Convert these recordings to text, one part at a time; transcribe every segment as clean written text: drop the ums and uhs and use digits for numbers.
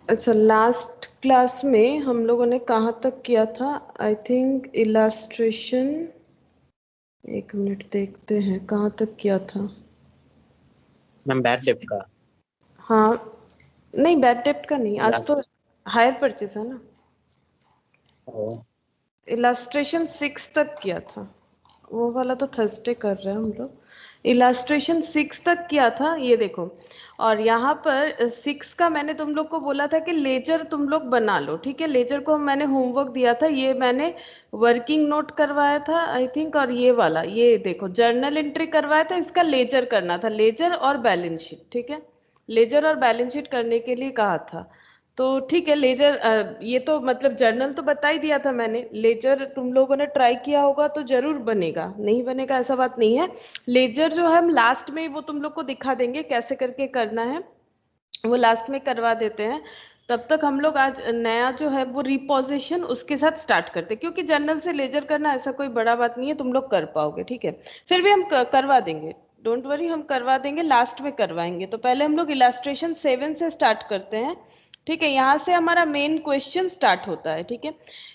अच्छा, last class में हम लोगों ने कहाँ तक किया था? आई थिंक इलास्ट्रेशन, एक मिनट देखते हैं कहाँ तक किया था। मैम बैड डेप्ट का हाँ, नहीं बैड डेप्ट का नहीं, आज लास्ट। तो हायर परचेस है ना। ओ, इलास्ट्रेशन 6 तक किया था, वो वाला तो थर्सडे कर रहे हैं हम लोग। इलास्ट्रेशन 6 तक किया था, ये देखो। और यहाँ पर 6 का मैंने तुम लोग को बोला था कि लेजर तुम लोग बना लो, ठीक है। लेजर को मैंने होमवर्क दिया था, ये मैंने वर्किंग नोट करवाया था आई थिंक। और ये वाला, ये देखो जर्नल एंट्री करवाया था, इसका लेजर करना था, लेजर और बैलेंस शीट, ठीक है। लेजर और बैलेंस शीट करने के लिए कहा था। तो ठीक है, लेजर ये तो मतलब जर्नल तो बता ही दिया था मैंने। लेजर तुम लोगों ने ट्राई किया होगा तो जरूर बनेगा, नहीं बनेगा ऐसा बात नहीं है। लेजर जो है हम लास्ट में वो तुम लोग को दिखा देंगे कैसे करके करना है, वो लास्ट में करवा देते हैं। तब तक हम लोग आज नया जो है वो रिपोजिशन उसके साथ स्टार्ट करते हैं, क्योंकि जर्नल से लेजर करना ऐसा कोई बड़ा बात नहीं है, तुम लोग कर पाओगे, ठीक है। फिर भी हम करवा देंगे, डोंट वरी, हम करवा देंगे, लास्ट में करवाएंगे। तो पहले हम लोग इलास्ट्रेशन 7 से स्टार्ट करते हैं, ठीक है। यहाँ से हमारा मेन क्वेश्चन स्टार्ट होता है, ठीक है।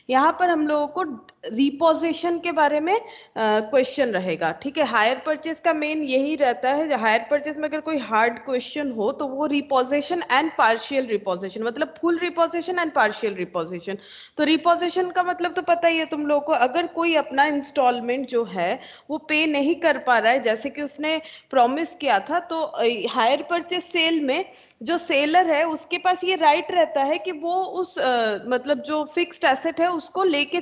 यहाँ पर हम लोगों को रिपोजिशन के बारे में क्वेश्चन रहेगा, ठीक है। हायर परचेज का मेन यही रहता है, हायर परचेज में अगर कोई हार्ड क्वेश्चन हो तो वो रिपोजिशन एंड पार्शियल रिपोजिशन, मतलब full reposition and partial reposition. तो रिपोजिशन का मतलब तो पता ही है तुम लोगों को, अगर कोई अपना इंस्टॉलमेंट जो है वो पे नहीं कर पा रहा है जैसे कि उसने प्रॉमिस किया था, तो हायर परचेज सेल में जो सेलर है उसके पास ये राइट रहता है कि वो उस मतलब जो फिक्स्ड एसेट है उसको लेके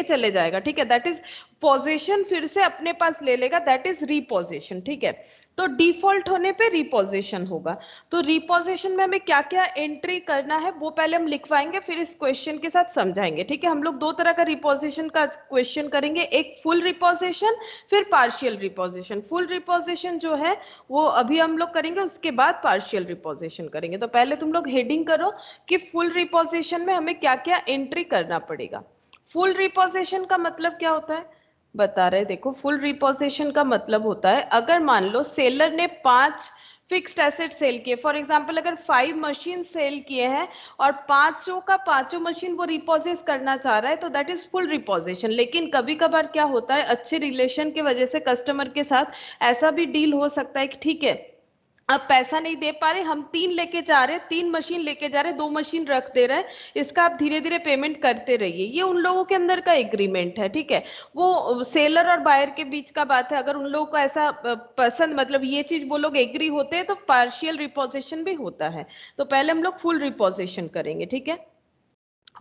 चले जाएगा, ठीक है। दैट इज पोजीशन, फिर से अपने पास ले लेगा, दैट इज रिपोजिशन, ठीक है। तो डिफॉल्ट होने पे रिपोजिशन होगा। तो रिपोजिशन में हमें क्या क्या एंट्री करना है वो पहले हम लिखवाएंगे, फिर इस क्वेश्चन के साथ समझाएंगे, ठीक है। हम लोग दो तरह का रिपोजिशन का क्वेश्चन करेंगे, एक फुल रिपोजिशन, फिर पार्शियल रिपोजिशन। फुल रिपोजिशन जो है वो अभी हम लोग करेंगे, उसके बाद पार्शियल रिपोजिशन करेंगे। तो पहले तुम लोग हेडिंग करो कि फुल रिपोजिशन में हमें क्या क्या एंट्री करना पड़ेगा। फुल रिपोजिशन का मतलब क्या होता है बता रहे, देखो फुल रिपोजिशन का मतलब होता है, अगर मान लो सेलर ने 5 फिक्स्ड एसेट सेल किए, फॉर एग्जांपल अगर 5 मशीन सेल किए हैं और पांचों का पांचों मशीन वो रिपोजिट करना चाह रहा है, तो दैट इज फुल रिपोजिशन। लेकिन कभी कभार क्या होता है, अच्छे रिलेशन की वजह से कस्टमर के साथ ऐसा भी डील हो सकता है कि ठीक है अब पैसा नहीं दे पा रहे, हम 3 लेके जा रहे हैं, 3 मशीन लेके जा रहे हैं, 2 मशीन रख दे रहे हैं, इसका आप धीरे धीरे पेमेंट करते रहिए। ये उन लोगों के अंदर का एग्रीमेंट है, ठीक है। वो सेलर और बायर के बीच का बात है। अगर उन लोगों को ऐसा पसंद, मतलब ये चीज वो लोग एग्री होते हैं तो पार्शियल रिपोजिशन भी होता है। तो पहले हम लोग फुल रिपोजिशन करेंगे, ठीक है।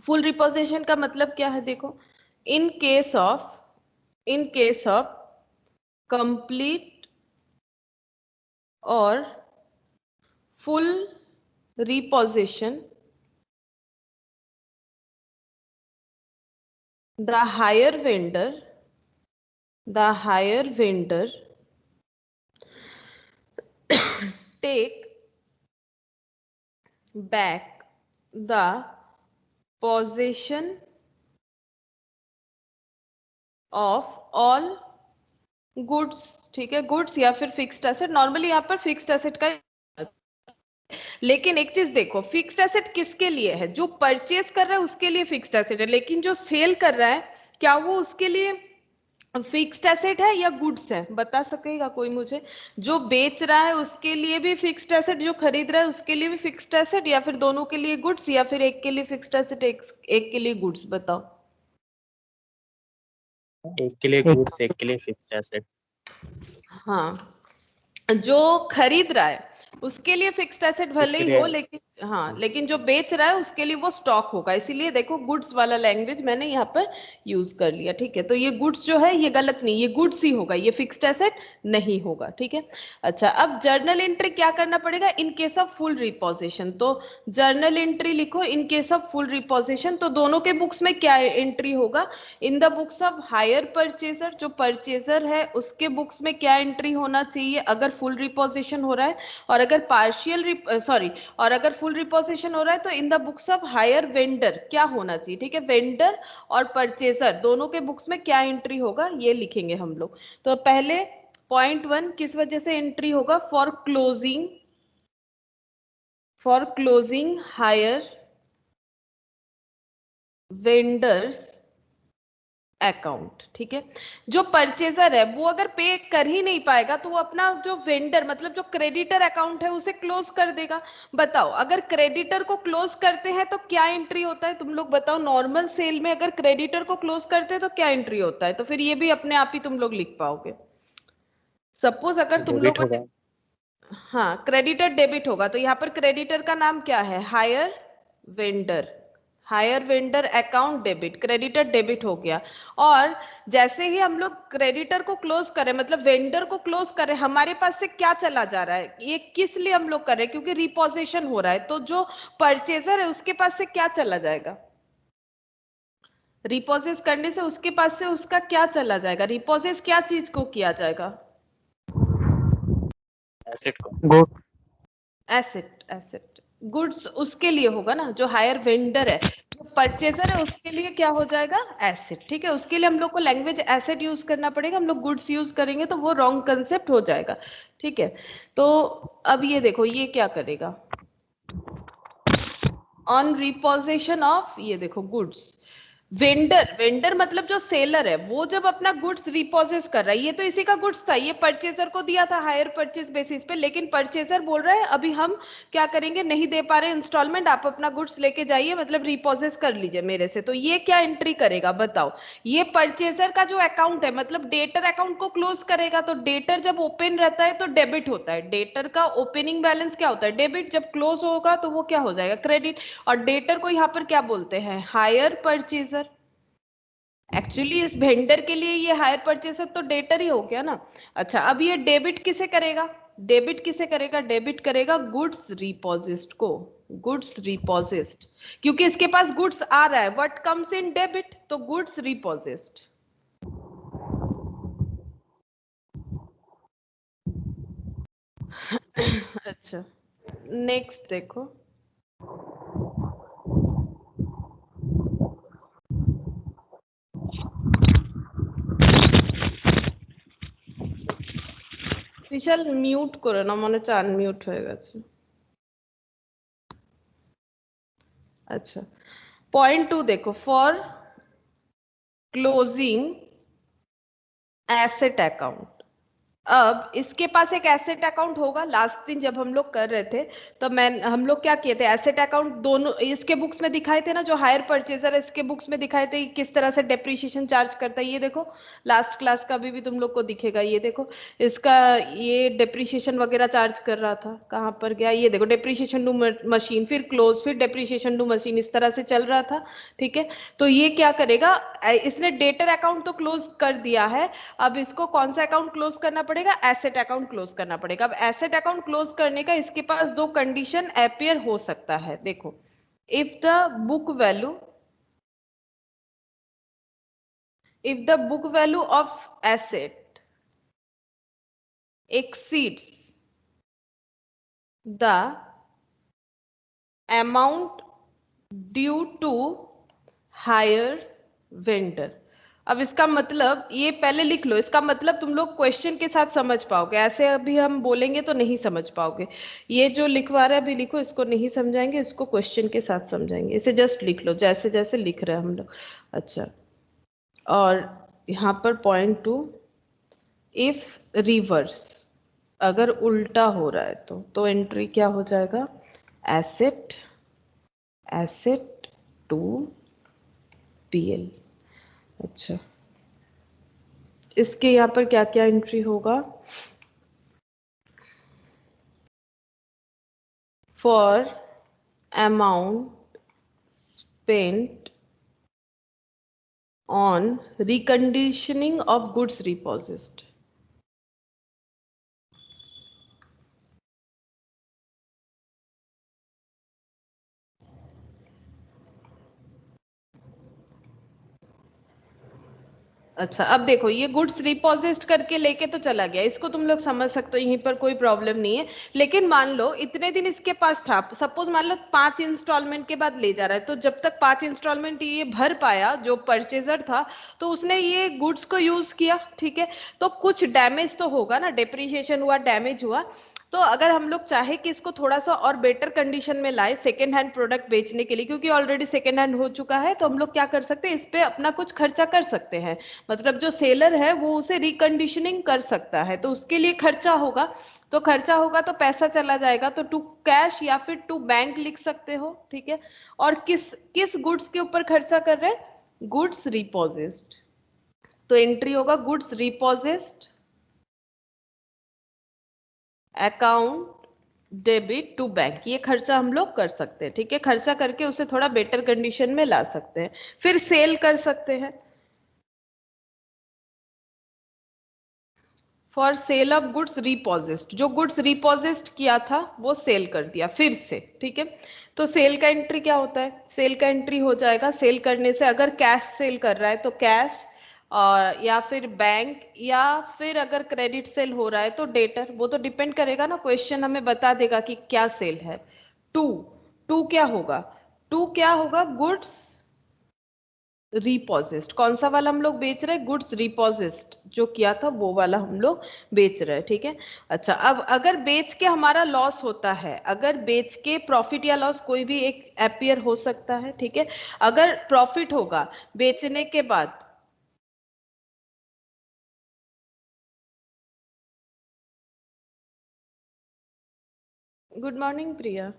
फुल रिपोजिशन का मतलब क्या है, देखो, इन केस ऑफ कंप्लीट और full reposition, the higher vendor take back the possession of all goods, ठीक है। गुड्स या फिर फिक्स्ड एसेट, नॉर्मली यहाँ पर फिक्स्ड एसेट का, लेकिन एक चीज देखो, फिक्स्ड एसेट किसके लिए है, जो परचेज कर रहा है उसके लिए फिक्स्ड एसेट है, लेकिन जो सेल कर रहा है क्या वो उसके लिए फिक्स्ड एसेट है या गुड्स है, बता सकेगा कोई मुझे। जो बेच रहा है उसके लिए भी फिक्स्ड एसेट, जो खरीद रहा है उसके लिए भी फिक्स्ड एसेट, या फिर दोनों के लिए गुड्स, या फिर एक के लिए फिक्स्ड एसेट एक के लिए गुड्स, बताओ। एक के लिए गुड्स, एक के लिए फिक्स एसेट। हाँ, जो खरीद रहा है उसके लिए फिक्स्ड एसेट भले इसके ही लिए हो, लेकिन हाँ, लेकिन जो बेच रहा है उसके लिए वो स्टॉक होगा। इसीलिए देखो गुड्स वाला लैंग्वेज मैंने यहाँ पर यूज कर लिया, ठीक है। तो ये गुड्स जो है ये गलत नहीं, ये गुड्स ही होगा, ये फिक्स्ड एसेट नहीं होगा, ठीक है। अच्छा, अब जर्नल एंट्री क्या करना पड़ेगा in case of full repossession. तो जर्नल एंट्री लिखो in case of full repossession. तो दोनों के बुक्स में क्या एंट्री होगा, in the books of hire purchaser, जो परचेजर है उसके बुक्स में क्या एंट्री होना चाहिए अगर फुल रिपोजिशन हो रहा है, और अगर और अगर फुल रिपोजिशन हो रहा है तो in the books of higher vendor क्या होना चाहिए, ठीक है। वेंडर और परचेजर दोनों के बुक्स में क्या एंट्री होगा ये लिखेंगे हम लोग। तो पहले पॉइंट 1 किस वजह से एंट्री होगा, for closing for closing hire vendors account, ठीक है। जो परचेजर है वो अगर पे कर ही नहीं पाएगा तो वो अपना जो वेंडर मतलब जो क्रेडिटर अकाउंट है उसे क्लोज कर देगा। बताओ अगर क्रेडिटर को क्लोज करते हैं तो क्या एंट्री होता है, तुम लोग बताओ। नॉर्मल सेल में अगर क्रेडिटर को क्लोज करते हैं तो क्या एंट्री होता है, तो फिर ये भी अपने आप ही तुम लोग लिख पाओगे। सपोज अगर तुम डेबिट लोगों होगा। ने, हाँ क्रेडिटर डेबिट होगा तो यहाँ पर क्रेडिटर का नाम क्या है, higher vendor. Higher vendor account debit, creditor debit हो गया। और जैसे ही हम लोग क्रेडिटर को क्लोज करें मतलब वेंडर को क्लोज करें, हमारे पास से क्या चला जा रहा है, ये किस लिए हम लोग कर रहे हैं, क्योंकि रिपोजिशन हो रहा है। तो जो परचेजर है उसके पास से क्या चला जाएगा, रिपोजिस करने से उसके पास से उसका क्या चला जाएगा, रिपोजिस क्या चीज को किया जाएगा, एसेट को। गुड। एसेट, एसेट गुड्स उसके लिए होगा ना, जो हायर वेंडर है। जो परचेजर है उसके लिए क्या हो जाएगा, एसेट, ठीक है। उसके लिए हम लोग को लैंग्वेज एसेट यूज करना पड़ेगा, हम लोग गुड्स यूज करेंगे तो वो रॉन्ग कंसेप्ट हो जाएगा, ठीक है। तो अब ये देखो ये क्या करेगा, ऑन रिपोजिशन ऑफ, ये देखो गुड्स, वेंडर, वेंडर मतलब जो सेलर है वो जब अपना गुड्स रिपोजेस कर रहा है, ये तो इसी का गुड्स था, ये परचेजर को दिया था हायर परचेज बेसिस पे, लेकिन परचेजर बोल रहा है अभी हम क्या करेंगे, नहीं दे पा रहे इंस्टॉलमेंट, आप अपना गुड्स लेके जाइए मतलब रिपोजेस कर लीजिए मेरे से। तो ये क्या एंट्री करेगा बताओ, ये परचेजर का जो अकाउंट है मतलब डेटर अकाउंट को क्लोज करेगा। तो डेटर जब ओपन रहता है तो डेबिट होता है, डेटर का ओपनिंग बैलेंस क्या होता है, डेबिट। जब क्लोज होगा तो वो क्या हो जाएगा, क्रेडिट। और डेटर को यहाँ पर क्या बोलते हैं, हायर परचेजर। एक्चुअली इस वेंडर के लिए ये हायर परचेसर तो डेटर ही हो गया ना। अच्छा अब ये डेबिट किसे करेगा, डेबिट किसे करेगा, डेबिट करेगा गुड्स रिपोजिस्ट को, गुड्स रिपोजिस्ट, क्योंकि इसके पास गुड्स आ रहा है, व्हाट कम्स इन डेबिट, तो गुड्स रिपोजिस्ट। अच्छा नेक्स्ट देखो, বিশাল মিউট করে না, মনে হচ্ছে আনমিউট হয়ে গেছে। अच्छा पॉइंट 2 देखो, फॉर क्लोजिंग एसेट अकाउंट। अब इसके पास एक एसेट अकाउंट होगा, लास्ट दिन जब हम लोग कर रहे थे तो हम लोग क्या किए थे, एसेट अकाउंट दोनों इसके बुक्स में दिखाए थे ना, जो हायर परचेजर है इसके बुक्स में दिखाए थे किस तरह से डेप्रिसिएशन चार्ज करता है। ये देखो लास्ट क्लास का भी तुम लोग को दिखेगा, ये देखो इसका ये डेप्रिसिएशन वगैरह चार्ज कर रहा था, कहाँ पर गया, ये देखो डेप्रिसिएशन टू मशीन, फिर क्लोज, फिर डेप्रिसिएशन टू मशीन, इस तरह से चल रहा था, ठीक है। तो ये क्या करेगा, इसने डेटर अकाउंट तो क्लोज कर दिया है, अब इसको कौन सा अकाउंट क्लोज करना पड़ेगा, एसेट अकाउंट क्लोज करना पड़ेगा। अब एसेट अकाउंट क्लोज करने का इसके पास दो कंडीशन अपीयर हो सकता है, देखो, if the book value, if the book value of asset exceeds the amount due to higher vendor। अब इसका मतलब ये पहले लिख लो, इसका मतलब तुम लोग क्वेश्चन के साथ समझ पाओगे, ऐसे अभी हम बोलेंगे तो नहीं समझ पाओगे। ये जो लिखवा रहे हैं अभी लिखो, इसको नहीं समझाएंगे, इसको क्वेश्चन के साथ समझाएंगे, इसे जस्ट लिख लो जैसे जैसे लिख रहे हैं हम लोग। अच्छा और यहाँ पर पॉइंट 2, इफ रिवर्स, अगर उल्टा हो रहा है तो एंट्री क्या हो जाएगा, एसेट, एसेट टू पीएल। अच्छा इसके यहाँ पर क्या क्या एंट्री होगा, for amount spent on reconditioning of goods repossessed. अच्छा अब देखो ये गुड्स रिपोजिट करके लेके तो चला गया, इसको तुम लोग समझ सकते हो, यहीं पर कोई प्रॉब्लम नहीं है। लेकिन मान लो इतने दिन इसके पास था, सपोज मान लो 5 इंस्टॉलमेंट के बाद ले जा रहा है, तो जब तक 5 इंस्टॉलमेंट ये भर पाया जो परचेजर था तो उसने ये गुड्स को यूज किया, ठीक है। तो कुछ डैमेज तो होगा ना, डेप्रिसिएशन हुआ, डैमेज हुआ। तो अगर हम लोग चाहे कि इसको थोड़ा सा और बेटर कंडीशन में लाए सेकेंड हैंड प्रोडक्ट बेचने के लिए, क्योंकि ऑलरेडी सेकेंड हैंड हो चुका है, तो हम लोग क्या कर सकते हैं, इस पे अपना कुछ खर्चा कर सकते हैं। मतलब जो सेलर है वो उसे रिकंडीशनिंग कर सकता है, तो उसके लिए खर्चा होगा, तो खर्चा होगा तो पैसा चला जाएगा, तो टू कैश या फिर टू बैंक लिख सकते हो, ठीक है। और किस किस गुड्स के ऊपर खर्चा कर रहे हैं, गुड्स रिपोजिस्ड, तो एंट्री होगा goods repossessed account debit to bank, ये खर्चा हम लोग कर सकते हैं, ठीक है। खर्चा करके उसे थोड़ा बेटर कंडीशन में ला सकते हैं, फिर सेल कर सकते हैं। फॉर सेल ऑफ गुड्स रिपोजिस्ड, जो गुड्स रिपोजिस्ड किया था वो सेल कर दिया फिर से, ठीक है। तो सेल का एंट्री क्या होता है, सेल का एंट्री हो जाएगा, सेल करने से अगर कैश सेल कर रहा है तो कैश, और या फिर बैंक, या फिर अगर क्रेडिट सेल हो रहा है तो डेटर, वो तो डिपेंड करेगा ना, क्वेश्चन हमें बता देगा कि क्या सेल है। टू टू क्या होगा, टू क्या होगा, गुड्स रिपोजिस्ट, कौन सा वाला हम लोग बेच रहे हैं, गुड्स रिपोजिस्ट जो किया था वो वाला हम लोग बेच रहे हैं, ठीक है। अच्छा, अब अगर बेच के हमारा लॉस होता है, अगर बेच के प्रॉफिट या लॉस कोई भी एक अपीयर हो सकता है, ठीक है। अगर प्रॉफिट होगा बेचने के बाद, good morning Priya,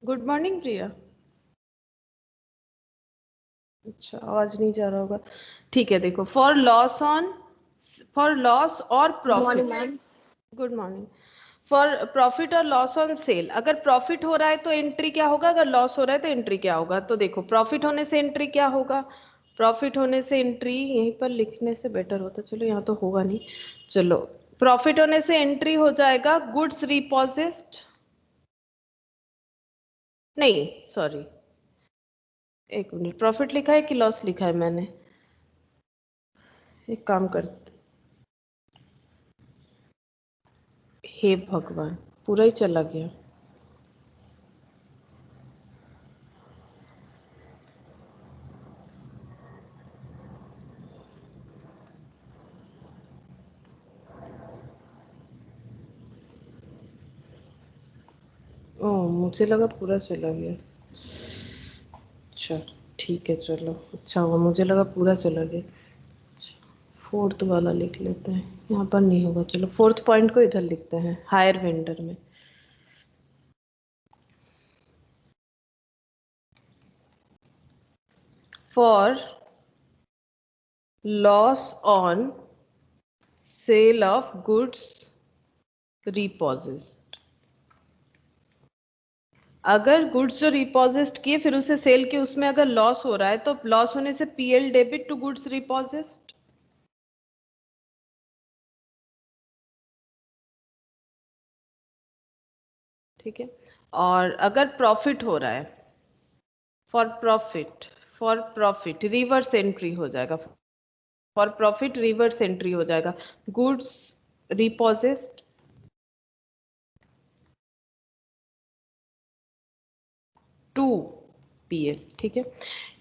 good morning Priya. अच्छा, आवाज नहीं जा रहा होगा, ठीक है। देखो, for loss on, for loss और profit, good morning, for profit और लॉस ऑन सेल, अगर प्रॉफिट हो रहा है तो एंट्री क्या होगा, अगर लॉस हो रहा है तो एंट्री क्या होगा। तो देखो, प्रॉफिट होने से एंट्री क्या होगा, प्रॉफिट होने से एंट्री, यहीं पर लिखने से बेटर होता, चलो यहाँ तो होगा नहीं, चलो प्रॉफिट होने से एंट्री हो जाएगा गुड्स रिपोजिस्ट, नहीं सॉरी, एक मिनट, प्रॉफिट लिखा है कि लॉस लिखा है मैंने, एक काम करते, हे भगवान, पूरा ही चला गया। ओह, मुझे लगा पूरा चला गया। अच्छा, ठीक है, चलो अच्छा हुआ, मुझे लगा पूरा चला गया। फोर्थ वाला लिख लेते हैं, यहाँ पर नहीं होगा, चलो फोर्थ पॉइंट को इधर लिखते हैं, हायर वेंडर में। For loss on sale of goods repossessed, अगर गुड्स जो रिपोजिस्ट किए फिर उसे सेल किए, उसमें अगर लॉस हो रहा है तो लॉस होने से पीएल डेबिट टू गुड्स रिपोजिस्ट, ठीक है। और अगर प्रॉफिट हो रहा है, for profit, for profit reverse entry हो जाएगा, फॉर प्रॉफिट रिवर्स एंट्री हो जाएगा, गुड्स रिपोजिस्ट टू पीएल, ठीक है।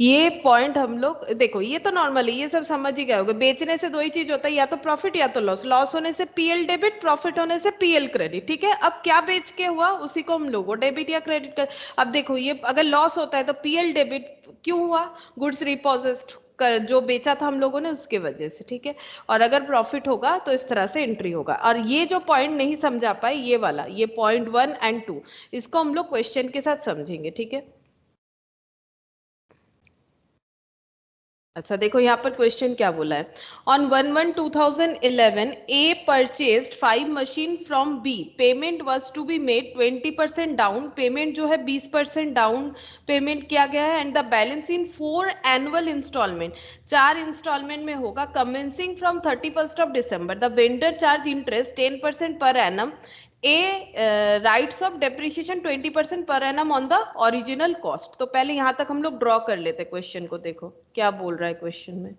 ये पॉइंट हम लोग देखो, ये तो नॉर्मल है, ये सब समझ ही गए होगे, बेचने से दो ही चीज होता है, या तो प्रॉफिट या तो लॉस, लॉस होने से पीएल डेबिट, प्रॉफिट होने से पीएल क्रेडिट, ठीक है। अब क्या बेच के हुआ उसी को हम लोग डेबिट या क्रेडिट कर, अब देखो ये अगर लॉस होता है तो पीएल डेबिट क्यों हुआ, गुड्स रिपोजिस्ट जो बेचा था हम लोगों ने उसके वजह से, ठीक है। और अगर प्रॉफिट होगा तो इस तरह से एंट्री होगा। और ये जो पॉइंट नहीं समझा पाए, ये वाला, ये पॉइंट 1 एंड 2, इसको हम लोग क्वेश्चन के साथ समझेंगे, ठीक है। अच्छा, देखो यहाँ पर क्वेश्चन क्या बोला है, on 1/1/2011 A purchased 5 machine from B, payment was to be made 20% down payment, जो है 20% डाउन पेमेंट किया गया है, and the balance in 4 annual instalment, 4 instalment में होगा, commencing from 31st of December, the vendor charge interest 10% per annum, A writes off depreciation 20% per annum on the original cost. तो पहले यहां तक हम लोग ड्रॉ कर लेते क्वेश्चन को, देखो क्या बोल रहा है क्वेश्चन में।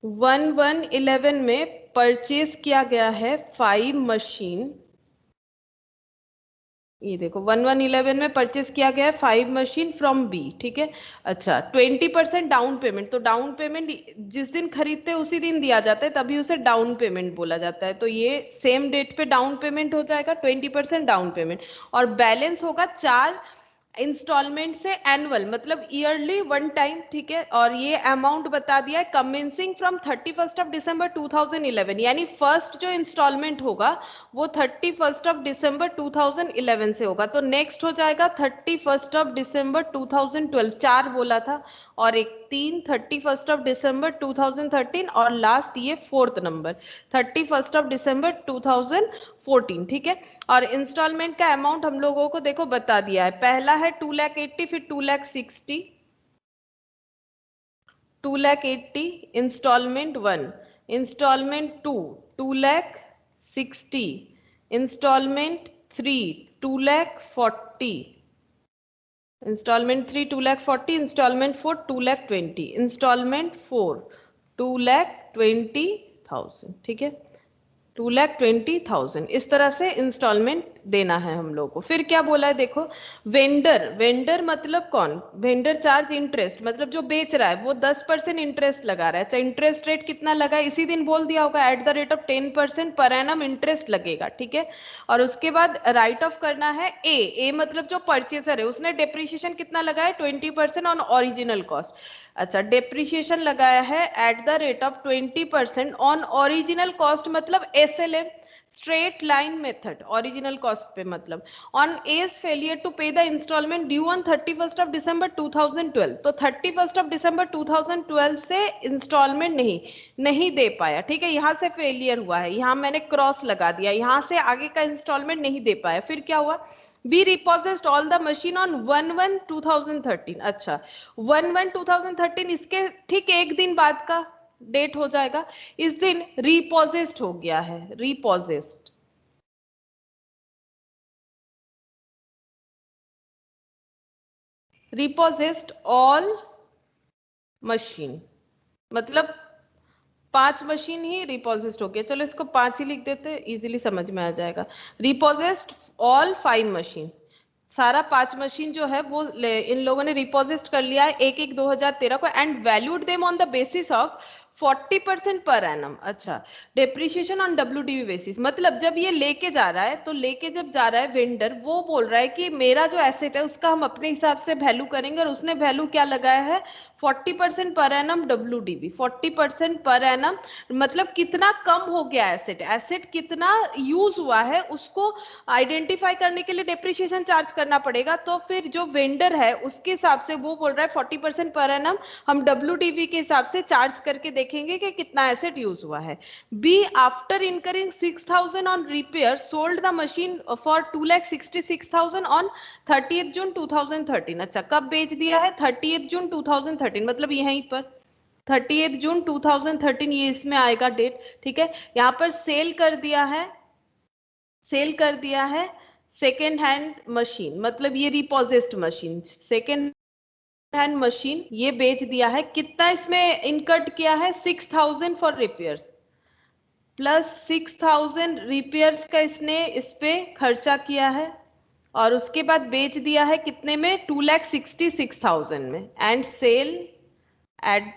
1/1/11 में परचेज किया गया है 5 मशीन ये देखो 1111 में परचेस किया गया है 5 मशीन फ्रॉम बी, ठीक है। अच्छा 20% डाउन पेमेंट, तो डाउन पेमेंट जिस दिन खरीदते हैं उसी दिन दिया जाता है, तभी उसे डाउन पेमेंट बोला जाता है। तो ये सेम डेट पे डाउन पेमेंट हो जाएगा 20% डाउन पेमेंट। और बैलेंस होगा 4 इंस्टॉलमेंट से एनुअल, मतलब ईयरली वन टाइम, ठीक है। और ये अमाउंट बता दिया है कमेंसिंग फ्रॉम 31 December 2011, यानी फर्स्ट जो इंस्टॉलमेंट होगा वो 31 December 2011 से होगा। तो नेक्स्ट हो जाएगा 31 December 2012, 4 बोला था, और एक 3 31 December 2013, और लास्ट ये 4th नंबर 31 December 2014, ठीक है। और इंस्टॉलमेंट का अमाउंट हम लोगों को देखो बता दिया है, पहला है 2,80,000, फिर 2,60,000, 2,80,000 instalment 1, instalment 2 2,60,000, instalment 3 2,40,000, instalment 3 2,40,000, instalment 4 2,20,000, instalment 4 2,20,000, ठीक है। 2,20,000 इस तरह से इंस्टॉलमेंट देना है हम लोग को। फिर क्या बोला है देखो, वेंडर, वेंडर मतलब कौन, वेंडर चार्ज इंटरेस्ट, मतलब जो बेच रहा है वो 10% इंटरेस्ट लगा रहा है। अच्छा इंटरेस्ट रेट कितना लगा है, इसी दिन बोल दिया होगा, eight the rate of 10% per annum interest लगेगा, ठीक है। और उसके बाद राइट ऑफ करना है ए मतलब जो परचेसर है उसने डेप्रिसिएशन कितना लगाया 20% ऑन ओरिजिनल कॉस्ट। अच्छा डेप्रिसिएशन लगाया है at the rate of 20% on original cost, मतलब SLM, straight line method, original cost पे मतलब, on A's failure to pay the instalment due on 31 December 2012। तो 31 December 2012 से इंस्टॉलमेंट नहीं दे पाया, ठीक है, यहाँ से फेलियर हुआ है, यहाँ मैंने क्रॉस लगा दिया, यहाँ से आगे का इंस्टॉलमेंट नहीं दे पाया। फिर क्या हुआ, B repossessed all the machine on 1/1/2013। अच्छा 1/1/2013 इसके ठीक एक दिन बाद का डेट हो जाएगा, इस दिन रिपोजेस्ड हो गया है, रिपोजेस्ड, रिपोजेस्ड ऑल मशीन, मतलब 5 मशीन ही रिपोजेस्ड हो गया। चलो इसको 5 ही लिख देते, इजीली समझ में आ जाएगा। रिपोजेस्ड ऑल 5 मशीन, सारा 5 मशीन जो है वो इन लोगों ने रिपोजिस्ट कर लिया है 1/1/2013 को, and valued them on the basis of 40% per annum. अच्छा डेप्रिसिएशन ऑन WDV बेसिस, मतलब जब ये लेके जा रहा है, तो लेके जब जा रहा है वेंडर, वो बोल रहा है कि मेरा जो एसेट है उसका हम अपने हिसाब से वैल्यू करेंगे, और उसने वैल्यू क्या लगाया है 40% per annum WDV, 40% per annum, मतलब कितना कम हो गया एसेट, एसेट कितना यूज हुआ है उसको आइडेंटिफाई करने के लिए डेप्रिसिएशन चार्ज करना पड़ेगा। तो फिर जो वेंडर है उसके हिसाब से वो बोल रहा है 40% पर एनम हम WDV के हिसाब से चार्ज करके देखेंगे कि कितना एसेट यूज हुआ है। B after incurring 6,000 on repair sold the machine for 2,66,000 on 30th June 2013। अच्छा कब बेच दिया है 30th June 2013, मतलब यहीं पर 30th June 2013 ये इसमें आएगा डेट, ठीक है। यहाँ पर सेल कर दिया है, सेल कर दिया है सेकेंड हैंड मशीन, मतलब ये रिपोजेस्ड मशीन, सेकेंड हैंड मशीन ये बेच दिया है। कितना इसमें इनकट किया है 6,000 फॉर रिपेयर्स, प्लस 6,000 रिपेयर्स का इसने इस पे खर्चा किया है, और उसके बाद बेच दिया है कितने में 2,66,000 में, एंड सेल एट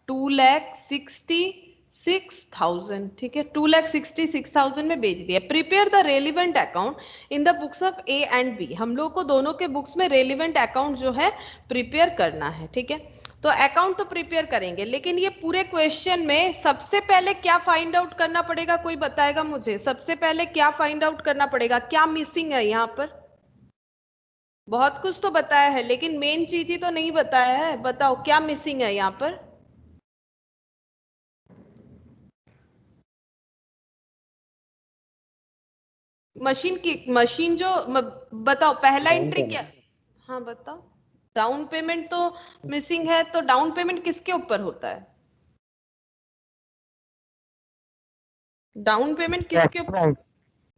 2,66,000, ठीक है, 2,66,000 में बेच दिया। Prepare the relevant account in the books of A and B, हम लोग को दोनों के बुक्स में रेलिवेंट अकाउंट जो है प्रिपेयर करना है, ठीक है। तो अकाउंट तो प्रिपेयर करेंगे, लेकिन ये पूरे क्वेश्चन में सबसे पहले क्या फाइंड आउट करना पड़ेगा, कोई बताएगा मुझे, सबसे पहले क्या फाइंड आउट करना पड़ेगा, क्या मिसिंग है यहाँ पर। बहुत कुछ तो बताया है, लेकिन मेन चीज ही तो नहीं बताया है, बताओ क्या मिसिंग है यहाँ पर। मशीन की मशीन जो बताओ पहला डाउन एंट्री क्या। पेमेंट। हाँ बताओ, डाउन पेमेंट तो मिसिंग है, तो डाउन पेमेंट किसके ऊपर होता है, डाउन पेमेंट किसके ऊपर,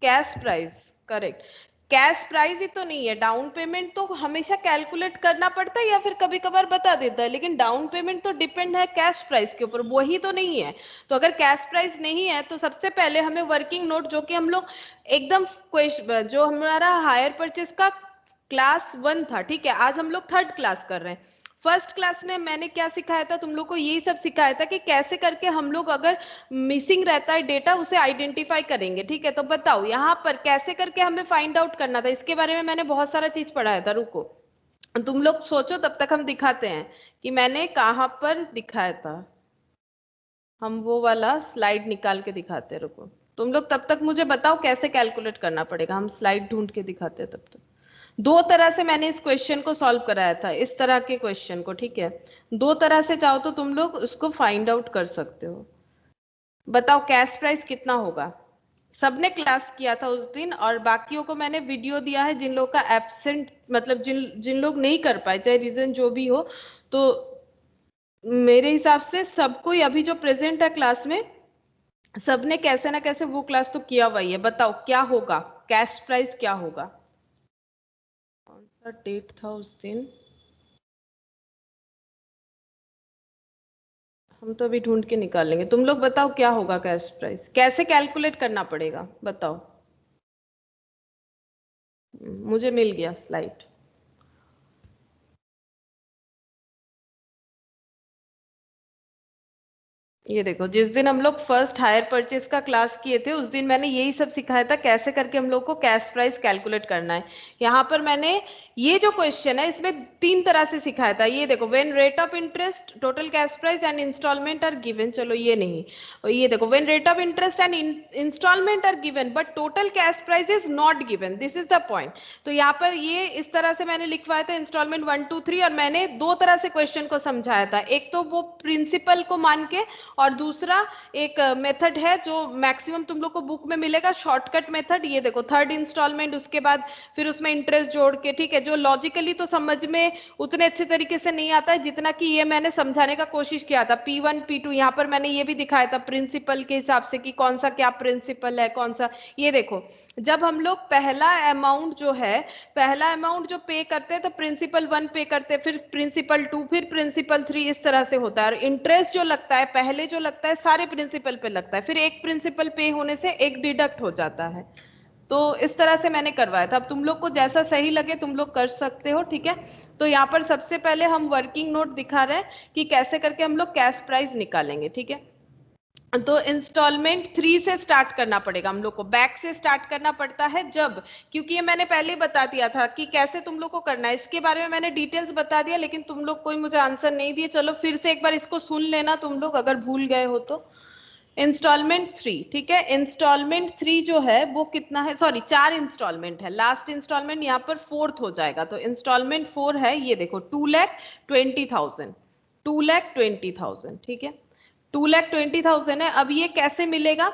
cash price, correct. Cash price ही तो नहीं है, डाउन पेमेंट तो हमेशा कैलकुलेट करना पड़ता है या फिर कभी कभार बता देता है, लेकिन डाउन पेमेंट तो डिपेंड है कैश प्राइस के ऊपर, वही तो नहीं है। तो अगर कैश प्राइस नहीं है तो सबसे पहले हमें वर्किंग नोट, जो कि हम लोग एकदम जो हमारा हायर परचेज का क्लास 1 था, ठीक है, आज हम लोग 3rd क्लास कर रहे हैं। फर्स्ट क्लास में मैंने क्या सिखाया था तुम लोग को, यही सब सिखाया था कि कैसे करके हम लोग अगर मिसिंग रहता है डेटा उसे आइडेंटिफाई करेंगे, ठीक है। तो बताओ यहाँ पर कैसे करके हमें फाइंड आउट करना था, इसके बारे में मैंने बहुत सारा चीज पढ़ाया था। रुको तुम लोग सोचो, तब तक हम दिखाते हैं कि मैंने कहाँ पर दिखाया था। हम वो वाला स्लाइड निकाल के दिखाते हैं, रुको तुम लोग तब तक मुझे बताओ कैसे कैलकुलेट करना पड़ेगा, हम स्लाइड ढूंढ के दिखाते हैं तब तक। दो तरह से मैंने इस क्वेश्चन को सॉल्व कराया था, इस तरह के क्वेश्चन को, ठीक है। दो तरह से चाहो तो तुम लोग उसको फाइंड आउट कर सकते हो। बताओ कैश प्राइस कितना होगा। सबने क्लास किया था उस दिन, और बाकियों को मैंने वीडियो दिया है, जिन लोग का एब्सेंट मतलब जिन जिन लोग नहीं कर पाए, चाहे रीजन जो भी हो, तो मेरे हिसाब से सबको अभी जो प्रेजेंट है क्लास में, सबने कैसे ना कैसे वो क्लास तो किया हुआ ही है। बताओ क्या होगा, कैश प्राइस क्या होगा, कौन सा डेट था उस दिन, हम तो अभी ढूंढ के निकालेंगे। तुम लोग बताओ क्या होगा कैश प्राइस, कैसे कैलकुलेट करना पड़ेगा बताओ। मुझे मिल गया स्लाइड। ये देखो, जिस दिन हम लोग फर्स्ट हायर परचेज का क्लास किए थे उस दिन मैंने यही सब सिखाया था, कैसे करके हम लोग को कैश प्राइस कैलकुलेट करना है। यहाँ पर मैंने ये जो क्वेश्चन है इसमें 3 तरह से सिखाया था। ये देखो, when rate of interest, total cash price and instalment are given, चलो ये नहीं, और ये देखो, when rate of interest and instalment are given but total cash price is not given, this is the point. तो यहाँ पर ये इस तरह से मैंने लिखवाया था इंस्टॉलमेंट 1 2 3, और मैंने 2 तरह से क्वेश्चन को समझाया था, एक तो वो प्रिंसिपल को मान के, और दूसरा एक मेथड है जो मैक्सिमम तुम लोग को बुक में मिलेगा, शॉर्टकट मेथड। ये देखो 3rd इंस्टॉलमेंट, उसके बाद फिर उसमें इंटरेस्ट जोड़ के, ठीक है, जो लॉजिकली तो समझ में उतने अच्छे तरीके से नहीं आता है जितना कि ये मैंने समझाने का कोशिश किया था। P1 P2 यहाँ पर मैंने ये भी दिखाया था प्रिंसिपल के हिसाब से कि कौन सा क्या प्रिंसिपल है, कौन सा। ये देखो, जब हम लोग पहला अमाउंट जो है, पहला अमाउंट जो पे करते हैं तो प्रिंसिपल 1 पे करते हैं, फिर प्रिंसिपल 2, फिर प्रिंसिपल 3, इस तरह से होता है। और इंटरेस्ट जो लगता है पहले जो लगता है सारे प्रिंसिपल पे लगता है, फिर एक प्रिंसिपल पे होने से एक डिडक्ट हो जाता है। तो इस तरह से मैंने करवाया था। अब तुम लोग को जैसा सही लगे तुम लोग कर सकते हो, ठीक है। तो यहाँ पर सबसे पहले हम वर्किंग नोट दिखा रहे हैं कि कैसे करके हम लोग कैश प्राइस निकालेंगे, ठीक है। तो इंस्टॉलमेंट 3 से स्टार्ट करना पड़ेगा हम लोग को, बैक से स्टार्ट करना पड़ता है जब, क्योंकि ये मैंने पहले बता दिया था कि कैसे तुम लोग को करना है, इसके बारे में मैंने डिटेल्स बता दिया, लेकिन तुम लोग कोई मुझे आंसर नहीं दिए। चलो फिर से एक बार इसको सुन लेना तुम लोग, अगर भूल गए हो तो। इंस्टॉलमेंट 3, ठीक है, इंस्टॉलमेंट 3 जो है वो कितना है, सॉरी 4 इंस्टॉलमेंट है, लास्ट इंस्टॉलमेंट यहाँ पर 4th हो जाएगा, तो इंस्टॉलमेंट 4 है। ये देखो 2,20,000, 2,20,000, ठीक है, 2,20,000 है। अब ये कैसे मिलेगा,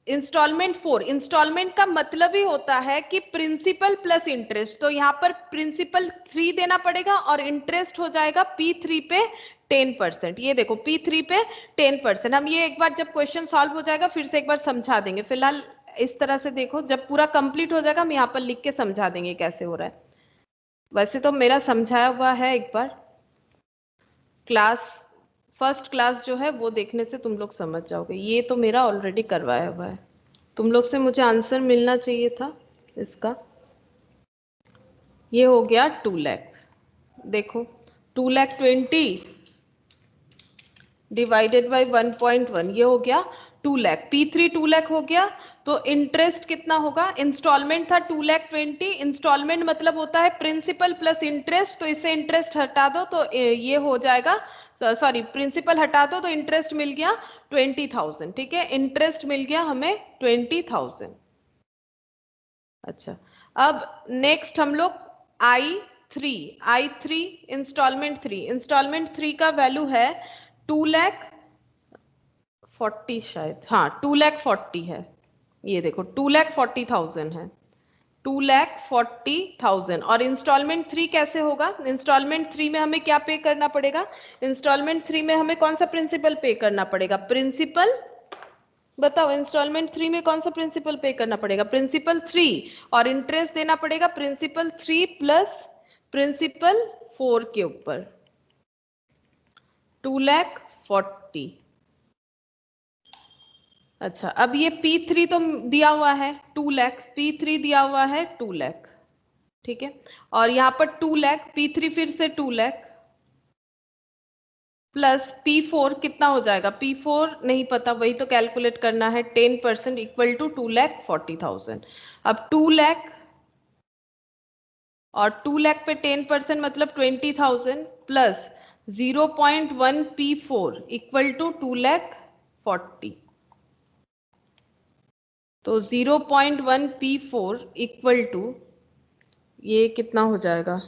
इंस्टॉलमेंट 4, इंस्टॉलमेंट का मतलब ही होता है कि प्रिंसिपल प्लस इंटरेस्ट, तो यहाँ पर प्रिंसिपल 3 देना पड़ेगा और इंटरेस्ट हो जाएगा P3 पे 10%। ये देखो P3 पे 10%। हम ये एक बार जब क्वेश्चन सॉल्व हो जाएगा फिर से एक बार समझा देंगे, फिलहाल इस तरह से देखो, जब पूरा कंप्लीट हो जाएगा हम यहाँ पर लिख के समझा देंगे कैसे हो रहा है। वैसे तो मेरा समझाया हुआ है, एक बार क्लास फर्स्ट क्लास जो है वो देखने से तुम लोग समझ जाओगे, ये तो मेरा ऑलरेडी करवाया हुआ है। तुम लोग से मुझे आंसर मिलना चाहिए था इसका। ये हो गया 2 लाख, देखो 2,20,000 डिवाइडेड बाई 1.1, ये हो गया 2 लाख। P3 2 लाख हो गया, तो इंटरेस्ट कितना होगा, इंस्टॉलमेंट था 2,20,000, इंस्टॉलमेंट मतलब होता है प्रिंसिपल प्लस इंटरेस्ट, तो इससे इंटरेस्ट हटा दो तो ये हो जाएगा, सॉरी प्रिंसिपल हटा दो तो इंटरेस्ट मिल गया 20,000, ठीक है, इंटरेस्ट मिल गया हमें 20,000। अच्छा, अब नेक्स्ट हम लोग I3 इंस्टॉलमेंट 3 का वैल्यू है 2,40,000 शायद, हाँ 2,40,000 है। ये देखो 2,40,000 है, 2,40,000। और इंस्टॉलमेंट 3 कैसे होगा, इंस्टॉलमेंट 3 में हमें क्या पे करना पड़ेगा, इंस्टॉलमेंट 3 में हमें कौन सा प्रिंसिपल पे करना पड़ेगा, प्रिंसिपल बताओ इंस्टॉलमेंट 3 में कौन सा प्रिंसिपल पे करना पड़ेगा? प्रिंसिपल 3 और इंटरेस्ट देना पड़ेगा प्रिंसिपल 3 प्लस प्रिंसिपल 4 के ऊपर 2,40,000। अच्छा, अब ये P3 तो दिया हुआ है 2 लाख, P3 दिया हुआ है 2 लाख, ठीक है। और यहाँ पर 2 लाख, P3 फिर से 2 लाख प्लस P4 कितना हो जाएगा? P4 नहीं पता, वही तो कैलकुलेट करना है। 10% इक्वल टू 2,40,000। अब 2 लाख और 2 लाख पे 10% मतलब 20,000 प्लस 0.1 P4 इक्वल टू 2,40,000। तो 0.1 P4 इक्वल टू ये कितना हो जाएगा?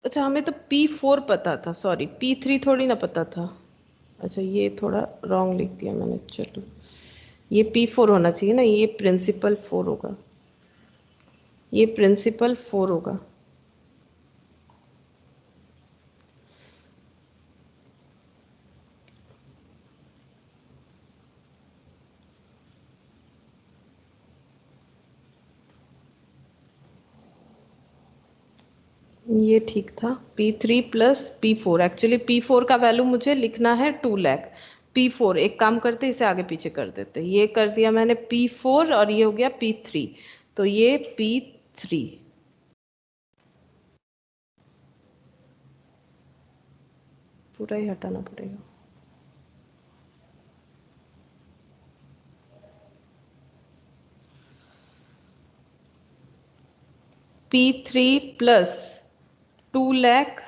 अच्छा, हमें तो P4 पता था, सॉरी P3 थोड़ी ना पता था। अच्छा, ये थोड़ा रॉन्ग लिख दिया मैंने, चलो ये P4 होना चाहिए ना, ये प्रिंसिपल 4 होगा, ये प्रिंसिपल 4 होगा। ये ठीक था। P3 plus P4, actually P4 का वैल्यू मुझे लिखना है 2 लाख। P4 एक काम करते, इसे आगे पीछे कर देते, ये कर दिया मैंने P4 और ये हो गया P3, तो ये P3। पूरा ही हटाना पड़ेगा। P3 plus 2 lakh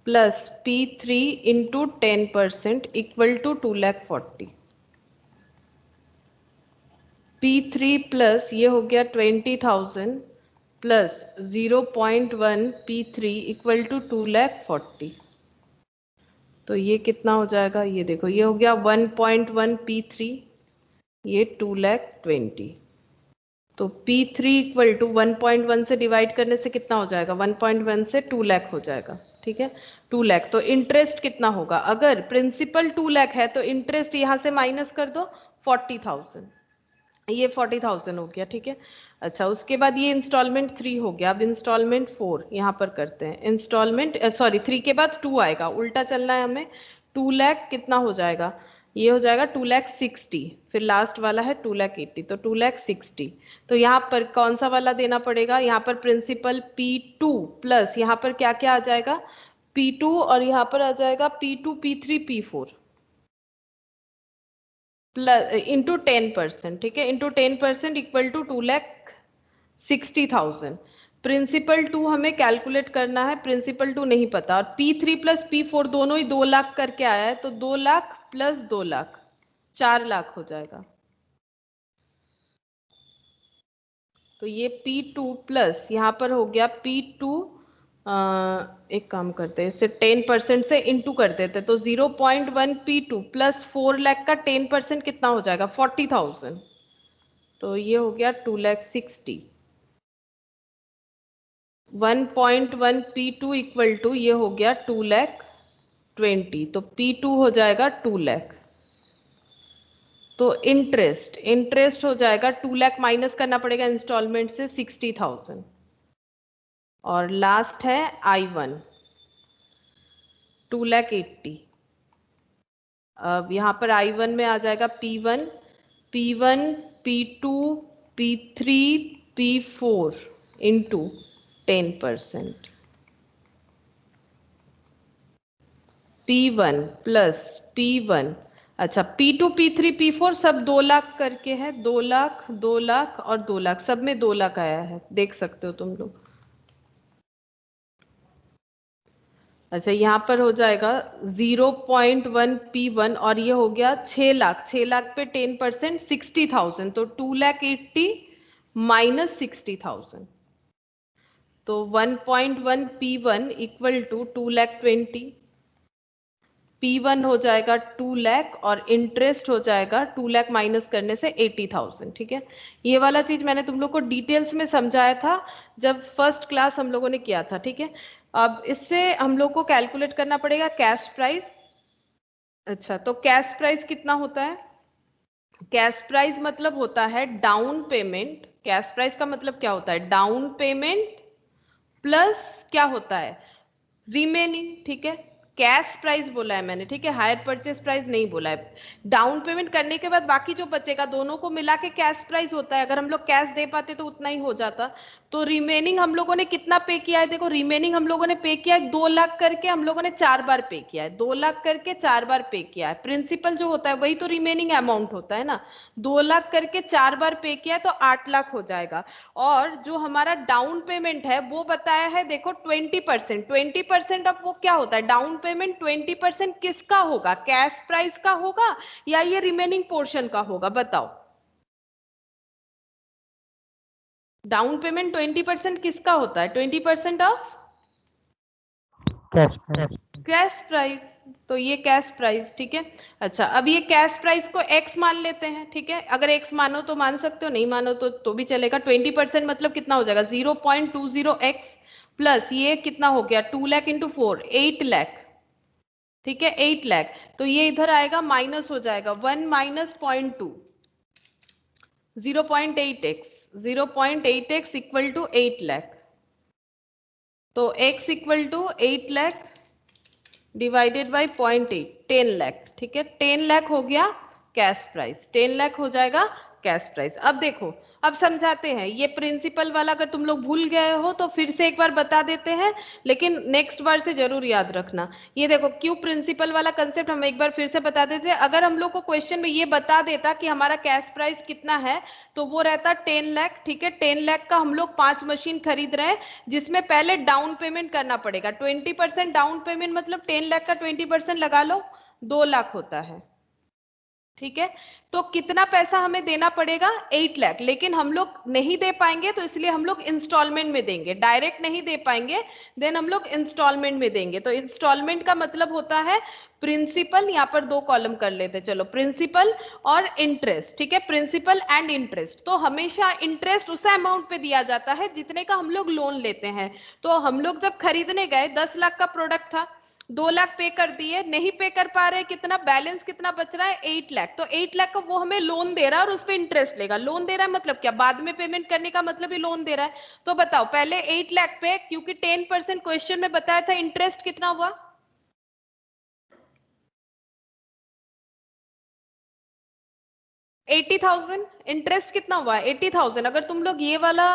plus P3 into 10% equal to 2,40,000। P3 plus ये हो गया 20,000 प्लस 0.1 P3 इक्वल टू 2,40,000। तो ये कितना हो जाएगा? ये देखो, ये हो गया 1.1 P3, ये 2,20,000। तो P3 इक्वल टू 1.1 से डिवाइड करने से कितना हो जाएगा? 1.1 से 2 लाख हो जाएगा, ठीक है। 2 लाख। तो इंटरेस्ट कितना होगा? अगर प्रिंसिपल 2 लाख है तो इंटरेस्ट यहाँ से माइनस कर दो 40,000, ये 40,000 हो गया, ठीक है। अच्छा, उसके बाद ये इंस्टॉलमेंट 3 हो गया। अब इंस्टॉलमेंट 4 यहाँ पर करते हैं। इंस्टॉलमेंट सॉरी 3 के बाद 2 आएगा, उल्टा चलना है हमें। 2 लाख कितना हो जाएगा? ये हो जाएगा 2,60,000, फिर लास्ट वाला है 2,80,000, तो 2,60,000। तो यहाँ पर कौन सा वाला देना पड़ेगा? यहाँ पर प्रिंसिपल P2 प्लस यहाँ पर क्या क्या आ जाएगा? P2 और यहाँ पर आ जाएगा P2 P3 P4 plus into 10%, ठीक है। Into 10% equal to 2,60,000। प्रिंसिपल 2 हमें कैलकुलेट करना है, प्रिंसिपल 2 नहीं पता। और P3 प्लस P4 दोनों ही 2 लाख करके आया है, तो 2 लाख प्लस 2 लाख 4 लाख हो जाएगा। तो ये P2 प्लस यहाँ पर हो गया P2, एक काम करते हैं, इसे 10% से इंटू कर देते, तो 0.1 P2 प्लस 4 लाख का 10% कितना हो जाएगा? 40,000। तो ये हो गया 2,60,000। 1.1 P2 इक्वल टू ये हो गया 2,20,000, तो P2 हो जाएगा 2 लाख। तो इंटरेस्ट हो जाएगा 2 लाख, माइनस करना पड़ेगा इंस्टॉलमेंट से 60,000। और लास्ट है I1 2,80,000। अब यहाँ पर I1 में आ जाएगा P1 P2 P3 P4 into 10%। P1 plus P1, अच्छा P2 P3 P4 सब 2 लाख करके है, 2 लाख 2 लाख और 2 लाख, सब में 2 लाख आया है, देख सकते हो तुम लोग। अच्छा, यहाँ पर हो जाएगा 0.1 P1 और ये हो गया 6 लाख। 6 लाख पे 10% 60,000, तो 2,80,000 माइनस 60,000, तो 1.1 P1 इक्वल टू 2,20,000 P1 हो जाएगा 2 लाख और इंटरेस्ट हो जाएगा 2 लाख माइनस करने से 80,000। ठीक है, ये वाला चीज मैंने तुम लोग को डिटेल्स में समझाया था जब फर्स्ट क्लास हम लोगों ने किया था। ठीक है, अब इससे हम लोग को कैलकुलेट करना पड़ेगा कैश प्राइस। अच्छा, तो कैश प्राइस कितना होता है? कैश प्राइस मतलब होता है डाउन पेमेंट। कैश प्राइस का मतलब क्या होता है? डाउन पेमेंट प्लस क्या होता है? रिमेनिंग। ठीक है, कैश प्राइस बोला है मैंने, ठीक है, हायर परचेज प्राइस नहीं बोला है। डाउन पेमेंट करने के बाद बाकी जो बचेगा दोनों को मिला के कैश प्राइस होता है। अगर हम लोग कैश दे पाते तो उतना ही हो जाता। तो रिमेनिंग हम लोगों ने कितना पे किया है? देखो, रिमेनिंग हम लोगों ने पे किया है 2 लाख करके, हम लोगों ने 4 बार पे किया है। 2 लाख करके 4 बार पे किया है। प्रिंसिपल जो होता है वही तो रिमेनिंग अमाउंट होता है ना। 2 लाख करके 4 बार पे किया है तो 8 लाख हो जाएगा। और जो हमारा डाउन पेमेंट है वो बताया है, देखो 20%। 20% ऑफ वो क्या होता है? डाउन पेमेंट 20% किसका होगा? कैश प्राइस का होगा या ये रिमेनिंग पोर्शन का होगा? बताओ। डाउन पेमेंट 20% किसका होता है? 20% ऑफ कैश प्राइस। तो ये कैश प्राइस। ठीक है, अच्छा, अब ये कैश प्राइस को x मान लेते हैं। ठीक है, अगर x मानो तो मान सकते हो, नहीं मानो तो भी चलेगा। 20% मतलब कितना हो जाएगा? 0.20x प्लस ये कितना हो गया? 2 लाख इंटू 4 8 लाख। ठीक है, 8 लाख। तो ये इधर आएगा माइनस हो जाएगा 1 minus 0.2 0.8x 0.8x equal to 8 lakh. तो x equal to 8 lakh divided by 0.8 10 lakh. ठीक है, 10 लाख हो गया कैश प्राइस। 10 लाख हो जाएगा कैश प्राइस। अब देखो, अब समझाते हैं। ये प्रिंसिपल वाला अगर तुम लोग भूल गए हो तो फिर से एक बार बता देते हैं, लेकिन नेक्स्ट बार से जरूर याद रखना। ये देखो, क्यों प्रिंसिपल वाला कंसेप्ट हम एक बार फिर से बता देते हैं। अगर हम लोग को क्वेश्चन में ये बता देता कि हमारा कैश प्राइस कितना है तो वो रहता 10 लाख। ठीक है, 10 लाख का हम लोग 5 मशीन खरीद रहे हैं जिसमें पहले डाउन पेमेंट करना पड़ेगा। 20% डाउन पेमेंट मतलब 10 लाख का 20% लगा लो, 2 लाख होता है। ठीक है, तो कितना पैसा हमें देना पड़ेगा? 8 लाख। लेकिन हम लोग नहीं दे पाएंगे तो इसलिए हम लोग इंस्टॉलमेंट में देंगे। डायरेक्ट नहीं दे पाएंगे, देन हम लोग इंस्टॉलमेंट में देंगे। तो इंस्टॉलमेंट का मतलब होता है प्रिंसिपल, यहाँ पर 2 कॉलम कर लेते हैं, चलो, प्रिंसिपल और इंटरेस्ट। ठीक है, प्रिंसिपल एंड इंटरेस्ट। तो हमेशा इंटरेस्ट उस अमाउंट पे दिया जाता है जितने का हम लोग लोन लेते हैं। तो हम लोग जब खरीदने गए 10 लाख का प्रोडक्ट था, 2 लाख पे कर दिए, नहीं पे कर पा रहे, कितना बैलेंस कितना बच रहा है? 8 लाख। तो 8 लाख का वो हमें लोन दे रहा है और उस पर इंटरेस्ट लेगा। लोन दे रहा है मतलब क्या? बाद में पेमेंट करने का मतलब ही लोन दे रहा है। तो बताओ, पहले 8 लाख पे, क्योंकि 10% क्वेश्चन में बताया था, इंटरेस्ट कितना हुआ? 80,000। इंटरेस्ट कितना हुआ? 80,000। अगर तुम लोग ये वाला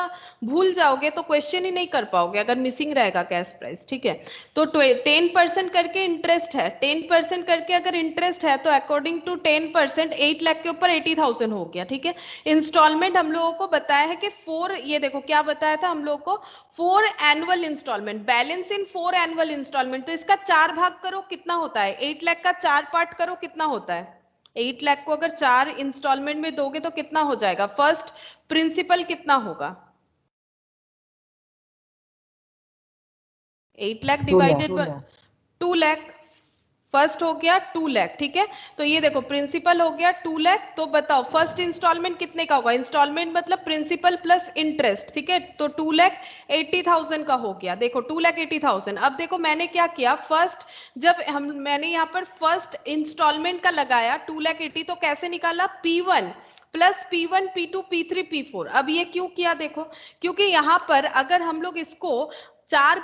भूल जाओगे तो क्वेश्चन ही नहीं कर पाओगे, अगर मिसिंग रहेगा कैश प्राइस। ठीक है, तो 10% करके इंटरेस्ट है। 10% करके अगर इंटरेस्ट है तो अकॉर्डिंग टू 10% 8 लाख के ऊपर 80,000 हो गया। ठीक है, इंस्टॉलमेंट हम लोगों को बताया है कि 4, ये देखो क्या बताया था हम लोग को, 4 annual installment, balance in 4 annual installment. तो इसका 4 भाग करो, कितना होता है? 8 लाख का 4 पार्ट करो, कितना होता है? 8 लाख को अगर 4 इंस्टॉलमेंट में दोगे तो कितना हो जाएगा? फर्स्ट प्रिंसिपल कितना होगा? 8 lakh divided by 2 lakh. First हो गया 2 लाख। ठीक है, तो ये देखो प्रिंसिपल हो गया 2 लाख। तो बताओ फर्स्ट इंस्टॉलमेंट कितने का होगा? इंस्टॉलमेंट मतलब प्रिंसिपल प्लस इंटरेस्ट। ठीक है, तो 2 लाख 80,000 का हो गया। देखो 2 लाख 80,000। अब देखो मैंने क्या किया, फर्स्ट जब मैंने यहाँ पर फर्स्ट इंस्टॉलमेंट का लगाया 2 लाख 80, तो कैसे निकाला? P1 plus P1 P2 P3 P4। अब ये क्यों किया? देखो, क्योंकि यहाँ पर अगर हम लोग इसको 4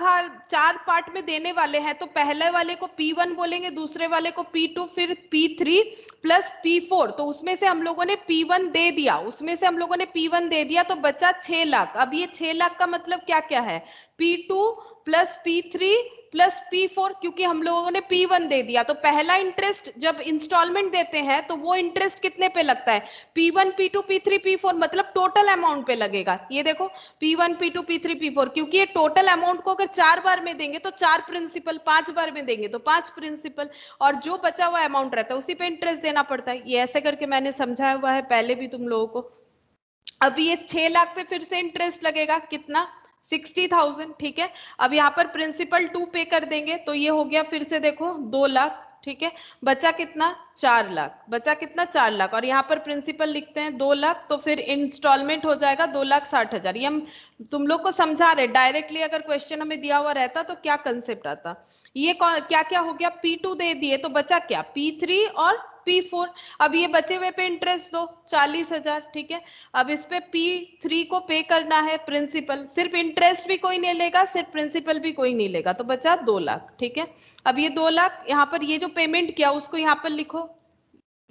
पार्ट में देने वाले हैं तो पहले वाले को P1 बोलेंगे, दूसरे वाले को P2, फिर P3 प्लस P4। तो उसमें से हम लोगों ने P1 दे दिया, उसमें से हम लोगों ने P1 दे दिया, तो बचा 6 लाख। अब ये 6 लाख का मतलब क्या क्या है? P2 plus P3 plus P4, क्योंकि हम लोगों ने P1 दे दिया। तो पहला इंटरेस्ट जब इंस्टॉलमेंट देते हैं तो वो इंटरेस्ट कितने पे लगता है? P1 P2 P3 P4, मतलब टोटल अमाउंट पे लगेगा। ये देखो P1 P2 P3 P4, क्योंकि ये टोटल अमाउंट को अगर 4 बार में देंगे तो 4 प्रिंसिपल, 5 बार में देंगे तो 5 प्रिंसिपल, और जो बचा हुआ अमाउंट रहता है उसी पे इंटरेस्ट देना पड़ता है। ये ऐसे करके मैंने समझाया हुआ है पहले भी तुम लोगों को। अभी ये 6 लाख पे फिर से इंटरेस्ट लगेगा, कितना? 60,000। ठीक है, अब यहाँ पर प्रिंसिपल 2 पे कर देंगे तो ये हो गया फिर से देखो 2 लाख। ठीक है, बचा कितना 4 लाख, बचा कितना 4 लाख, और यहाँ पर प्रिंसिपल लिखते हैं 2 लाख, तो फिर इंस्टॉलमेंट हो जाएगा 2,60,000। ये हम तुम लोग को समझा रहे, डायरेक्टली अगर क्वेश्चन हमें दिया हुआ रहता तो क्या कंसेप्ट आता। ये क्या क्या हो गया, P2 दे दिए तो बचा क्या P3 और P4। अब ये बचे हुए पे इंटरेस्ट दो 40,000, ठीक है। अब इस पे P3 को पे करना है प्रिंसिपल, सिर्फ इंटरेस्ट भी कोई नहीं लेगा, सिर्फ प्रिंसिपल भी कोई नहीं लेगा, तो बचा 2 लाख, ठीक है। अब ये 2 लाख यहाँ पर, ये जो पेमेंट किया उसको यहाँ पर लिखो,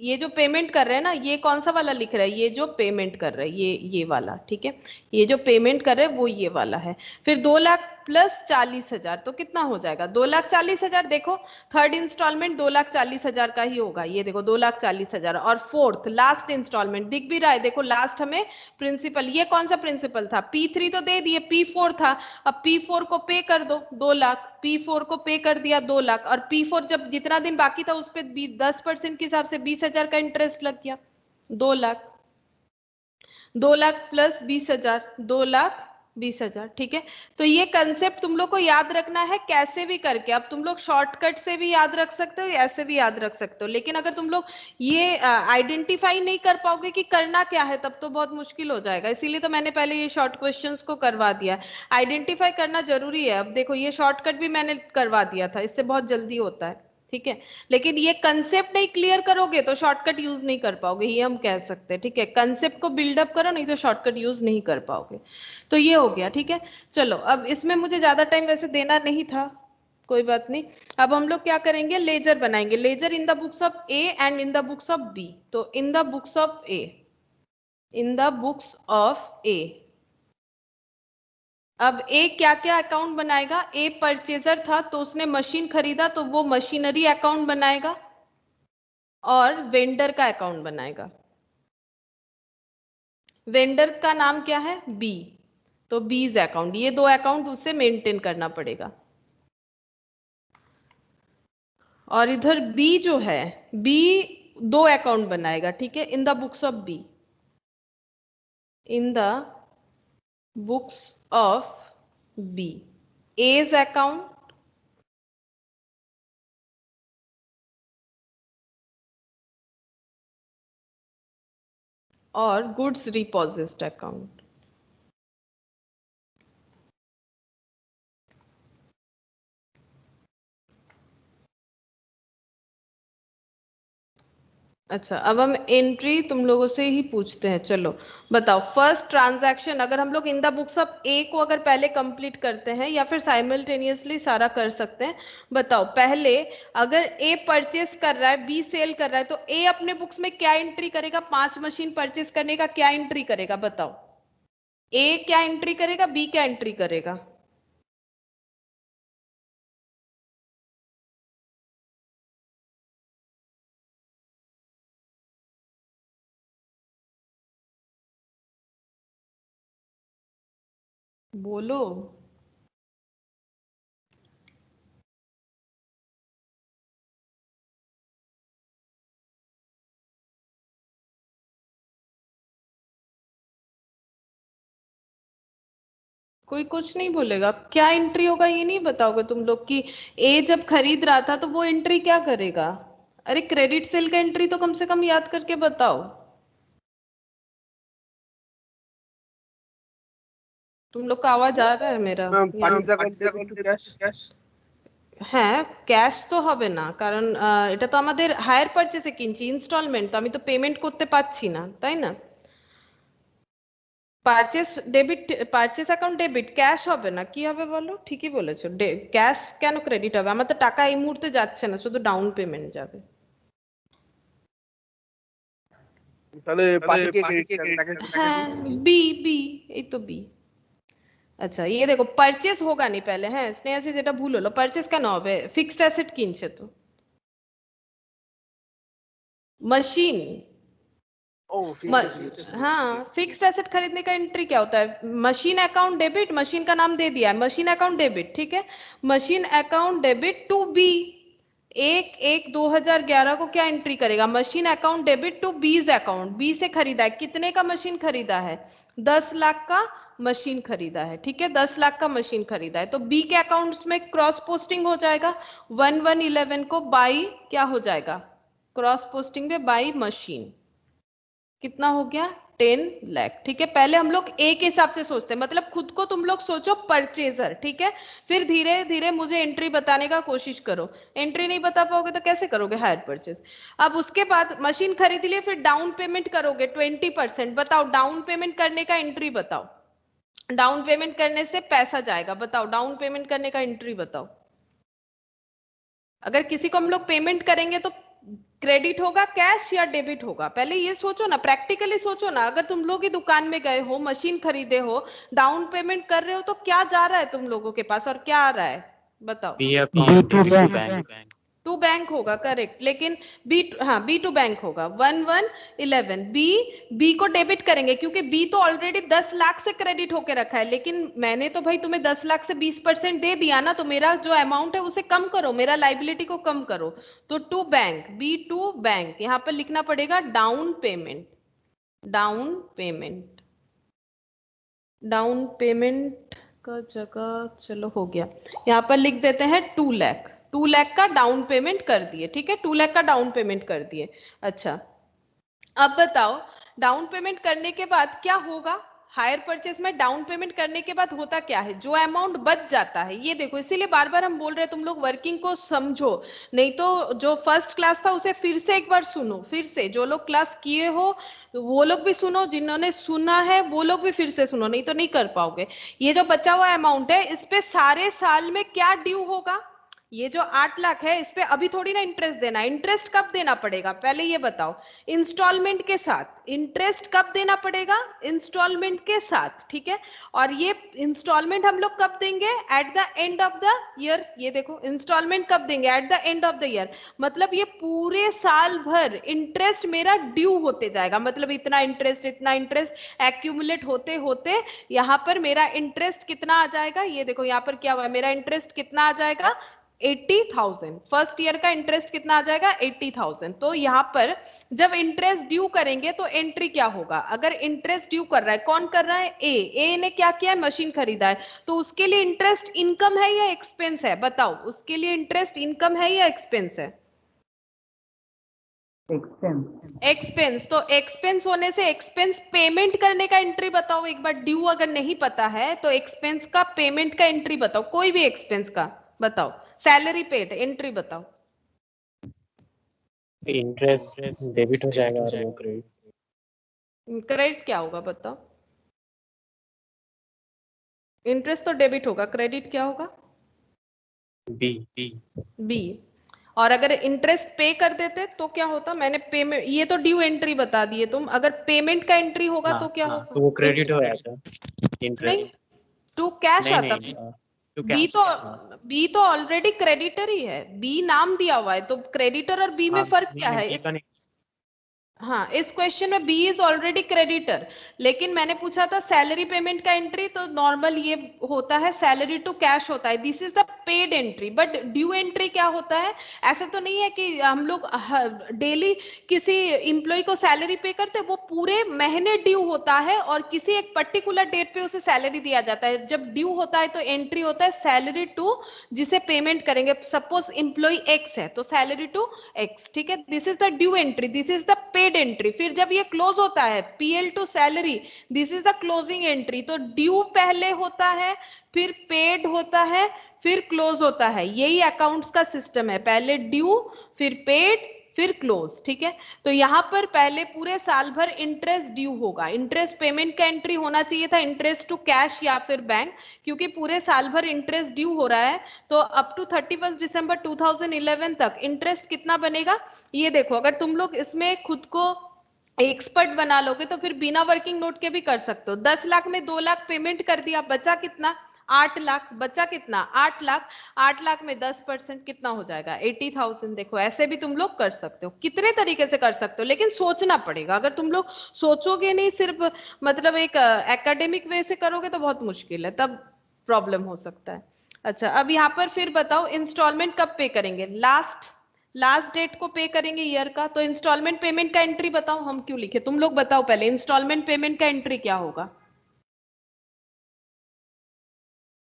ये जो पेमेंट कर रहे हैं ना, ये कौन सा वाला लिख रहा है, ये जो पेमेंट कर रहा है ये वाला, ठीक है, ये जो पेमेंट कर रहे हैं वो ये वाला है। फिर 2 लाख प्लस 40,000 तो कितना हो जाएगा 2,40,000। देखो थर्ड इंस्टॉलमेंट 2,40,000 का ही होगा, ये देखो 2,40,000, और फोर्थ लास्ट इंस्टॉलमेंट दिख भी रहा है, देखो लास्ट हमें प्रिंसिपल, ये कौन सा प्रिंसिपल था, P3 तो दे दिए, P4 था, अब P4 को पे कर दो 2 लाख, P4 को पे कर दिया 2 लाख, और P4 जब जितना दिन बाकी था उस पर 10% के हिसाब से 20,000 का इंटरेस्ट लग गया, 2 लाख, 2 लाख प्लस 20,000, 2,20,000, ठीक है। तो ये कंसेप्ट तुम लोग को याद रखना है कैसे भी करके। अब तुम लोग शॉर्टकट से भी याद रख सकते हो, ऐसे भी याद रख सकते हो, लेकिन अगर तुम लोग ये आइडेंटिफाई नहीं कर पाओगे कि करना क्या है तब तो बहुत मुश्किल हो जाएगा। इसीलिए तो मैंने पहले ये शॉर्ट क्वेश्चंस को करवा दिया, आइडेंटिफाई करना जरूरी है। अब देखो ये शॉर्टकट भी मैंने करवा दिया था, इससे बहुत जल्दी होता है, ठीक है। लेकिन ये कंसेप्ट नहीं क्लियर करोगे तो शॉर्टकट यूज नहीं कर पाओगे, ये हम कह सकते हैं, ठीक है। कंसेप्ट को बिल्डअप करो, नहीं तो शॉर्टकट यूज नहीं कर पाओगे। तो ये हो गया, ठीक है। चलो अब इसमें मुझे ज्यादा टाइम वैसे देना नहीं था, कोई बात नहीं। अब हम लोग क्या करेंगे, लेजर बनाएंगे, ledger in the books of A and in the books of B. तो in the books of A, in the books of A, अब ए क्या क्या अकाउंट बनाएगा, ए परचेजर था तो उसने मशीन खरीदा तो वो मशीनरी अकाउंट बनाएगा, और वेंडर का अकाउंट बनाएगा। वेंडर का नाम क्या है बी, तो बीज अकाउंट, ये 2 अकाउंट उसे मेंटेन करना पड़ेगा। और इधर बी जो है, बी 2 अकाउंट बनाएगा, ठीक है, in the books of B, in the books of B, as account और गुड्स रिपोजिट अकाउंट। अच्छा, अब हम एंट्री तुम लोगों से ही पूछते हैं, चलो बताओ। फर्स्ट ट्रांजैक्शन अगर हम लोग इन द बुक्स ऑफ ए को अगर पहले कंप्लीट करते हैं या फिर साइमल्टेनियसली सारा कर सकते हैं, बताओ। पहले अगर ए परचेस कर रहा है, बी सेल कर रहा है, तो ए अपने बुक्स में क्या एंट्री करेगा, 5 मशीन परचेस करने का क्या एंट्री करेगा, बताओ। ए क्या एंट्री करेगा, बी क्या एंट्री करेगा। बोलो। कोई कुछ नहीं बोलेगा, क्या एंट्री होगा ये नहीं बताओगे तुम लोग कि ए जब खरीद रहा था तो वो एंट्री क्या करेगा। अरे क्रेडिट सेल का एंट्री तो कम से कम याद करके बताओ। तुम लोग का आवाज आ रहा है मेरा, হ্যাঁ ক্যাশ তো হবে না, কারণ এটা তো আমাদের হায়ার পারচেসে কিনছি, ইনস্টলমেন্ট তো, আমি তো পেমেন্ট করতে পাচ্ছি না, তাই না। Purchase debit, purchase account debit, cash হবে না, কি হবে বলো, ঠিকই বলেছো, ক্যাশ কেন ক্রেডিট হবে, আমার তো টাকা এই মুহূর্তে যাচ্ছে না, শুধু ডাউন পেমেন্ট যাবে। তাহলে পার্টিকে ক্রেডিট হ্যাঁ বি, বি, এই তো বি। আচ্ছা ये देखो পারচেস होगा नहीं पहले, হ্যাঁ স্নেহা से যেটা ভুল হলো, পারচেস কেন হবে, ফিক্সড অ্যাসেট কিনছে তো। मशीन, हाँ फिक्स्ड एसेट खरीदने का एंट्री क्या होता है, मशीन अकाउंट डेबिट, मशीन का नाम दे दिया है, मशीन अकाउंट डेबिट, ठीक है। Machine account debit to B, 1/1/2011 को क्या एंट्री करेगा, machine account debit to B's account, B से खरीदा है, कितने का मशीन खरीदा है, 10 लाख का मशीन खरीदा है, ठीक है, 10 लाख का मशीन खरीदा है, तो बी के अकाउंट्स में क्रॉस पोस्टिंग हो जाएगा 1111 को बाई क्या हो जाएगा, क्रॉस पोस्टिंग में बाई मशीन, कितना हो गया 10 लाख, ठीक है। पहले हम लोग ए के हिसाब से सोचते हैं, मतलब खुद को तुम लोग सोचो परचेजर, ठीक है, फिर धीरे धीरे मुझे एंट्री बताने का कोशिश करो, एंट्री नहीं बता पाओगे तो कैसे करोगे हायर परचेज। अब उसके बाद मशीन खरीद लिए, फिर डाउन पेमेंट करोगे 20%, बताओ डाउन पेमेंट करने का एंट्री बताओ, डाउन पेमेंट करने से पैसा जाएगा, बताओ डाउन पेमेंट करने का एंट्री बताओ। अगर किसी को हम लोग पेमेंट करेंगे तो क्रेडिट होगा कैश या डेबिट होगा, पहले ये सोचो ना, प्रैक्टिकली सोचो ना। अगर तुम लोग ही दुकान में गए हो, मशीन खरीदे हो, डाउन पेमेंट कर रहे हो, तो क्या जा रहा है तुम लोगों के पास और क्या आ रहा है, बताओ। B account debit to bank. To bank होगा, करेक्ट, लेकिन बी, हाँ बी टू बैंक होगा 1111, बी को डेबिट करेंगे क्योंकि बी तो ऑलरेडी 10 लाख से क्रेडिट होके रखा है, लेकिन मैंने तो भाई तुम्हें 10 लाख से 20% दे दिया ना, तो मेरा जो अमाउंट है उसे कम करो, मेरा लाइबिलिटी को कम करो, तो to bank, B to bank, यहां पर लिखना पड़ेगा down payment, down payment, down payment का जगह चलो हो गया, यहाँ पर लिख देते हैं 2 लाख, 2 लाख का डाउन पेमेंट कर दिए, ठीक है, 2 लाख का डाउन पेमेंट कर दिए। अच्छा अब बताओ डाउन पेमेंट करने के बाद क्या होगा, हायर परचेज में डाउन पेमेंट करने के बाद होता क्या है, जो अमाउंट बच जाता है, ये देखो, इसीलिए बार बार हम बोल रहे हैं तुम लोग वर्किंग को समझो, नहीं तो जो फर्स्ट क्लास था उसे फिर से एक बार सुनो, फिर से जो लोग क्लास किए हो वो लोग भी सुनो, जिन्होंने सुना है वो लोग भी फिर से सुनो, नहीं तो नहीं कर पाओगे। ये जो बचा हुआ अमाउंट है इस पे सारे साल में क्या ड्यू होगा, ये जो 8 लाख है इस पे अभी थोड़ी ना इंटरेस्ट देना, इंटरेस्ट कब देना पड़ेगा पहले ये बताओ, इंस्टॉलमेंट के साथ, इंटरेस्ट कब देना पड़ेगा, इंस्टॉलमेंट के साथ, ठीक है। और ये इंस्टॉलमेंट हम लोग कब देंगे, at the end of the year, ये देखो इंस्टॉलमेंट कब देंगे, at the end of the year, मतलब ये पूरे साल भर इंटरेस्ट मेरा ड्यू होते जाएगा, मतलब इतना इंटरेस्ट एक्यूमुलेट होते होते यहाँ पर मेरा इंटरेस्ट कितना आ जाएगा, ये देखो यहाँ पर क्या हुआ, मेरा इंटरेस्ट कितना आ जाएगा 80,000, फर्स्ट ईयर का इंटरेस्ट कितना आ जाएगा 80,000। तो यहाँ पर जब इंटरेस्ट ड्यू करेंगे तो एंट्री क्या होगा, अगर इंटरेस्ट ड्यू कर रहा है, कौन कर रहा है, ए ने क्या किया है, मशीन खरीदा है, तो उसके लिए इंटरेस्ट इनकम है या एक्सपेंस है, बताओ उसके लिए इंटरेस्ट इनकम है या एक्सपेंस है, एक्सपेंस, तो एक्सपेंस होने से एक्सपेंस पेमेंट करने का एंट्री बताओ एक बार, ड्यू अगर नहीं पता है तो एक्सपेंस का पेमेंट का एंट्री बताओ, कोई भी एक्सपेंस का बताओ, सैलरी पेड एंट्री बताओ, इंटरेस्ट डेबिट हो जाएगा और वो क्रेडिट। क्रेडिट क्या होगा बताओ, इंटरेस्ट तो डेबिट होगा, क्रेडिट क्या होगा, बी। बी। और अगर इंटरेस्ट पे कर देते तो क्या होता, मैंने पेमेंट, ये तो ड्यू एंट्री बता दिए तुम, अगर पेमेंट का एंट्री होगा तो क्या होगा, तो वो क्रेडिट हो जाता नहीं इंटरेस्ट, टू कैश आता, नहीं तो बी तो बी तो ऑलरेडी क्रेडिटर ही है, बी नाम दिया हुआ है, तो क्रेडिटर और बी में फर्क क्या है, हाँ इस क्वेश्चन में बी इज ऑलरेडी क्रेडिटर, लेकिन मैंने पूछा था सैलरी पेमेंट का एंट्री, तो नॉर्मल ये होता है सैलरी टू कैश होता है, this is the paid entry, but due entry क्या होता है, ऐसा तो नहीं है कि हम लोग डेली किसी एम्प्लॉय को सैलरी पे करते, वो पूरे महीने ड्यू होता है और किसी एक पर्टिकुलर डेट पे उसे सैलरी दिया जाता है, जब ड्यू होता है तो एंट्री होता है सैलरी टू, जिसे पेमेंट करेंगे, सपोज एम्प्लॉय एक्स है तो सैलरी टू एक्स, ठीक है, this is the due entry, this is the paid entry. फिर जब ये क्लोज होता है PL to salary, this is the closing entry, तो ड्यू पहले होता है, फिर पेड होता है, फिर क्लोज होता है, यही अकाउंट्स का सिस्टम है, पहले ड्यू फिर पेड फिर क्लोज, ठीक है। तो यहां पर पहले पूरे साल भर इंटरेस्ट ड्यू होगा, इंटरेस्ट पेमेंट का एंट्री होना चाहिए था इंटरेस्ट टू कैश या फिर बैंक, क्योंकि पूरे साल भर इंटरेस्ट ड्यू हो रहा है, तो अप टू 31 दिसंबर 2011 तक इंटरेस्ट कितना बनेगा, ये देखो, अगर तुम लोग इसमें खुद को एक्सपर्ट बना लोगे तो फिर बिना वर्किंग नोट के भी कर सकते हो, 10 लाख में 2 लाख पेमेंट कर दिया, बचा कितना 8 लाख, बचा कितना 8 लाख, 8 लाख में 10% कितना हो जाएगा 80,000, देखो ऐसे भी तुम लोग कर सकते हो, कितने तरीके से कर सकते हो, लेकिन सोचना पड़ेगा, अगर तुम लोग सोचोगे नहीं, सिर्फ मतलब एक एकेडमिक वे से करोगे तो बहुत मुश्किल है, तब प्रॉब्लम हो सकता है। अच्छा अब यहाँ पर फिर बताओ इंस्टॉलमेंट कब पे करेंगे, लास्ट डेट को पे करेंगे ईयर का, तो इंस्टॉलमेंट पेमेंट का एंट्री बताओ, हम क्यों लिखे, तुम लोग बताओ पहले इंस्टॉलमेंट पेमेंट का एंट्री क्या होगा,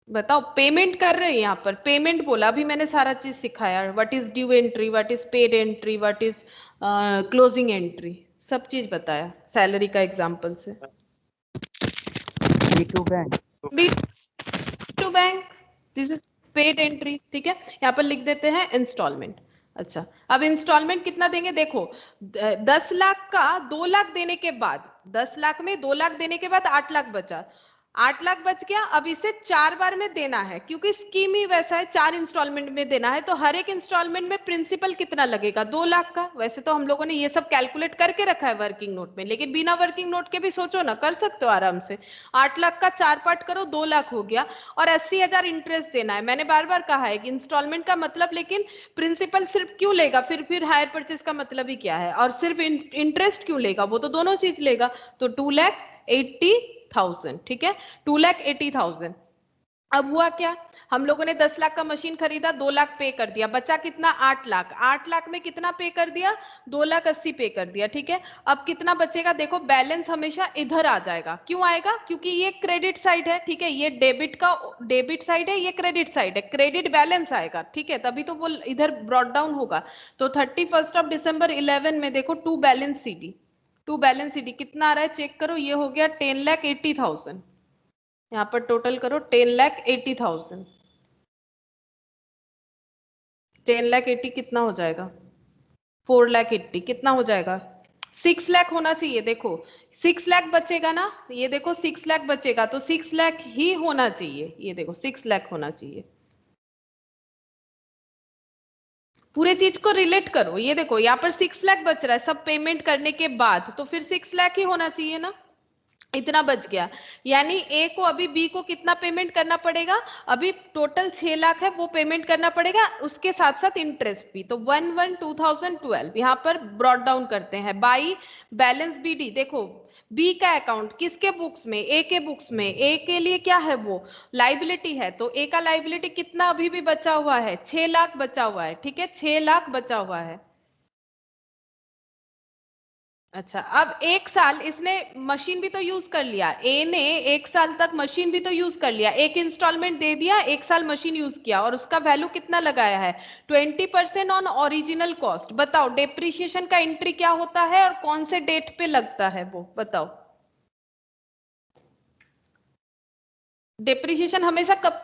बताओ, पेमेंट कर रहे हैं यहाँ पर, पेमेंट बोला, अभी मैंने सारा चीज सिखाया, what is due entry, what is paid entry, what is closing entry, सब चीज बताया सैलरी का एग्जांपल से। B to bank, B to bank, this is paid entry, ठीक है। यहाँ पर लिख देते हैं इंस्टॉलमेंट। अच्छा, अब इंस्टॉलमेंट कितना देंगे, देखो 10 लाख का 2 लाख देने के बाद, 10 लाख में 2 लाख देने के बाद 8 लाख बचा, 8 लाख बच गया। अब इसे 4 बार में देना है, क्योंकि स्कीम ही वैसा है, 4 इंस्टॉलमेंट में देना है, तो हर एक इंस्टॉलमेंट में प्रिंसिपल कितना लगेगा, 2 लाख का। वैसे तो हम लोगों ने ये सब कैलकुलेट करके रखा है वर्किंग नोट में, लेकिन बिना वर्किंग नोट के भी सोचो ना, कर सकते हो आराम से। 8 लाख का 4 पार्ट करो, 2 लाख हो गया, और 80,000 इंटरेस्ट देना है। मैंने बार बार कहा है कि इंस्टॉलमेंट का मतलब, लेकिन प्रिंसिपल सिर्फ क्यों लेगा, फिर हायर परचेज का मतलब ही क्या है, और सिर्फ इंटरेस्ट क्यों लेगा, वो तो दोनों चीज लेगा। तो 2,80,000, ठीक है, 2,80,000। अब हुआ क्या, हम लोगों ने 10 लाख का मशीन खरीदा, 2 लाख पे कर दिया, बचा कितना, 8 लाख। 8 लाख में कितना पे कर दिया, 2,80,000 पे कर दिया, ठीक है। अब कितना बचेगा, देखो बैलेंस हमेशा इधर आ जाएगा, क्यों आएगा, क्योंकि ये क्रेडिट साइड है, ठीक है, ये डेबिट साइड है, ये क्रेडिट साइड है, क्रेडिट बैलेंस आएगा, ठीक है, तभी तो वो इधर ब्रॉट डाउन होगा। तो 31 दिसंबर 11 में देखो टू बैलेंस सीडी कितना आ रहा है, चेक करो, ये हो गया 10,80,000। यहाँ पर टोटल करो 10,80,000, 10,80,000 कितना हो जाएगा, 4,80,000 कितना हो जाएगा, 6 लाख होना चाहिए। देखो 6 लाख बचेगा ना, ये देखो 6 लाख बचेगा, तो 6 लाख ही होना चाहिए, ये देखो 6 लाख होना चाहिए। पूरे चीज को रिलेट करो, ये देखो यहाँ पर 6 लाख बच रहा है सब पेमेंट करने के बाद, तो फिर 6 लाख ही होना चाहिए ना, इतना बच गया। यानी ए को अभी बी को कितना पेमेंट करना पड़ेगा, अभी टोटल 6 लाख है वो पेमेंट करना पड़ेगा, उसके साथ साथ इंटरेस्ट भी। तो 1/1/2012 यहाँ पर ब्रॉट डाउन करते हैं बाई बैलेंस बी डी। देखो बी का अकाउंट किसके बुक्स में, ए के बुक्स में, ए के लिए क्या है, वो लाइबिलिटी है, तो ए का लाइबिलिटी कितना अभी भी बचा हुआ है, 6 लाख बचा हुआ है, ठीक है, 6 लाख बचा हुआ है। अच्छा, अब 1 साल इसने मशीन भी तो यूज कर लिया, ए ने 1 साल तक मशीन भी तो यूज कर लिया, एक इंस्टॉलमेंट दे दिया, 1 साल मशीन यूज किया, और उसका वैल्यू कितना लगाया है, 20% ऑन ओरिजिनल कॉस्ट। बताओ डेप्रिसिएशन का एंट्री क्या होता है और कौन से डेट पे लगता है, वो बताओ। डेप्रिसिएशन हमेशा कब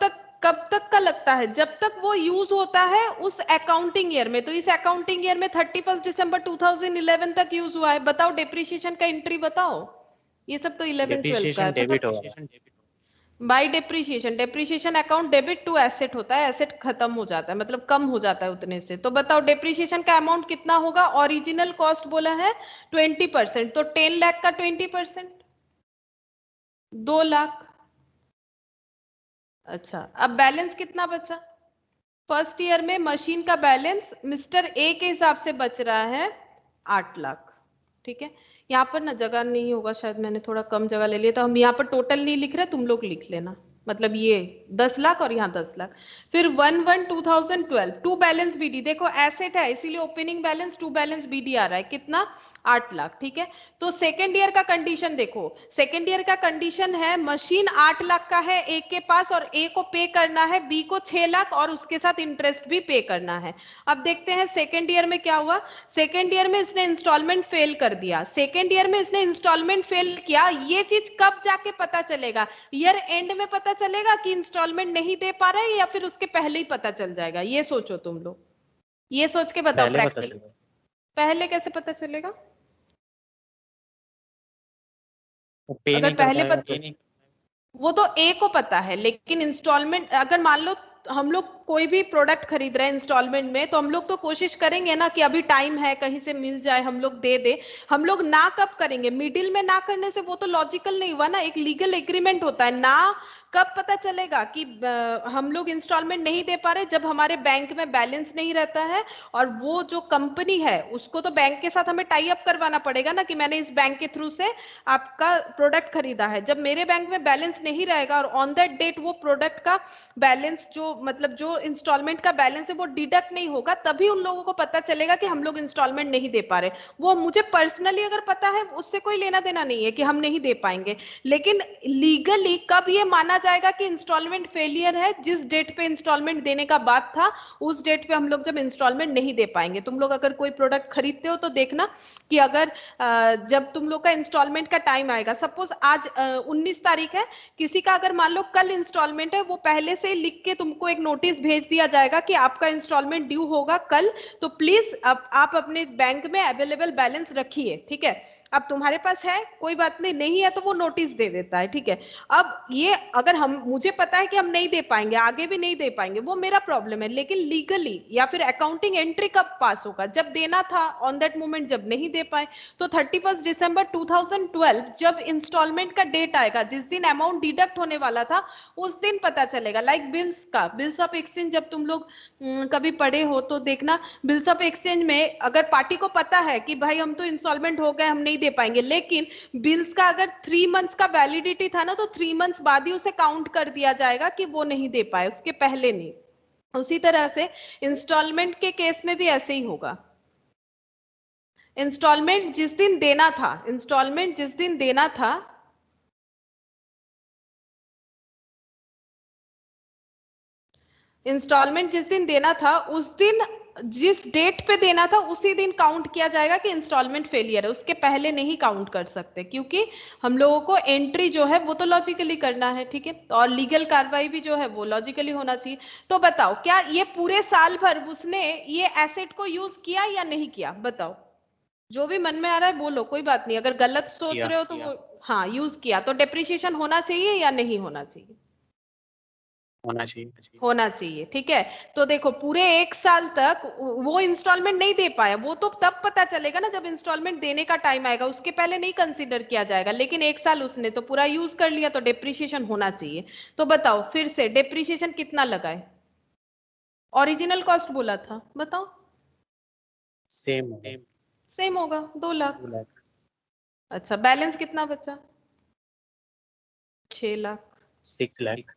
तक का लगता है, जब तक वो यूज होता है उस अकाउंटिंग ईयर में। तो इस अकाउंटिंग ईयर में 31 दिसंबर 2011 तक यूज हुआ है। बताओ डेप्रिसिएशन का एंट्री बताओ, ये सब तो 11-12 का है। डेबिट होगा, by depreciation account debit to asset होता है, एसेट खत्म हो जाता है, मतलब कम हो जाता है उतने से। तो बताओ डेप्रिसिएशन का अमाउंट कितना होगा, ओरिजिनल कॉस्ट बोला है 20%, तो 10 लाख का 20% 2 लाख। अच्छा, अब बैलेंस कितना बचा, फर्स्ट ईयर में मशीन का बैलेंस मिस्टर ए के हिसाब से बच रहा है 8 लाख, ठीक है। यहाँ पर ना जगह नहीं होगा, शायद मैंने थोड़ा कम जगह ले लिया, तो हम यहाँ पर टोटल नहीं लिख रहे, तुम लोग लिख लेना, मतलब ये 10 लाख और यहाँ 10 लाख। फिर 1/1/2012 टू बैलेंस बीडी, देखो एसेट है इसीलिए opening balance to balance BD आ रहा है, कितना 8 लाख, ठीक है। तो सेकेंड ईयर का कंडीशन देखो, सेकेंड ईयर का कंडीशन है मशीन 8 लाख का है ए के पास, और ए को पे करना है बी को 6 लाख, और उसके साथ इंटरेस्ट भी पे करना है। अब देखते हैं सेकेंड ईयर में क्या हुआ। सेकेंड ईयर में इसने इंस्टॉलमेंट फेल कर दिया, सेकेंड ईयर में इसने इंस्टॉलमेंट फेल किया, ये चीज कब जाके पता चलेगा, ईयर एंड में पता चलेगा कि इंस्टॉलमेंट नहीं दे पा रहा है, या फिर उसके पहले ही पता चल जाएगा, ये सोचो तुम लोग, ये सोच के बताओ। पहले कैसे पता चलेगा, अगर पहले पता, वो तो ए को पता है, लेकिन इंस्टॉलमेंट अगर मान लो हम लोग कोई भी प्रोडक्ट खरीद रहे हैं इंस्टॉलमेंट में, तो हम लोग तो कोशिश करेंगे ना कि अभी टाइम है कहीं से मिल जाए, हम लोग दे दे। हम लोग ना कब करेंगे, मिडिल में ना करने से वो तो लॉजिकल नहीं हुआ ना, एक लीगल एग्रीमेंट होता है ना। कब पता चलेगा कि हम लोग इंस्टॉलमेंट नहीं दे पा रहे, जब हमारे बैंक में बैलेंस नहीं रहता है, और वो जो कंपनी है उसको तो बैंक के साथ हमें टाई अप करवाना पड़ेगा ना, कि मैंने इस बैंक के थ्रू से आपका प्रोडक्ट खरीदा है। जब मेरे बैंक में बैलेंस नहीं रहेगा और ऑन दैट डेट वो प्रोडक्ट का बैलेंस जो मतलब जो इंस्टॉलमेंट का बैलेंस है वो डिडक्ट नहीं होगा, तभी उन लोगों को पता चलेगा कि हम लोग इंस्टॉलमेंट नहीं दे पा रहे। वो मुझे पर्सनली अगर पता है उससे कोई लेना देना नहीं है कि हम नहीं दे पाएंगे, लेकिन लीगली कब ये माना जाएगा कि इंस्टॉलमेंट फेलियर है? जिस डेट पे इंस्टॉलमेंट देने का बात था उस डेट पे हम लोग जब इंस्टॉलमेंट नहीं दे पाएंगे। तुम लोग अगर कोई प्रोडक्ट खरीदते हो तो देखना कि अगर जब तुम लोग का इंस्टॉलमेंट का टाइम आएगा, सपोज आज 19 तारीख है, किसी का अगर मान लो कल इंस्टॉलमेंट है, वो पहले से लिख के तुमको एक नोटिस भेज दिया जाएगा कि आपका इंस्टॉलमेंट ड्यू होगा कल, तो प्लीज आप अपने बैंक में अवेलेबल बैलेंस रखिए, ठीक है। अब तुम्हारे पास है, कोई बात नहीं, नहीं है तो वो नोटिस दे देता है, ठीक है। अब ये अगर हम, मुझे पता है कि हम नहीं दे पाएंगे, आगे भी नहीं दे पाएंगे, वो मेरा प्रॉब्लम है, लेकिन लीगली या फिर अकाउंटिंग एंट्री कब पास होगा? जब देना था ऑन दैट मोमेंट, जब नहीं दे पाए तो 31 दिसंबर 2012 जब इंस्टॉलमेंट का डेट आएगा, जिस दिन अमाउंट डिडक्ट होने वाला था उस दिन पता चलेगा। लाइक बिल्स का, बिल्स ऑफ एक्सचेंज जब तुम लोग कभी पढ़े हो तो देखना, बिल्स ऑफ एक्सचेंज में अगर पार्टी को पता है कि भाई हम तो इंस्टॉलमेंट हो गए, हम नहीं दे पाएंगे, लेकिन बिल्स का अगर 3 मंथ्स का वैलिडिटी था ना, तो 3 मंथ्स बाद ही उसे काउंट कर दिया जाएगा कि वो नहीं दे पाए, उसके पहले नहीं। उसी तरह से इंस्टॉलमेंट के केस में भी ऐसे ही होगा। इंस्टॉलमेंट जिस दिन देना था, इंस्टॉलमेंट जिस दिन देना था, इंस्टॉलमेंट जिस दिन देना था उस दिन, जिस डेट पे देना था उसी दिन काउंट किया जाएगा कि इंस्टॉलमेंट फेलियर है, उसके पहले नहीं काउंट कर सकते, क्योंकि हम लोगों को एंट्री जो है वो तो लॉजिकली करना है, ठीक है, और लीगल कार्रवाई भी जो है वो लॉजिकली होना चाहिए। तो बताओ, क्या ये पूरे साल भर उसने ये एसेट को यूज किया या नहीं किया? बताओ, जो भी मन में आ रहा है बोलो, कोई बात नहीं, अगर गलत सोच रहे हो तो वो, हाँ यूज किया, तो डेप्रिसिएशन होना चाहिए या नहीं होना चाहिए? होना चाहिए। होना चाहिए, ठीक है। तो देखो, पूरे 1 साल तक वो इंस्टॉलमेंट नहीं दे पाया, वो तो तब पता चलेगा ना जब इंस्टॉलमेंट देने का टाइम आएगा, उसके पहले नहीं कंसीडर किया जाएगा, लेकिन 1 साल उसने तो पूरा यूज कर लिया, तो डेप्रिसिएशन होना चाहिए। तो बताओ फिर से, डेप्रिसिएशन कितना लगाए? ओरिजिनल कॉस्ट बोला था, बताओ। सेम होगा 2 लाख। 2 लाख। अच्छा, बैलेंस कितना बचा? 6 लाख। 6 लाख।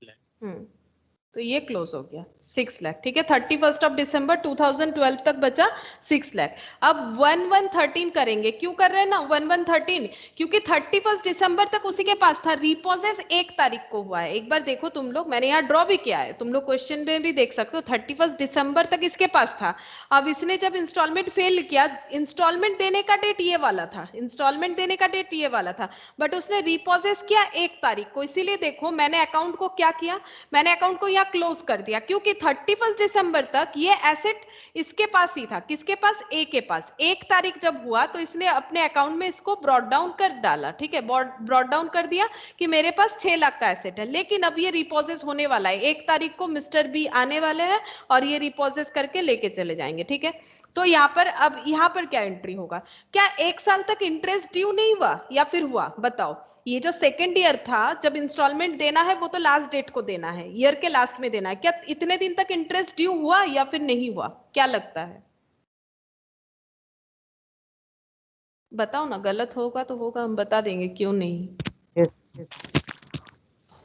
तो ये क्लोज हो गया 6 लाख, ठीक है। 31 दिसंबर 2012 तक बचा 6 लाख। अब 1113 करेंगे, क्यों कर रहे हैं ना 1113? क्योंकि 31 दिसंबर तक उसी के पास था, रिपोजेस 1 तारीख को हुआ है। एक बार देखो तुम लोग, मैंने यहाँ ड्रॉ भी किया है, तुम लोग क्वेश्चन में भी देख सकते हो, 31 दिसंबर तक इसके पास था। अब इसने जब इंस्टॉलमेंट फेल किया, इंस्टॉलमेंट देने का डेट ये वाला था, इंस्टॉलमेंट देने का डेट ये वाला था, बट उसने रिपोजेस किया 1 तारीख को। इसीलिए देखो मैंने अकाउंट को क्या किया, मैंने अकाउंट को यहाँ क्लोज कर दिया, क्योंकि 31 दिसंबर तक ये एसेट इसके पास ही था। किसके पास? ए के पास। 1 तारीख जब हुआ तो इसने अपने अकाउंट में इसको ब्रॉट डाउन कर डाला, ठीक है, ब्रॉट डाउन कर दिया कि मेरे पास 6 लाख का एसेट है। लेकिन अब ये रिपोजेस होने वाला है, 1 तारीख को मिस्टर बी आने वाले हैं और ये रिपोजेस करके लेके चले जाएंगे, ठीक है। तो यहाँ पर, अब यहाँ पर क्या एंट्री होगा? क्या 1 साल तक इंटरेस्ट ड्यू नहीं हुआ या फिर हुआ? बताओ। ये जो सेकेंड ईयर था, जब इंस्टॉलमेंट देना है वो तो लास्ट डेट को देना है, ईयर के लास्ट में देना है, क्या इतने दिन तक इंटरेस्ट ड्यू हुआ या फिर नहीं हुआ? क्या लगता है? बताओ ना, गलत होगा तो होगा, हम बता देंगे क्यों नहीं।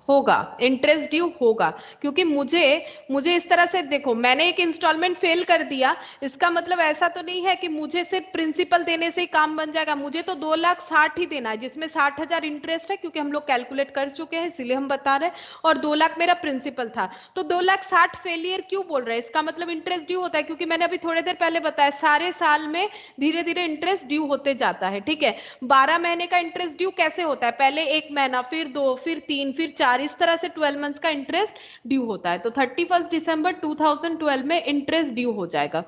होगा, इंटरेस्ट ड्यू होगा, क्योंकि मुझे इस तरह से देखो, मैंने एक इंस्टॉलमेंट फेल कर दिया, इसका मतलब ऐसा तो नहीं है कि मुझे सिर्फ प्रिंसिपल देने से ही काम बन जाएगा। मुझे तो 2,60,000 ही देना है, जिसमें 60,000 इंटरेस्ट है, क्योंकि हम लोग कैलकुलेट कर चुके हैं इसीलिए हम बता रहे हैं, और 2 लाख मेरा प्रिंसिपल था। तो 2,60,000 फेलियर क्यों बोल रहे हैं? इसका मतलब इंटरेस्ट ड्यू होता है, क्योंकि मैंने अभी थोड़ी देर पहले बताया, सारे साल में धीरे धीरे इंटरेस्ट ड्यू होते जाता है, ठीक है। 12 महीने का इंटरेस्ट ड्यू कैसे होता है? पहले 1 महीना, फिर 2, फिर 3, फिर 4, इस तरह से 12 मंथ्स का इंटरेस्ट ड्यू होता है। तो 31 दिसंबर 2012 में इंटरेस्ट ड्यू हो जाएगा,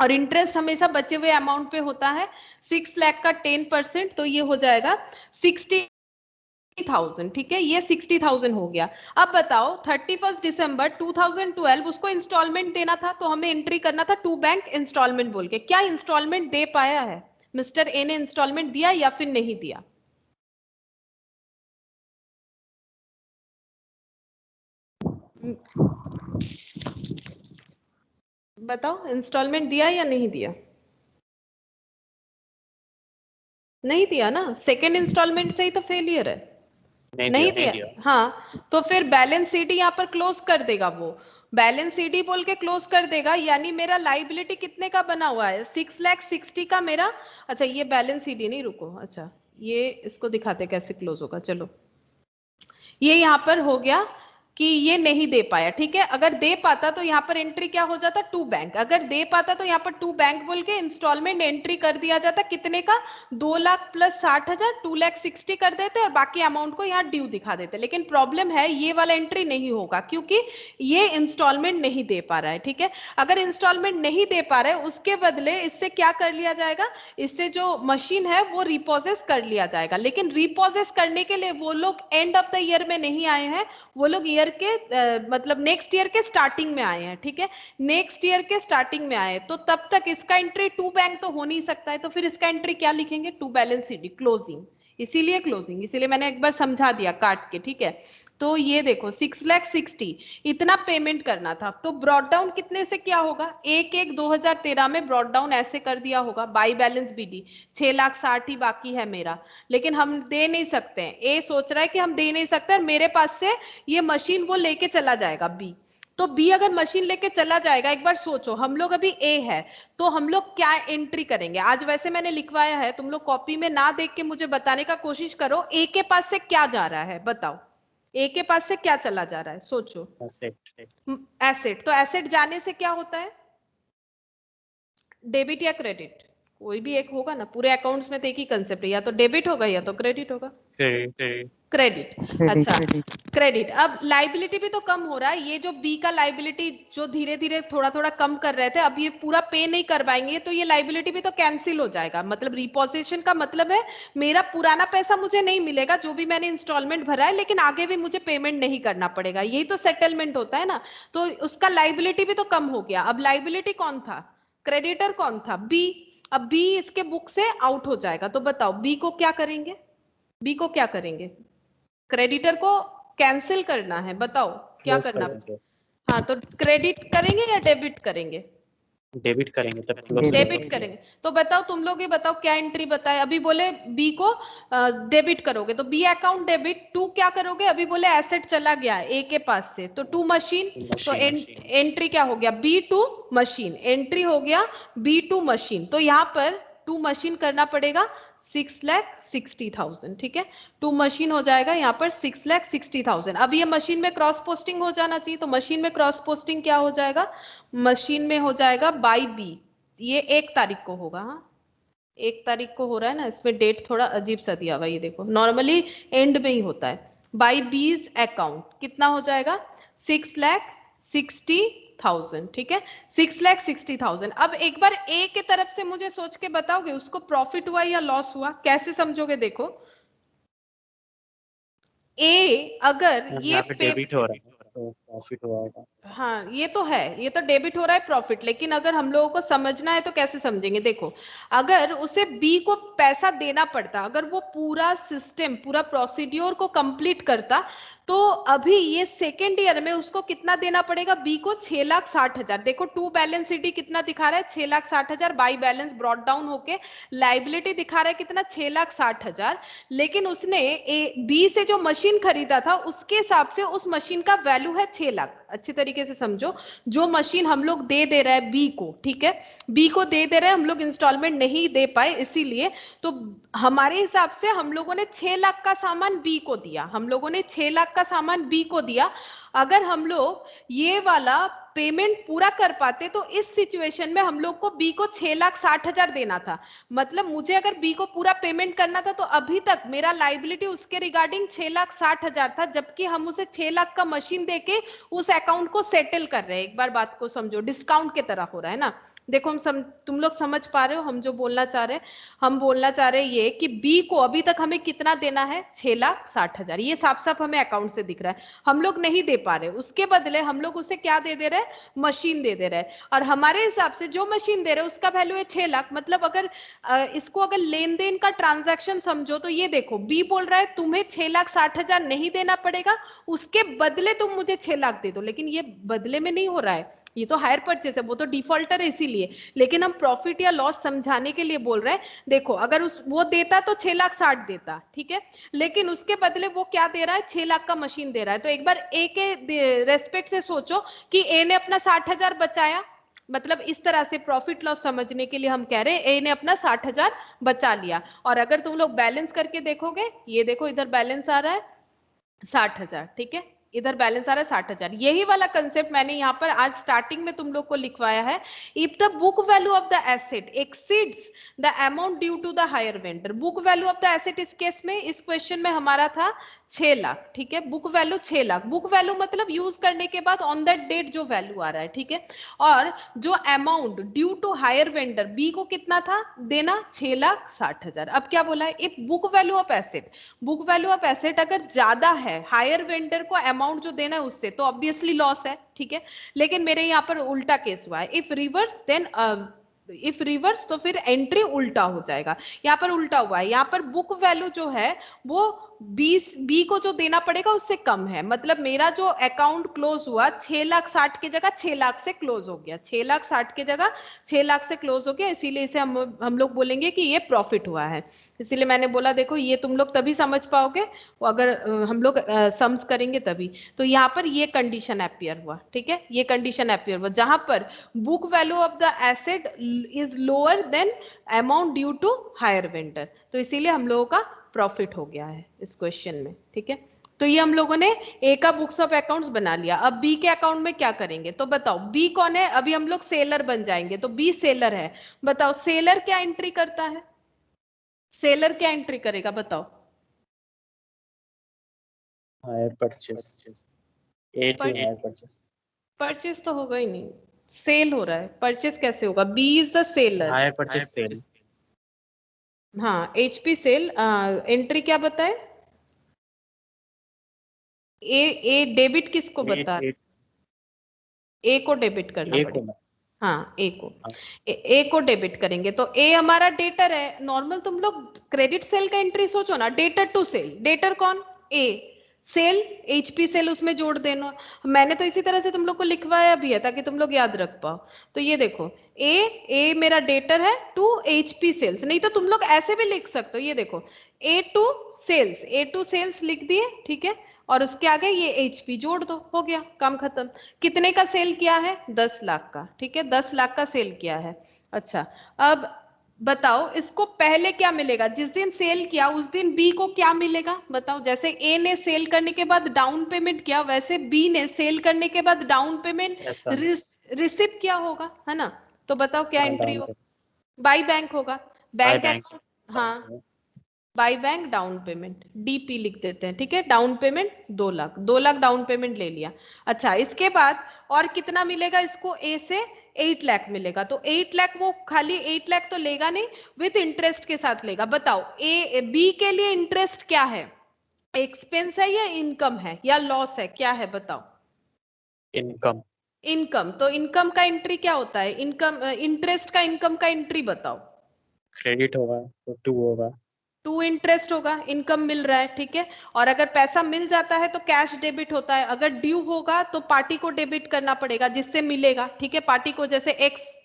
और इंटरेस्ट हमेशा बचे हुए अमाउंट पे होता है। 6 लाख का 10%, तो ये हो जाएगा 60,000, ठीक है, ये 60,000 हो गया। अब बताओ, 31 दिसंबर 2012 उसको इंस्टॉलमेंट देना था, तो हमें एंट्री करना था टू बैंक इंस्टॉलमेंट बोल के। क्या इंस्टॉलमेंट दे पाया है? मिस्टर ए ने इंस्टॉलमेंट दिया या फिर नहीं दिया? बताओ, इंस्टॉलमेंट दिया या नहीं दिया? नहीं दिया ना, सेकेंड इंस्टॉलमेंट से ही तो फेलियर है। नहीं दिया। हाँ, तो फिर बैलेंस शीट यहाँ पर क्लोज कर देगा वो। बैलेंस सीडी बोल के क्लोज कर देगा, यानी मेरा लाइबिलिटी कितने का बना हुआ है 6,60,000 का मेरा। अच्छा ये बैलेंस सीडी नहीं, रुको, अच्छा ये इसको दिखाते कैसे क्लोज होगा। चलो ये यहाँ पर हो गया कि ये नहीं दे पाया, ठीक है। अगर दे पाता तो यहाँ पर एंट्री क्या हो जाता, टू बैंक। अगर दे पाता तो यहाँ पर टू बैंक बोल के इंस्टॉलमेंट एंट्री कर दिया जाता, कितने का 2 लाख प्लस 60,000, 2,60,000 कर देते और बाकी अमाउंट को यहाँ ड्यू दिखा देते। लेकिन प्रॉब्लम है ये वाला एंट्री नहीं होगा क्योंकि ये इंस्टॉलमेंट नहीं दे पा रहा है, ठीक है। अगर इंस्टॉलमेंट नहीं दे पा रहे उसके बदले इससे क्या कर लिया जाएगा, इससे जो मशीन है वो रिपोजेस कर लिया जाएगा। लेकिन रिपोजेस करने के लिए वो लोग एंड ऑफ द ईयर में नहीं आए हैं, वो लोग ईयर के मतलब नेक्स्ट ईयर के स्टार्टिंग में आए हैं, ठीक है। नेक्स्ट ईयर के स्टार्टिंग में आए तो तब तक इसका एंट्री टू बैंक तो हो नहीं सकता है, तो फिर इसका एंट्री क्या लिखेंगे, टू बैलेंस सीडी क्लोजिंग। इसीलिए क्लोजिंग, इसीलिए मैंने एक बार समझा दिया काट के, ठीक है। तो ये देखो 6,60,000 इतना पेमेंट करना था, तो ब्रॉड डाउन कितने से क्या होगा, 1/1/2013 में ब्रॉड डाउन ऐसे कर दिया होगा बाई बैलेंस बीडी 6,60,000 ही बाकी है मेरा, लेकिन हम दे नहीं सकते हैं। ए सोच रहा है कि हम दे नहीं सकते, मेरे पास से ये मशीन वो लेके चला जाएगा बी। तो बी अगर मशीन लेके चला जाएगा, एक बार सोचो हम लोग अभी ए है तो हम लोग क्या एंट्री करेंगे। आज वैसे मैंने लिखवाया है, तुम लोग कॉपी में ना देख के मुझे बताने का कोशिश करो, ए के पास से क्या जा रहा है बताओ, ए के पास से क्या चला जा रहा है, सोचो। एसेट। एसेट, तो एसेट जाने से क्या होता है, डेबिट या क्रेडिट, कोई भी एक होगा ना, पूरे अकाउंट्स में तो एक ही कंसेप्ट है, या तो डेबिट होगा या तो क्रेडिट होगा। क्रेडिट, अच्छा क्रेडिट। अब लाइबिलिटी भी तो कम हो रहा है, ये जो बी का लाइबिलिटी जो धीरे धीरे थोड़ा थोड़ा कम कर रहे थे, अब ये पूरा पे नहीं कर पाएंगे तो ये लाइबिलिटी भी तो कैंसिल हो जाएगा। मतलब रिपोजिशन का मतलब है मेरा पुराना पैसा मुझे नहीं मिलेगा जो भी मैंने इंस्टॉलमेंट भरा है, लेकिन आगे भी मुझे पेमेंट नहीं करना पड़ेगा, यही तो सेटलमेंट होता है ना। तो उसका लाइबिलिटी भी तो कम हो गया। अब लाइबिलिटी कौन था, क्रेडिटर कौन था, बी। अब बी इसके बुक से आउट हो जाएगा, तो बताओ बी को क्या करेंगे, बी को क्या करेंगे, क्रेडिटर को कैंसिल करना है, बताओ क्या करना। हाँ तो क्रेडिट करेंगे या डेबिट करेंगे, डेबिट करेंगे, तब डेबिट करेंगे। तो बताओ तुम लोग ही बताओ क्या एंट्री बताए, अभी बोले बी को डेबिट करोगे तो बी अकाउंट डेबिट, टू क्या करोगे, अभी बोले एसेट चला गया ए के पास से तो टू मशीन, तो एंट्री क्या हो गया, बी टू मशीन, एंट्री हो गया बी टू मशीन। तो यहाँ पर टू मशीन करना पड़ेगा 6,60,000, ठीक है। टू मशीन हो जाएगा यहाँ पर 6,60,000। अब ये मशीन में क्रॉस पोस्टिंग हो जाना चाहिए, तो मशीन में क्रॉस पोस्टिंग क्या हो जाएगा, मशीन में हो जाएगा बाई बी, ये 1 तारीख को होगा। हाँ 1 तारीख को हो रहा है ना, इसमें डेट थोड़ा अजीब सा दिया हुआ, ये देखो नॉर्मली एंड में ही होता है। बाई बीज अकाउंट कितना हो जाएगा 6,60,000, ठीक है 6,60,000। अब एक बार ए के तरफ से मुझे सोच के बताओगे उसको प्रॉफिट हुआ या लॉस हुआ, कैसे समझोगे, देखो ए अगर ये डेबिट हो रहा है तो प्रॉफिट होगा। हाँ ये तो है, ये तो डेबिट हो रहा है प्रॉफिट, लेकिन अगर हम लोगों को समझना है तो कैसे समझेंगे, देखो अगर उसे बी को पैसा देना पड़ता, अगर वो पूरा सिस्टम पूरा प्रोसीड्योर को कंप्लीट करता, तो अभी ये सेकेंड ईयर में उसको कितना देना पड़ेगा बी को 6,60,000। देखो टू बैलेंस सीडी कितना दिखा रहा है 6,60,000, बाई बैलेंस ब्रॉड डाउन होके लाइबिलिटी दिखा रहा है कितना 6,60,000, लेकिन उसने बी से जो मशीन खरीदा था उसके हिसाब से उस मशीन का वैल्यू है 6 लाख। अच्छी तरीके से समझो, जो मशीन हम लोग दे रहे हैं बी को, ठीक है बी को दे रहे हैं हम लोग, इंस्टॉलमेंट नहीं दे पाए इसीलिए, तो हमारे हिसाब से हम लोगों ने 6 लाख का सामान बी को दिया, हम लोगों ने 6 लाख का सामान बी को दिया। अगर हम लोग ये वाला पेमेंट पूरा कर पाते तो इस सिचुएशन में हम लोग को बी को 6,60,000 देना था। मतलब मुझे अगर बी को पूरा पेमेंट करना था तो अभी तक मेरा लाइबिलिटी उसके रिगार्डिंग 6,60,000 था, जबकि हम उसे 6 लाख का मशीन देके उस अकाउंट को सेटल कर रहे हैं। एक बार बात को समझो, डिस्काउंट की तरह हो रहा है ना। देखो तुम लोग समझ पा रहे हो हम जो बोलना चाह रहे हैं, हम बोलना चाह रहे हैं ये कि बी को अभी तक हमें कितना देना है 6,60,000, ये साफ साफ हमें अकाउंट से दिख रहा है, हम लोग नहीं दे पा रहे, उसके बदले हम लोग उसे क्या दे रहे हैं, मशीन दे रहे हैं। और हमारे हिसाब से जो मशीन दे रहे हैं उसका वैल्यू है 6 लाख। मतलब अगर इसको अगर लेन देन का ट्रांजैक्शन समझो तो ये देखो बी बोल रहा है तुम्हें 6,60,000 नहीं देना पड़ेगा, उसके बदले तुम मुझे 6 लाख दे दो, लेकिन ये बदले में नहीं हो रहा है, ये तो हायर परचेस है, वो तो डिफॉल्टर है इसीलिए, लेकिन हम प्रॉफिट या लॉस समझाने के लिए बोल रहे हैं। देखो अगर उस वो देता तो 6,60,000 देता, ठीक है, लेकिन उसके बदले वो क्या दे रहा है, 6 लाख का मशीन दे रहा है। तो एक बार ए के रेस्पेक्ट से सोचो कि ए ने अपना 60,000 बचाया, मतलब इस तरह से प्रॉफिट लॉस समझने के लिए हम कह रहे हैं ए ने अपना 60,000 बचा लिया। और अगर तुम लोग बैलेंस करके देखोगे, ये देखो इधर बैलेंस आ रहा है 60,000, ठीक है, इधर बैलेंस आ रहा है 60,000। यही वाला कंसेप्ट मैंने यहाँ पर आज स्टार्टिंग में तुम लोग को लिखवाया है। If the book value of the asset exceeds the amount due to the hire vendor, book value of the asset इस केस में, इस क्वेश्चन में हमारा था 6 लाख, ठीक है, book value 6 lakh, book value मतलब यूज करने के बाद ऑन दैट डेट जो वैल्यू आ रहा है, ठीक है, और जो amount due to hire vendor B को कितना था देना, 6,60,000। अब क्या बोला है, if book value of asset, book value of asset अगर ज्यादा है हायर वेंडर को अमाउंट जो देना है उससे, तो ऑब्वियसली लॉस है, ठीक है, लेकिन मेरे यहाँ पर उल्टा केस हुआ है, if reverse then if reverse तो फिर एंट्री उल्टा हो जाएगा। यहाँ पर उल्टा हुआ है, यहाँ पर बुक वैल्यू जो है वो बी को जो देना पड़ेगा उससे कम है, मतलब मेरा जो अकाउंट क्लोज हुआ 6,60,000 की जगह 6 लाख से क्लोज हो गया, 6,60,000 की जगह 6 लाख से क्लोज हो गया, इसीलिए इसे हम लोग बोलेंगे कि ये प्रॉफिट हुआ है। इसीलिए मैंने बोला देखो ये तुम लोग तभी समझ पाओगे अगर हम लोग सम्स करेंगे तभी। तो यहाँ पर ये कंडीशन अपियर हुआ, ठीक है, ये कंडीशन अपियर हुआ जहां पर book value of the asset is lower than amount due to hire vendor, तो इसीलिए हम लोगों का प्रॉफिट हो गया है इस क्वेश्चन में, ठीक है। तो ये हम लोगों ने ए का बुक्स ऑफ अकाउंट्स बना लिया। अब बी के अकाउंट में क्या करेंगे, तो बताओ बी कौन है, अभी हम लोग सेलर बन जाएंगे, तो बी सेलर है। बताओ सेलर क्या एंट्री करता है, सेलर क्या एंट्री करेगा बताओ। Hire purchase, A to hire purchase, purchase तो होगा ही नहीं, सेल हो रहा है, परचेस कैसे होगा, B is the seller. Hire purchase sale, हाँ एचपी सेल, एंट्री क्या बताए, ए डेबिट किसको बता, ए को डेबिट करना पड़ेगा, हाँ ए को, ए को डेबिट करेंगे, तो ए हमारा डेटर है। नॉर्मल तुम लोग क्रेडिट सेल का एंट्री सोचो ना, डेटर टू सेल, डेटर कौन, ए, सेल एचपी सेल उसमें जोड़ देना। मैंने तो इसी तरह से तुम लोग को लिखवाया भी है ताकि तुम लोग याद रख पाओ। तो ये देखो ए मेरा डेटर है टू एचपी सेल्स, नहीं तो तुम लोग ऐसे भी लिख सकते हो, ये देखो ए टू सेल्स लिख दिए, ठीक है, और उसके आगे ये एचपी जोड़ दो, हो गया काम खत्म। कितने का सेल किया है, 10 लाख का, ठीक है, 10 लाख का सेल किया है। अच्छा अब बताओ इसको पहले क्या मिलेगा, जिस दिन सेल किया उस दिन बी को क्या मिलेगा बताओ। जैसे ए ने सेल करने के बाद डाउन पेमेंट किया, वैसे बी ने सेल करने के बाद डाउन पेमेंट रिसिव किया होगा, है ना। तो बताओ क्या एंट्री होगा, बाई बैंक होगा, बैंक अकाउंट, हाँ by bank down payment, DP लिख देते हैं, ठीक है, down payment 2 lakh, 2 lakh down payment ले लिया। अच्छा इसके बाद और कितना मिलेगा इसको, ए से 8 लाख मिलेगा, तो 8 लाख वो खाली 8 लाख तो लेगा नहीं, विथ इंटरेस्ट के साथ लेगा। बताओ ए बी के लिए इंटरेस्ट क्या है, एक्सपेंस है या इनकम है या लॉस है, क्या है बताओ। इनकम, इनकम, तो इनकम का एंट्री क्या होता है, इनकम इंटरेस्ट का इनकम का एंट्री बताओ। क्रेडिट होगा तो 2 होगा, टू इंटरेस्ट होगा, इनकम मिल रहा है, ठीक है, और अगर पैसा मिल जाता है तो कैश डेबिट होता है, अगर ड्यू होगा तो पार्टी को डेबिट करना पड़ेगा जिससे मिलेगा, ठीक है, पार्टी को जैसे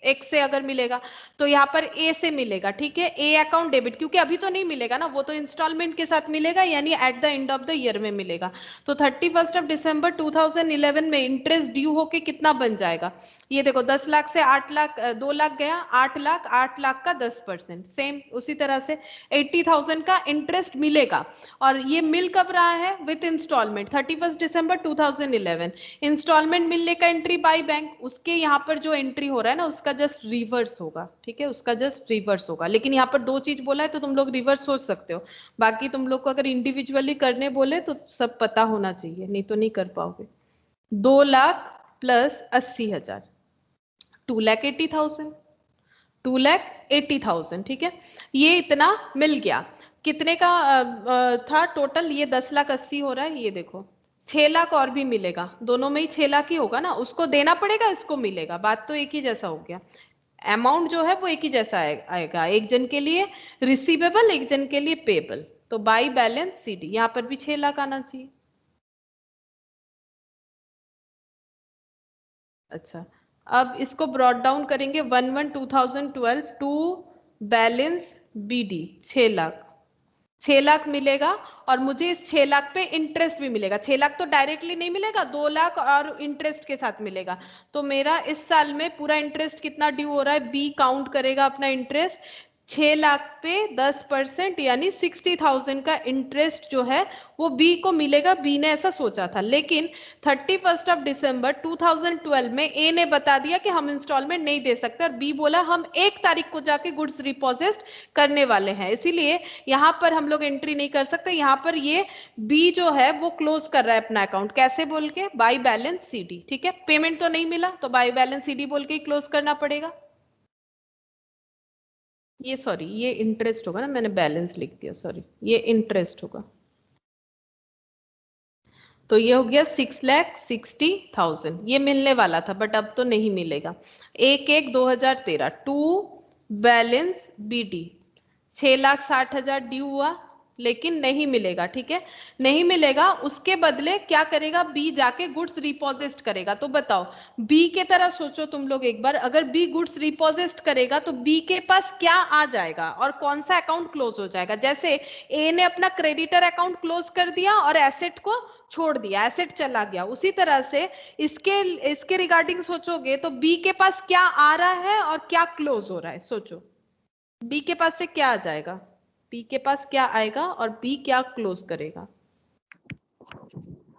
एक्स से अगर मिलेगा तो यहाँ पर ए से मिलेगा, ठीक है, ए अकाउंट डेबिट, क्योंकि अभी तो नहीं मिलेगा ना, वो तो इंस्टॉलमेंट के साथ मिलेगा, यानी at the end of the year में मिलेगा। तो 31 दिसंबर 2011 में इंटरेस्ट ड्यू होके कितना बन जाएगा, ये देखो 10 लाख से 8 लाख 2 लाख गया, 8 लाख, 8 लाख का 10%, सेम उसी तरह से 80,000 का इंटरेस्ट मिलेगा। और ये मिल कब रहा है, विथ इंस्टॉलमेंट 31 दिसंबर 2011, इंस्टॉलमेंट मिलने का एंट्री बाय बैंक, उसके यहाँ पर जो एंट्री हो रहा है ना उसका जस्ट रिवर्स होगा, ठीक है, उसका जस्ट रिवर्स होगा। लेकिन यहाँ पर 2 चीज बोला है तो तुम लोग रिवर्स सोच सकते हो, बाकी तुम लोग को अगर इंडिविजुअली करने बोले तो सब पता होना चाहिए, नहीं तो नहीं कर पाओगे। 2 लाख प्लस 80,000, 2,80,000, 2,80,000, ठीक है, ये इतना मिल गया। कितने का था टोटल, ये 10,80,000 हो रहा है, ये देखो 6 लाख और भी मिलेगा, दोनों में ही 6 लाख ही होगा ना, उसको देना पड़ेगा इसको मिलेगा, बात तो एक ही जैसा हो गया, अमाउंट जो है वो एक ही जैसा आएगा, एक जन के लिए रिसीवेबल एक जन के लिए पेबल, तो बाई बैलेंस सीडी यहाँ पर भी 6 लाख आना चाहिए। अच्छा अब इसको ब्रॉड डाउन करेंगे 1/1/2012 to balance BD 6 lakh. 6 lakh मिलेगा और मुझे इस 6 लाख पे इंटरेस्ट भी मिलेगा। 6 लाख तो डायरेक्टली नहीं मिलेगा, 2 लाख और इंटरेस्ट के साथ मिलेगा। तो मेरा इस साल में पूरा इंटरेस्ट कितना ड्यू हो रहा है, बी काउंट करेगा अपना इंटरेस्ट 6 लाख पे 10% यानी 60,000 का इंटरेस्ट जो है वो बी को मिलेगा। बी ने ऐसा सोचा था, लेकिन 31 दिसंबर 2012 में ए ने बता दिया कि हम इंस्टॉलमेंट नहीं दे सकते और बी बोला हम 1 तारीख को जाके गुड्स रिपोजिट करने वाले हैं, इसीलिए यहाँ पर हम लोग एंट्री नहीं कर सकते। यहाँ पर ये बी जो है वो क्लोज कर रहा है अपना अकाउंट, कैसे बोल के, बाई बैलेंस सीडी। ठीक है, पेमेंट तो नहीं मिला तो बाई बैलेंस सीडी बोल के ही क्लोज करना पड़ेगा। ये सॉरी, ये इंटरेस्ट होगा ना, मैंने बैलेंस लिख दिया, सॉरी, ये इंटरेस्ट होगा। तो ये हो गया 6,60,000, ये मिलने वाला था बट अब तो नहीं मिलेगा। 1/1/2013 टू बैलेंस बीडी 6,60,000 ड्यू हुआ लेकिन नहीं मिलेगा। ठीक है, नहीं मिलेगा, उसके बदले क्या करेगा, बी जाके गुड्स रिपोजिट करेगा। तो बताओ, बी के तरह सोचो तुम लोग एक बार, अगर बी गुड्स रिपोजिट करेगा तो बी के पास क्या आ जाएगा और कौन सा अकाउंट क्लोज हो जाएगा। जैसे ए ने अपना क्रेडिटर अकाउंट क्लोज कर दिया और एसेट को छोड़ दिया, एसेट चला गया, उसी तरह से इसके रिगार्डिंग सोचोगे तो बी के पास क्या आ रहा है और क्या क्लोज हो रहा है। सोचो बी के पास से क्या आ जाएगा, बी के पास क्या आएगा और बी क्या क्लोज करेगा।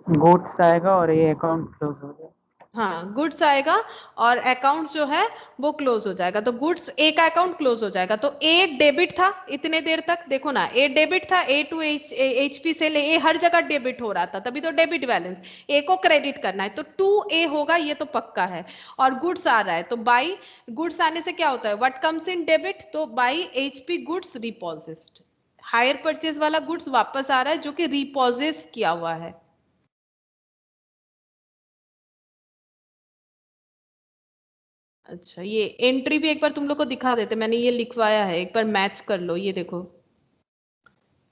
गुड्स आएगा और ये अकाउंट क्लोज हो जाएगा। हाँ, गुड्स आएगा और अकाउंट जो है वो क्लोज हो जाएगा। तो गुड्स ए का अकाउंट क्लोज हो जाएगा। तो ए डेबिट था इतने देर तक, देखो ना, ए डेबिट था, ए टू एचपी से ले, ए हर जगह डेबिट हो रहा था, तभी तो डेबिट बैलेंस। ए को क्रेडिट करना है तो 2A होगा, ये तो पक्का है। और गुड्स आ रहा है तो बाई, गुड्स आने से क्या होता है, व्हाट कम्स इन डेबिट, तो by HP goods repossessed, hire purchase वाला गुड्स वापस आ रहा है जो कि रिपोजिट किया हुआ है। अच्छा, ये एंट्री भी एक बार तुम लोग को दिखा देते, मैंने ये लिखवाया है, एक बार मैच कर लो। ये देखो,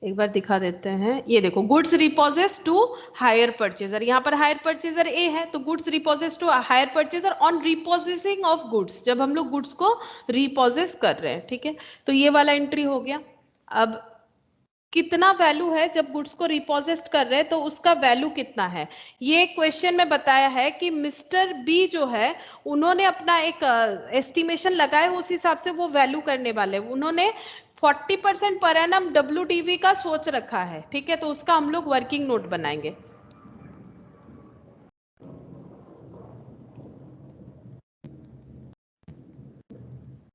एक बार दिखा देते हैं। ये देखो, goods repossessed to hire purchaser, यहाँ पर हायर परचेजर ए है तो goods repossessed to hire purchaser on repossessing of goods, जब हम लोग गुड्स को रिपोजिट कर रहे हैं। ठीक है, तो ये वाला एंट्री हो गया। अब कितना वैल्यू है जब गुड्स को रिपोजिट कर रहे हैं तो उसका वैल्यू कितना है, ये क्वेश्चन में बताया है कि मिस्टर बी जो है उन्होंने अपना एक एस्टिमेशन लगाया, उस हिसाब से वो वैल्यू करने वाले। उन्होंने 40% पर एनम WDV का सोच रखा है। ठीक है, तो उसका हम लोग वर्किंग नोट बनाएंगे।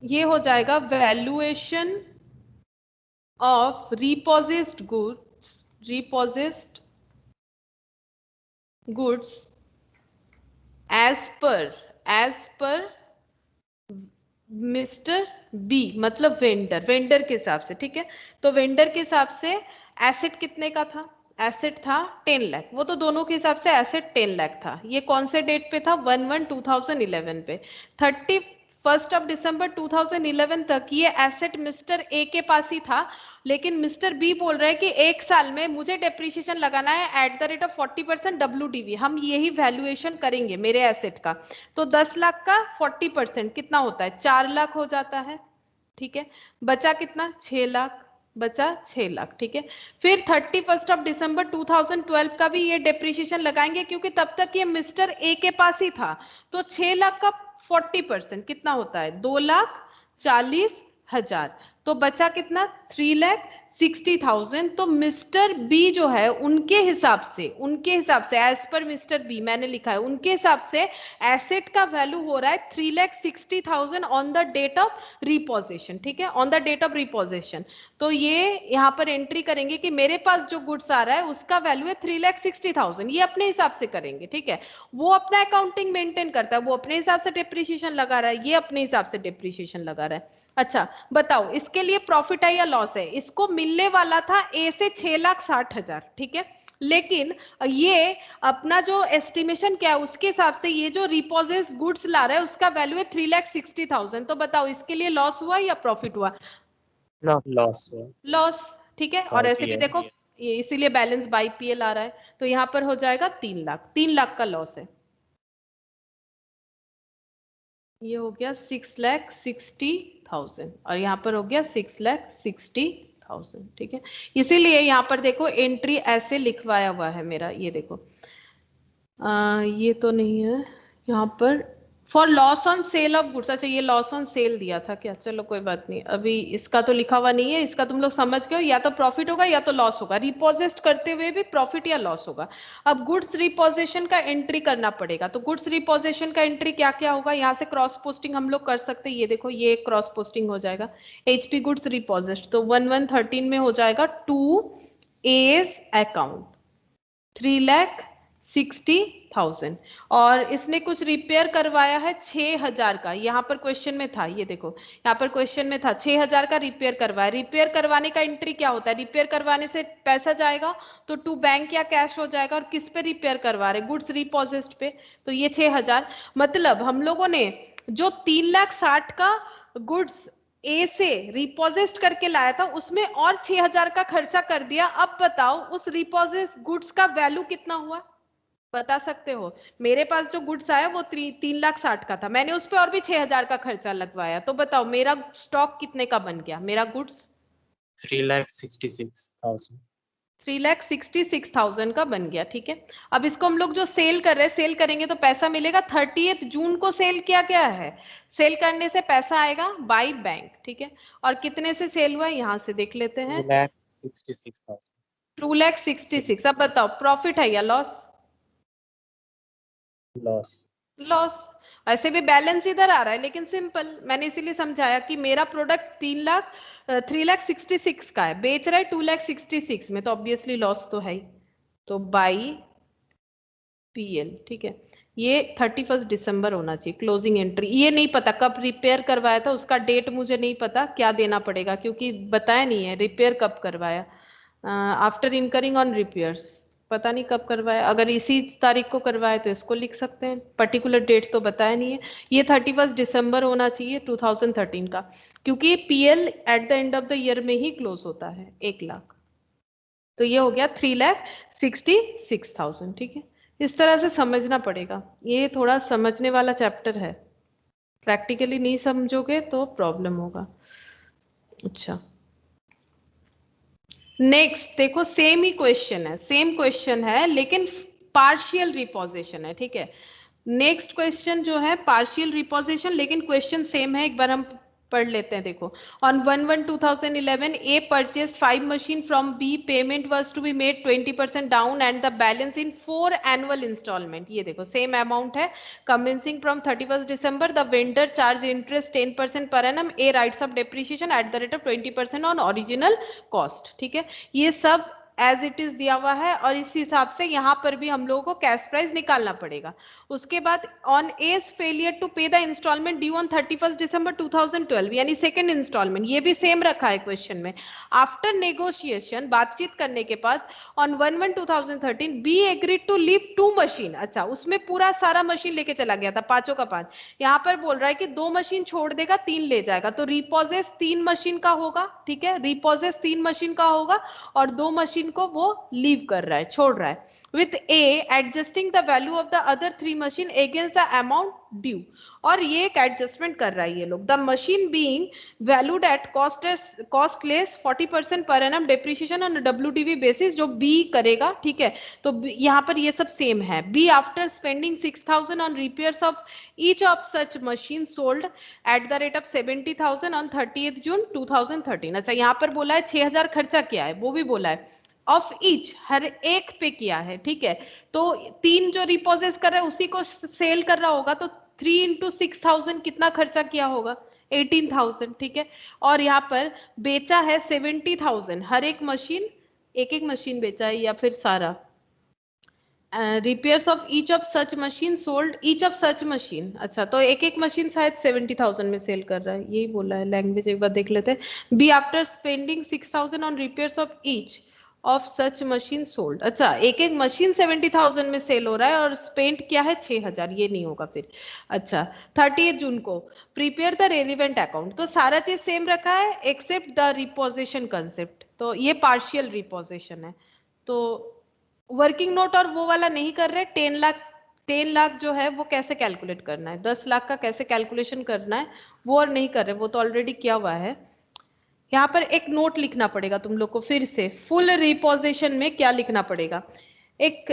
ये हो जाएगा valuation of repossessed goods as per mister B, मतलब वेंडर के हिसाब से। ठीक है, तो वेंडर के हिसाब से एसेट कितने का था, एसेट था 10 लाख, वो तो दोनों के हिसाब से एसेट 10 लाख था। ये कौन से डेट पे था, 1/1/2011 पे। 31 दिसंबर 2011 तक ये एसेट मिस्टर ए के पास ही था, लेकिन मिस्टर बी बोल रहे हैं कि एक साल में मुझे डेप्रिसिएशन लगाना है at the rate of 40% WDV, हम यही वैल्यूएशन करेंगे मेरे एसेट का। तो 10 लाख का 40% कितना होता है, 4 लाख हो जाता है। ठीक है, बचा कितना, 6 लाख, बचा 6 लाख। ठीक है, फिर 31 दिसंबर 2012 का भी ये डेप्रिसिएशन लगाएंगे क्योंकि तब तक ये मिस्टर ए के पास ही था। तो 6 लाख का 40% कितना होता है, 2,40,000। तो बचा कितना, 3,60,000। तो मिस्टर बी जो है उनके हिसाब से एज पर मिस्टर बी मैंने लिखा है, उनके हिसाब से एसेट का वैल्यू हो रहा है 3,60,000 on the date of repossession. ठीक है, on the date of repossession. तो ये यहाँ पर एंट्री करेंगे कि मेरे पास जो गुड्स आ रहा है उसका वैल्यू है 3,60,000, ये अपने हिसाब से करेंगे। ठीक है, वो अपना अकाउंटिंग मेंटेन करता है, वो अपने हिसाब से डेप्रिसिएशन लगा रहा है, ये अपने हिसाब से डेप्रिसिएशन लगा रहा है। अच्छा बताओ, इसके लिए प्रॉफिट है या लॉस है, इसको मिलने वाला था ए से 6,60,000। ठीक है, लेकिन ये अपना जो एस्टिमेशन क्या है उसके हिसाब से ये जो रिपोजिट गुड्स ला रहा है उसका वैल्यू है 3,60,000। तो बताओ इसके लिए लॉस हुआ या प्रॉफिट हुआ, लॉस हुआ, लॉस। ठीक है, और ऐसे भी PL। देखो ये इसीलिए बैलेंस बाई PL आ रहा है, तो यहाँ पर हो जाएगा 3 लाख, 3 लाख का लॉस है। ये हो गया 6,60,000 और यहाँ पर हो गया 6,60,000। ठीक है, इसीलिए यहाँ पर देखो एंट्री ऐसे लिखवाया हुआ है मेरा, ये देखो ये तो नहीं है यहाँ पर, for loss on sale of goods. अच्छा ये लॉस ऑन सेल दिया था क्या, चलो कोई बात नहीं, अभी इसका तो लिखा हुआ नहीं है, इसका तुम लोग समझ गए हो, या तो प्रॉफिट होगा या तो लॉस होगा, रिपोजिट करते हुए भी प्रॉफिट या लॉस होगा। अब गुड्स रिपोजिशन का एंट्री करना पड़ेगा, तो गुड्स रिपोजिशन का एंट्री क्या क्या होगा, यहाँ से क्रॉस पोस्टिंग हम लोग कर सकते हैं, ये देखो ये क्रॉस पोस्टिंग हो जाएगा, HP गुड्स रिपोजिट, तो 1113 में हो जाएगा टू एज अकाउंट 3,60,000 और इसने कुछ रिपेयर करवाया है 6,000 का, यहाँ पर क्वेश्चन में था, ये देखो यहाँ पर क्वेश्चन में था 6,000 का रिपेयर करवाया। रिपेयर करवाने का एंट्री क्या होता है, रिपेयर करवाने से पैसा जाएगा तो टू बैंक या कैश हो जाएगा, और किस पे रिपेयर करवा रहे, गुड्स रिपोजिट पे, तो ये 6,000, मतलब हम लोगों ने जो 3,60,000 का गुड्स ए से रिपोजिट करके लाया था उसमें और 6,000 का खर्चा कर दिया। अब बताओ उस रिपोजिट गुड्स का वैल्यू कितना हुआ, बता सकते हो। मेरे पास जो गुड्स आया वो 3,60,000 का था, मैंने उस पर और भी 6,000 का खर्चा लगवाया, तो बताओ मेरा स्टॉक कितने का बन गया, मेरा गुड्स 3,66,000। 3,66,000 का बन गया। ठीक है, अब इसको हम लोग जो सेल कर रहे हैं, सेल करेंगे तो पैसा मिलेगा। 30 जून को सेल किया गया है, सेल करने से पैसा आएगा बाय बैंक। ठीक है, और कितने से सेल हुआ है यहाँ से देख लेते हैं, 2,66,000। 2,66,000। अब बताओ प्रॉफिट है या लॉस, लॉस। लॉस। ऐसे भी बैलेंस इधर आ रहा है, लेकिन सिंपल मैंने इसीलिए समझाया कि मेरा प्रोडक्ट 3,66,000 का है, बेच रहा है 2,66,000 में, तो ऑब्वियसली लॉस तो है ही, तो बाई PL। ठीक है, ये 31 दिसंबर होना चाहिए क्लोजिंग एंट्री। ये नहीं पता कब रिपेयर करवाया था, उसका डेट मुझे नहीं पता, क्या देना पड़ेगा क्योंकि बताया नहीं है रिपेयर कब करवाया, आफ्टर इनकरिंग ऑन रिपेयर्स, पता नहीं कब करवाया, अगर इसी तारीख को करवाया तो इसको लिख सकते हैं, पर्टिकुलर डेट तो बताया नहीं है। ये 31 दिसंबर होना चाहिए 2013 का, क्योंकि PL at the end of the year में ही क्लोज होता है 1,00,000, तो ये हो गया 3,66,000। ठीक है, इस तरह से समझना पड़ेगा, ये थोड़ा समझने वाला चैप्टर है, प्रैक्टिकली नहीं समझोगे तो प्रॉब्लम होगा। अच्छा नेक्स्ट देखो, सेम ही क्वेश्चन है, सेम क्वेश्चन है लेकिन पार्शियल रिपोजिशन है। ठीक है, नेक्स्ट क्वेश्चन जो है पार्शियल रिपोजिशन, लेकिन क्वेश्चन सेम है, एक बार हम पढ़ लेते हैं। देखो, on 1/1/2011 A purchased 5 machine from B, payment was to be made 20% down and the balance in 4 annual installment। ये देखो सेम अमाउंट है, commencing from 31st December the vendor charge interest 10% per annum, A writes up depreciation at the rate of 20% on original cost। ठीक है, ये सब as it is दिया हुआ है और इस हिसाब से यहाँ पर भी हम लोगों को कैश प्राइस निकालना पड़ेगा। उसके बाद on A's failure to pay the instalment due on 31 दिसंबर 2012, यानी सेकंड इंस्टॉलमेंट, ये भी सेम रखा है क्वेश्चन में। आफ्टर नेगोशिएशन, बातचीत करने के बाद, on 1/1/2013 B agreed to leave 2 machine. अच्छा, उसमें पूरा सारा मशीन लेके चला गया था, पांचों का पांच, यहाँ पर बोल रहा है कि 2 मशीन छोड़ देगा, 3 ले जाएगा, तो रिपोजेस 3 मशीन का होगा। ठीक है, रिपोजेस 3 मशीन का होगा और 2 मशीन को वो लीव कर रहा है, छोड़ रहा है, with A adjusting the value of the other 3 machine against the amount due। और ये एक एडजस्टमेंट कर रहा है ये लोग, the machine being valued at cost less 40% per annum depreciation on a WDV basis, जो B करेगा। ठीक है, तो यहाँ पर ये सब सेम है। B after spending 6,000 on repairs of each of such machine sold at the rate of 70,000 on 30th June 2013। अच्छा, यहाँ पर बोला है 6,000 खर्चा किया है, वो भी बोला है ऑफ ईच, हर एक पे किया है। ठीक है, तो 3 जो रिपोजेस कर रहा है उसी को सेल कर रहा होगा, तो 3 × 6,000 कितना खर्चा किया होगा, 18,000। ठीक है, और यहाँ पर बेचा है 70,000, हर एक मशीन, एक एक मशीन बेचा है या फिर सारा, repairs of each of such machine sold each of such machine. अच्छा, तो एक एक मशीन शायद 70,000 में सेल कर रहा है, यही बोला है, लैंग्वेज एक बार देख लेते हैं। B after spending 6,000 on repairs of each of such machine sold. अच्छा, एक एक मशीन 70,000 में सेल हो रहा है और स्पेंड क्या है 6,000, ये नहीं होगा फिर। अच्छा, 30 जून को प्रिपेयर द रेलिवेंट अकाउंट, तो सारा चीज सेम रखा है एक्सेप्ट द रिपोजिशन कंसेप्ट, तो ये पार्शियल रिपोजिशन है। तो वर्किंग नोट और वो वाला नहीं कर रहे, 10 लाख जो है वो कैसे कैलकुलेट करना है, 10 लाख का कैसे कैलकुलेशन करना है वो और नहीं कर रहे, वो तो ऑलरेडी किया हुआ है। यहाँ पर एक नोट लिखना पड़ेगा तुम लोग को फिर से, फुल रिपोजिशन में क्या लिखना पड़ेगा। एक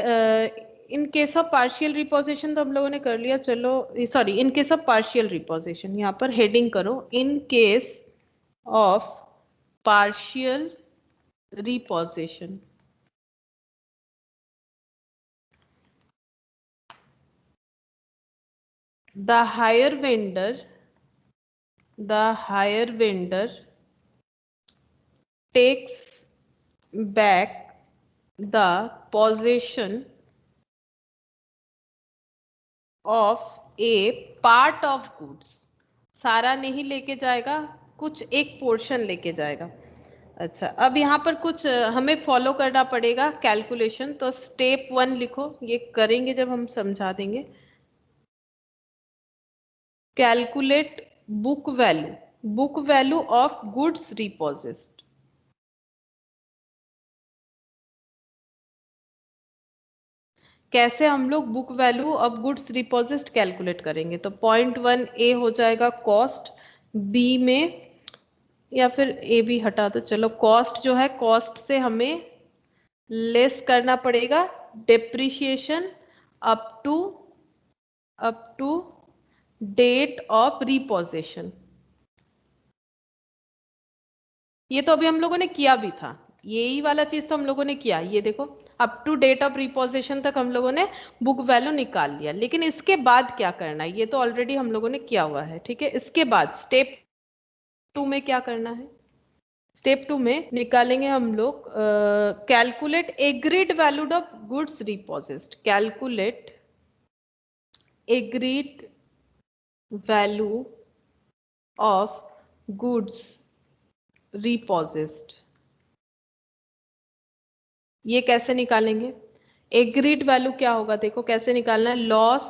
इन केस ऑफ पार्शियल रिपोजिशन तो हम लोगों ने कर लिया, चलो sorry in case of partial reposition, यहाँ पर हेडिंग करो इन case of partial reposition. The higher vendor takes back the possession of a part of goods, सारा नहीं लेके जाएगा, कुछ एक पोर्शन लेके जाएगा। अच्छा, अब यहाँ पर कुछ हमें फॉलो करना पड़ेगा कैलकुलेशन, तो स्टेप 1 लिखो, ये करेंगे जब हम समझा देंगे। Calculate book value of goods repossessed. कैसे हम लोग book value of goods repossessed calculate करेंगे, तो पॉइंट 1 ए हो जाएगा कॉस्ट, बी में या फिर ए भी हटा दो, चलो कॉस्ट जो है कॉस्ट से हमें लेस करना पड़ेगा depreciation up to date of repossession. ये तो अभी हम लोगों ने किया भी था, यही वाला चीज तो हम लोगों ने किया, ये देखो up to date of repossession तक हम लोगों ने बुक वैल्यू निकाल लिया। लेकिन इसके बाद क्या करना है, ये तो ऑलरेडी हम लोगों ने किया हुआ है, ठीक है। इसके बाद स्टेप 2 में क्या करना है, स्टेप 2 में निकालेंगे हम लोग calculate agreed value of goods repossessed. Calculate agreed value of goods repossessed. ये कैसे निकालेंगे, एग्रीड वैल्यू क्या होगा, देखो कैसे निकालना है, लॉस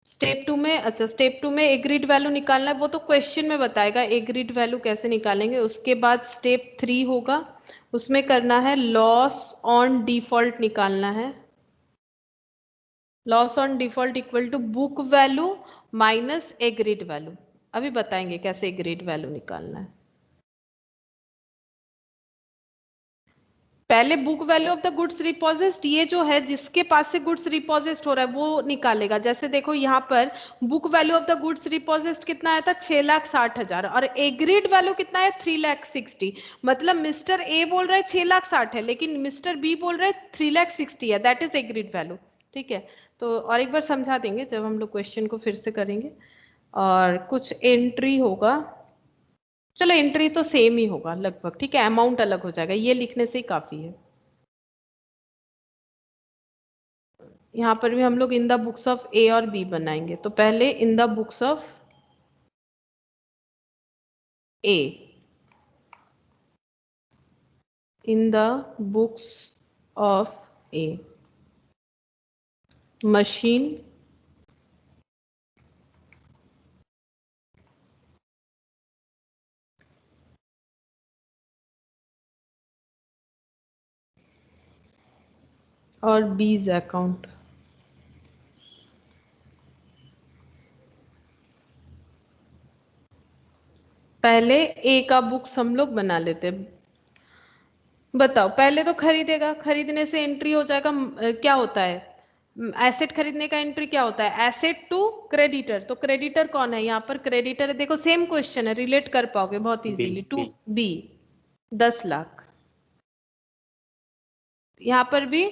स्टेप 2 में। अच्छा, स्टेप 2 में एग्रीड वैल्यू निकालना है, वो तो क्वेश्चन में बताएगा एग्रीड वैल्यू कैसे निकालेंगे। उसके बाद स्टेप 3 होगा, उसमें करना है लॉस ऑन डिफॉल्ट निकालना है। Loss on default equal to book value minus agreed value. अभी बताएंगे कैसे एग्रीड वैल्यू निकालना है। पहले book value of the goods repossessed, ये जो है जिसके पास से गुड्स रिपोजिस्ट हो रहा है वो निकालेगा। जैसे देखो यहाँ पर book value of the goods repossessed कितना आया था, 6,60,000, और एग्रीड वैल्यू कितना है 3,60,000। मतलब मिस्टर ए बोल रहे हैं 6,60,000 है, लेकिन मिस्टर बी बोल रहे हैं 3,60,000 है, दैट इज एग्रीड वैल्यू, ठीक है। तो और एक बार समझा देंगे जब हम लोग क्वेश्चन को फिर से करेंगे। और कुछ एंट्री होगा, चलो एंट्री तो सेम ही होगा लगभग, ठीक है, अमाउंट अलग हो जाएगा, ये लिखने से ही काफी है। यहाँ पर भी हम लोग इन द बुक्स ऑफ ए और बी बनाएंगे, तो पहले इन the books of A, in the books of A machine और बीज अकाउंट। पहले ए का बुक्स हम लोग बना लेते हैं। बताओ, पहले तो खरीदेगा, खरीदने से एंट्री हो जाएगा, क्या होता है एसेट खरीदने का एंट्री क्या होता है, एसेट टू क्रेडिटर। तो क्रेडिटर कौन है, यहाँ पर क्रेडिटर है, देखो सेम क्वेश्चन है, रिलेट कर पाओगे बहुत इजीली। टू बी 10 लाख, यहाँ पर भी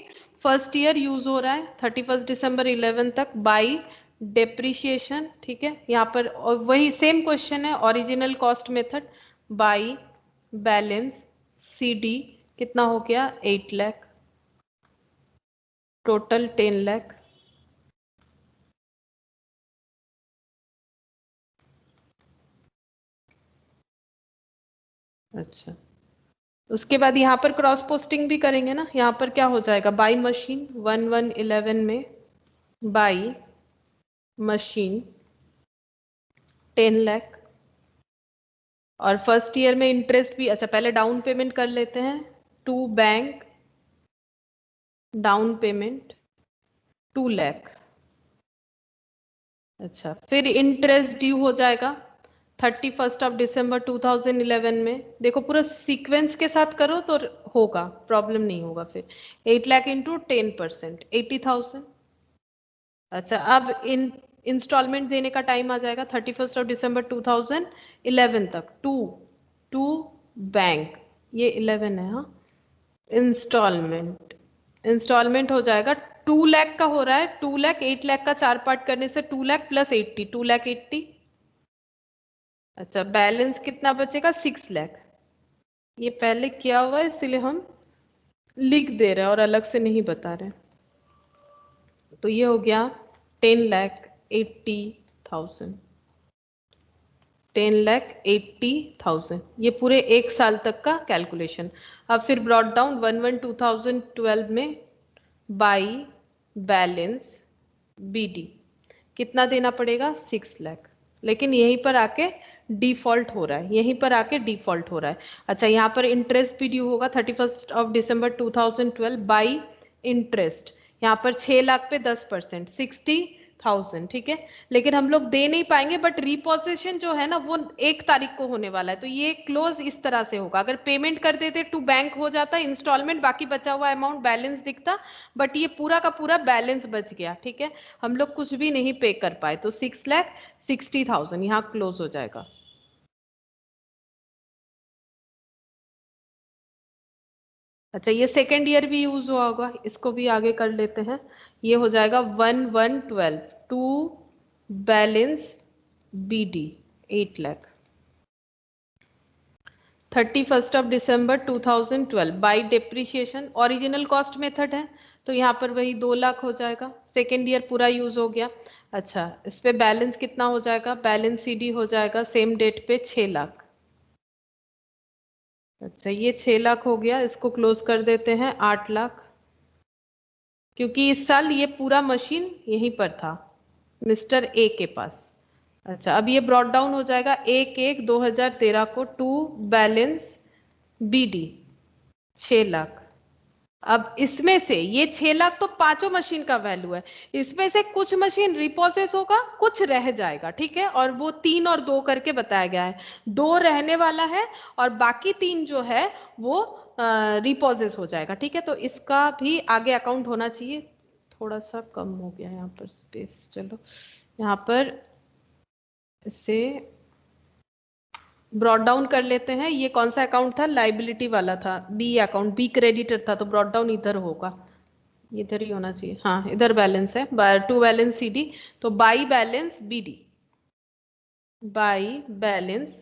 फर्स्ट ईयर यूज हो रहा है 31 दिसंबर 11 तक बाई डेप्रिसिएशन, ठीक है। यहाँ पर वही सेम क्वेश्चन है, original cost method by balance CD, कितना हो गया 8 लाख, टोटल 10 लाख। अच्छा, उसके बाद यहाँ पर क्रॉस पोस्टिंग भी करेंगे ना, यहाँ पर क्या हो जाएगा, बाई मशीन 1111 में बाई मशीन 10 लाख। और फर्स्ट ईयर में इंटरेस्ट भी, अच्छा पहले डाउन पेमेंट कर लेते हैं, to bank down payment 2 lakh. अच्छा, फिर इंटरेस्ट ड्यू हो जाएगा 31 दिसंबर 2011 में। देखो पूरा सीक्वेंस के साथ करो तो होगा, प्रॉब्लम नहीं होगा। फिर 8 लाख इंटू 10%, 80,000। अच्छा, अब इंस्टॉलमेंट देने का टाइम आ जाएगा 31 दिसंबर 2011 तक, टू बैंक, ये 11 है। हाँ, इंस्टॉलमेंट हो जाएगा 2 लाख का हो रहा है, 2 लाख 8 लाख का 4 पार्ट करने से 2 लाख प्लस 80, 2 लाख 80। अच्छा, बैलेंस कितना बचेगा? 6 लाख। ये पहले किया हुआ है इसलिए हम लिख दे रहे हैं और अलग से नहीं बता रहे। तो ये हो गया 10,80,000, 10,80,000। ये पूरे एक साल तक का कैलकुलेशन। अब फिर ब्रॉट डाउन 1/1/2012 में बाई बैलेंस बीडी कितना देना पड़ेगा? 6 लाख। लेकिन यहीं पर आके डिफॉल्ट हो रहा है, यहीं पर आके डिफॉल्ट हो रहा है। अच्छा, यहाँ पर इंटरेस्ट भी ड्यू होगा 31 दिसंबर 2012 बाई इंटरेस्ट। यहाँ पर 6 लाख पे 10%, 60,000। ठीक है, लेकिन हम लोग दे नहीं पाएंगे, बट रिपोजिशन जो है ना वो 1 तारीख को होने वाला है। तो ये क्लोज इस तरह से होगा, अगर पेमेंट कर देते टू बैंक हो जाता इंस्टॉलमेंट, बाकी बचा हुआ अमाउंट बैलेंस दिखता, बट ये पूरा का पूरा बैलेंस बच गया। ठीक है, हम लोग कुछ भी नहीं पे कर पाए, तो 6,60,000 यहाँ क्लोज हो जाएगा। अच्छा, ये सेकेंड ईयर भी यूज हुआ होगा, इसको भी आगे कर लेते हैं। ये हो जाएगा 1/1/12 टू बैलेंस बीडी 8 लाख 31 दिसंबर 2012 by depreciation. Original cost method है तो यहाँ पर वही 2 लाख हो जाएगा, सेकेंड ईयर पूरा यूज हो गया। अच्छा, इस पे बैलेंस कितना हो जाएगा? बैलेंस सीडी हो जाएगा सेम डेट पे 6 लाख। अच्छा, ये 6 लाख हो गया, इसको क्लोज कर देते हैं 8 लाख, क्योंकि इस साल ये पूरा मशीन यहीं पर था मिस्टर ए के पास। अच्छा, अब ये ब्रॉट डाउन हो जाएगा 1/1/2013 को टू बैलेंस बीडी 6 लाख। अब इसमें से ये 6 लाख तो पांचों मशीन का वैल्यू है, इसमें से कुछ मशीन रिपोसेस होगा, कुछ रह जाएगा। ठीक है, और वो 3 और 2 करके बताया गया है, 2 रहने वाला है और बाकी 3 जो है वो रिपोसेस हो जाएगा। ठीक है, तो इसका भी आगे अकाउंट होना चाहिए। थोड़ा सा कम हो गया यहाँ पर स्पेस, चलो यहाँ पर इसे ब्रॉट डाउन कर लेते हैं। ये कौन सा अकाउंट था? लाइबिलिटी वाला था, बी अकाउंट, बी क्रेडिटर था, तो ब्रॉट डाउन इधर होगा, इधर ही होना चाहिए। हाँ, इधर बैलेंस है टू बैलेंस सीडी, तो by balance BD, by balance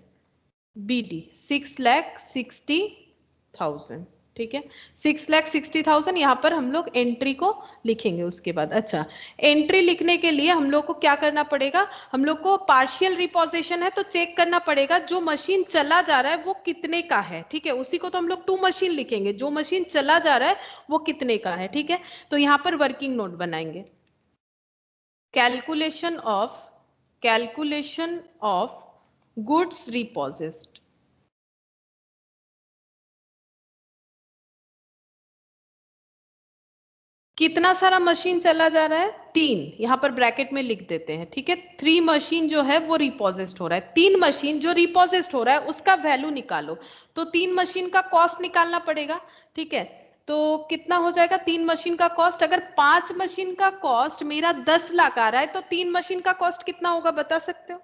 BD 6,60,000। ठीक है, 6,60,000 यहाँ पर हम लोग एंट्री को लिखेंगे उसके बाद। अच्छा, एंट्री लिखने के लिए हम लोग को क्या करना पड़ेगा? हम लोग को पार्शियल रिपोजिशन है तो चेक करना पड़ेगा जो मशीन चला जा रहा है वो कितने का है। ठीक है, उसी को तो हम लोग टू मशीन लिखेंगे, जो मशीन चला जा रहा है वो कितने का है। ठीक है, तो यहाँ पर वर्किंग नोट बनाएंगे। Calculation of goods repossessed. कितना सारा मशीन चला जा रहा है? 3, यहाँ पर ब्रैकेट में लिख देते हैं। ठीक है, 3 मशीन जो है वो रिपोजिस्ट हो रहा है। 3 मशीन जो रिपोजिस्ट हो रहा है उसका वैल्यू निकालो, तो 3 मशीन का कॉस्ट निकालना पड़ेगा। ठीक है, तो कितना हो जाएगा 3 मशीन का कॉस्ट? अगर 5 मशीन का कॉस्ट मेरा 10 लाख आ रहा है तो 3 मशीन का कॉस्ट कितना होगा, बता सकते हो?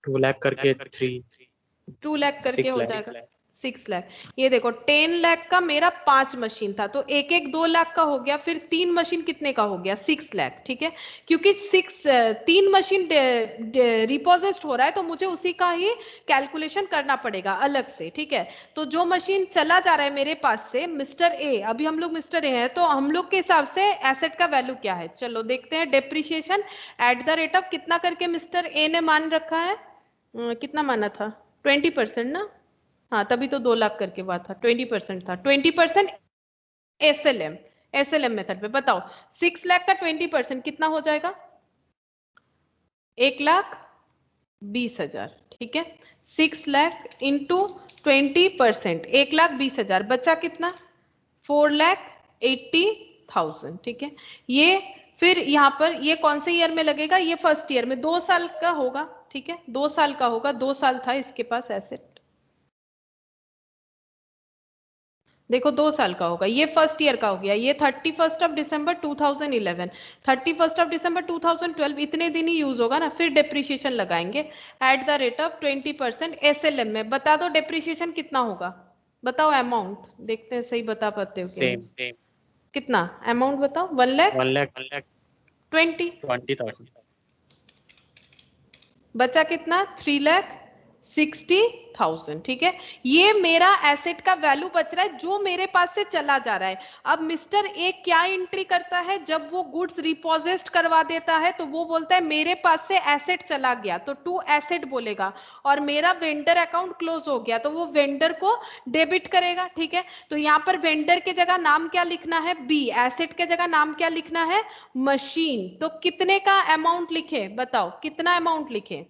2 लाख करके 2 लाख करके 6 हो लाख। जाएगा 6 लाख। ये देखो 10 लाख का मेरा 5 मशीन था तो एक 2 लाख का हो गया, फिर 3 मशीन कितने का हो गया? 6 लाख। ठीक है, क्योंकि 3 मशीन रिपोजिस्ट हो रहा है तो मुझे उसी का ही कैलकुलेशन करना पड़ेगा अलग से। ठीक है, तो जो मशीन चला जा रहा है मेरे पास से मिस्टर ए, अभी हम लोग मिस्टर ए है तो हम लोग के हिसाब से एसेट का वैल्यू क्या है? चलो देखते हैं। Depreciation eight the rate of कितना करके मिस्टर ए ने मान रखा है? कितना माना था? 20% ना? हाँ, तभी तो 2 लाख करके बात था, 20% था, 20% एसएलएम मेथड पे। बताओ 6 लाख का 20% कितना हो जाएगा? 1,20,000। ठीक है, 6 लाख इंटू 20%, 1,20,000, बचा कितना? 4,80,000। 60,000, ठीक है। ये फिर यहाँ पर ये कौन से ईयर में लगेगा, ये फर्स्ट ईयर में, 2 साल का होगा, ठीक है, 2 साल का होगा, 2 साल था इसके पास एसेट, देखो 2 साल का होगा, ये फर्स्ट ईयर का हो गया, ये 31 दिसंबर 2011, 31 दिसंबर 2012, इतने दिन ही यूज होगा ना, फिर डेप्रिसिएशन लगाएंगे eight the rate of 20% SLM में। बता दो डेप्रिसिएशन कितना होगा, बताओ अमाउंट, देखते हैं सही बता पाते हो क्या। सेम कितना अमाउंट बताओ, 1,20,000। बचा कितना, 3,60,000, ठीक है। ये मेरा एसेट का वैल्यू बच रहा है जो मेरे पास से चला जा रहा है। अब मिस्टर ए क्या एंट्री करता है, जब वो गुड्स रिपोजिट करवा देता है तो वो बोलता है मेरे पास से एसेट चला गया, तो टू एसेट बोलेगा, और मेरा वेंडर अकाउंट क्लोज हो गया तो वो वेंडर को डेबिट करेगा, ठीक है। तो यहाँ पर वेंडर के जगह नाम क्या लिखना है, बी, एसेट के जगह नाम क्या लिखना है, मशीन। तो कितने का अमाउंट लिखे, बताओ कितना अमाउंट लिखे,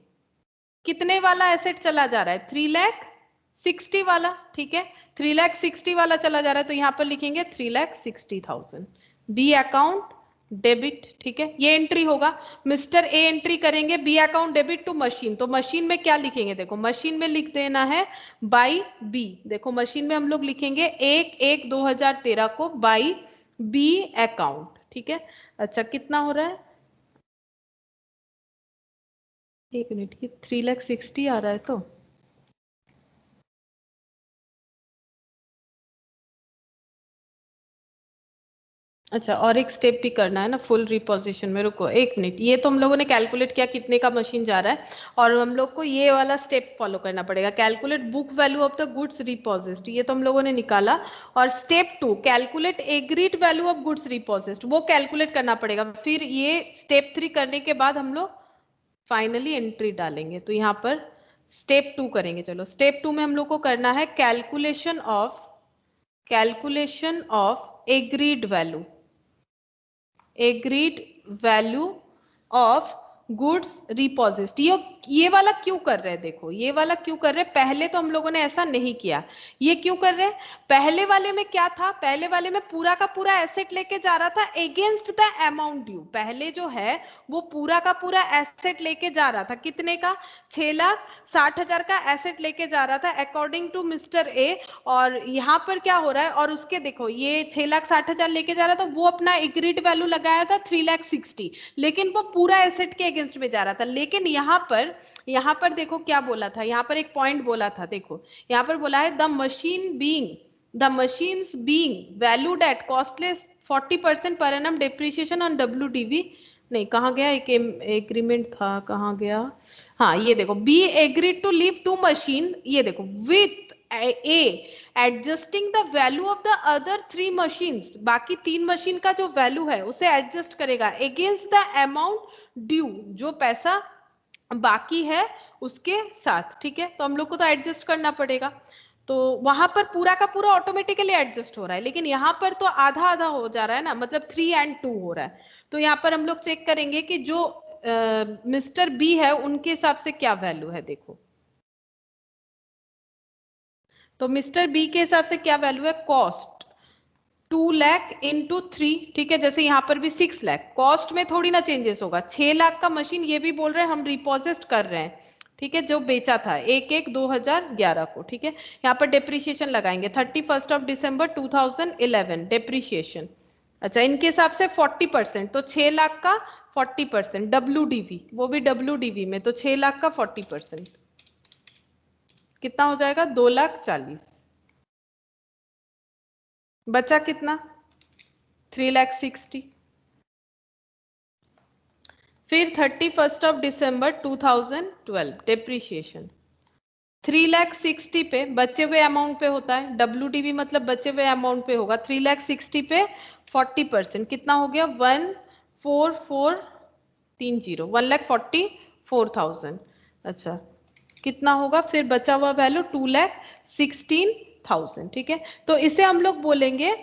कितने वाला एसेट चला जा रहा है, 3,60,000 वाला, ठीक है, 3,60,000 वाला चला जा रहा है, तो यहाँ पर लिखेंगे 3,60,000, बी अकाउंट डेबिट, ठीक है, ये एंट्री होगा। मिस्टर ए एंट्री करेंगे B account debit to machine, तो मशीन में क्या लिखेंगे, देखो मशीन में लिख देना है बाई बी, देखो मशीन में हम लोग लिखेंगे 1/1/2013 को बाई बी अकाउंट, ठीक है। अच्छा कितना हो रहा है, एक मिनट, ये 3,60,000 आ रहा है तो अच्छा, और एक स्टेप भी करना है ना फुल रिपोजिशन में, रुको एक मिनट, ये तो हम लोगों ने कैलकुलेट किया कितने का मशीन जा रहा है, और हम लोग को ये वाला स्टेप फॉलो करना पड़ेगा, calculate book value of the goods repossessed, ये तो हम लोगों ने निकाला, और step 2 calculate agreed value of goods repossessed, वो कैलकुलेट करना पड़ेगा। फिर ये स्टेप 3 करने के बाद हम लोग फाइनली एंट्री डालेंगे, तो यहाँ पर स्टेप 2 करेंगे। चलो स्टेप 2 में हम लोग को करना है calculation of agreed value of goods repossessed. ये वाला क्यों कर रहे हैं, देखो ये वाला क्यों कर रहे हैं, पहले तो हम लोगों ने ऐसा नहीं किया, ये क्यों कर रहे हैं, पहले वाले में क्या था, पहले वाले में पूरा का पूरा एसेट लेके जा रहा था अगेंस्ट द अमाउंट ड्यू, पहले जो है वो पूरा का पूरा एसेट लेके जा रहा था, कितने का, 6,60,000 का एसेट लेके जा रहा था अकॉर्डिंग टू मिस्टर ए, और यहाँ पर क्या हो रहा है, और उसके देखो ये 6,60,000 लेके जा रहा था, वो अपना एग्रीड वैल्यू लगाया था 3,60,000, लेकिन वो पूरा एसेट के अगेंस्ट में जा रहा था। लेकिन यहाँ पर देखो क्या बोला था, यहाँ पर एक पॉइंट बोला था, देखो यहाँ पर बोला है the machines being valued at costless 40% per annum depreciation on WDV, नहीं कहाँ गया, एक एग्रीमेंट था, कहाँ गया, हाँ ये देखो, B agreed to leave 2 machine, ये देखो with a adjusting the value of the other 3 machines, बाकी 3 मशीन का जो वैल्यू है उसे एडजस्ट करेगा अगेंस्ट द अमाउंट ड्यू, जो पैसा बाकी है उसके साथ, ठीक है। तो हम लोग को तो एडजस्ट करना पड़ेगा, तो वहां पर पूरा का पूरा ऑटोमेटिकली एडजस्ट हो रहा है, लेकिन यहाँ पर तो आधा आधा हो जा रहा है ना, मतलब 3 and 2 हो रहा है। तो यहाँ पर हम लोग चेक करेंगे कि जो मिस्टर बी है उनके हिसाब से क्या वैल्यू है, देखो तो मिस्टर बी के हिसाब से क्या वैल्यू है, कॉस्ट 2 लाख इंटू 3, ठीक है, जैसे यहाँ पर भी 6 लाख, कॉस्ट में थोड़ी ना चेंजेस होगा, 6 लाख का मशीन ये भी बोल रहे हैं हम रिपोजिट कर रहे हैं, ठीक है, जो बेचा था 1/1/2011 को, ठीक है। यहाँ पर डेप्रिसिएशन लगाएंगे 31 दिसंबर 2011 डेप्रिसिएशन, अच्छा इनके हिसाब से 40%, तो 6 लाख का 40% WDV, वो भी WDV में, तो 6 लाख का 40% कितना हो जाएगा, 2,40,000, बचा कितना 3,60,000। फिर 31 दिसंबर 2012 डेप्रिसिएशन 3,60,000 पे बचे हुए अमाउंट पे होता है, WDV मतलब बचे हुए अमाउंट पे होगा, 3,60,000 पे 40% कितना हो गया, 1,44,30, 1,44,000, अच्छा कितना होगा, फिर बचा हुआ वैल्यू 2,16,000, ठीक है। तो इसे हम लोग बोलेंगे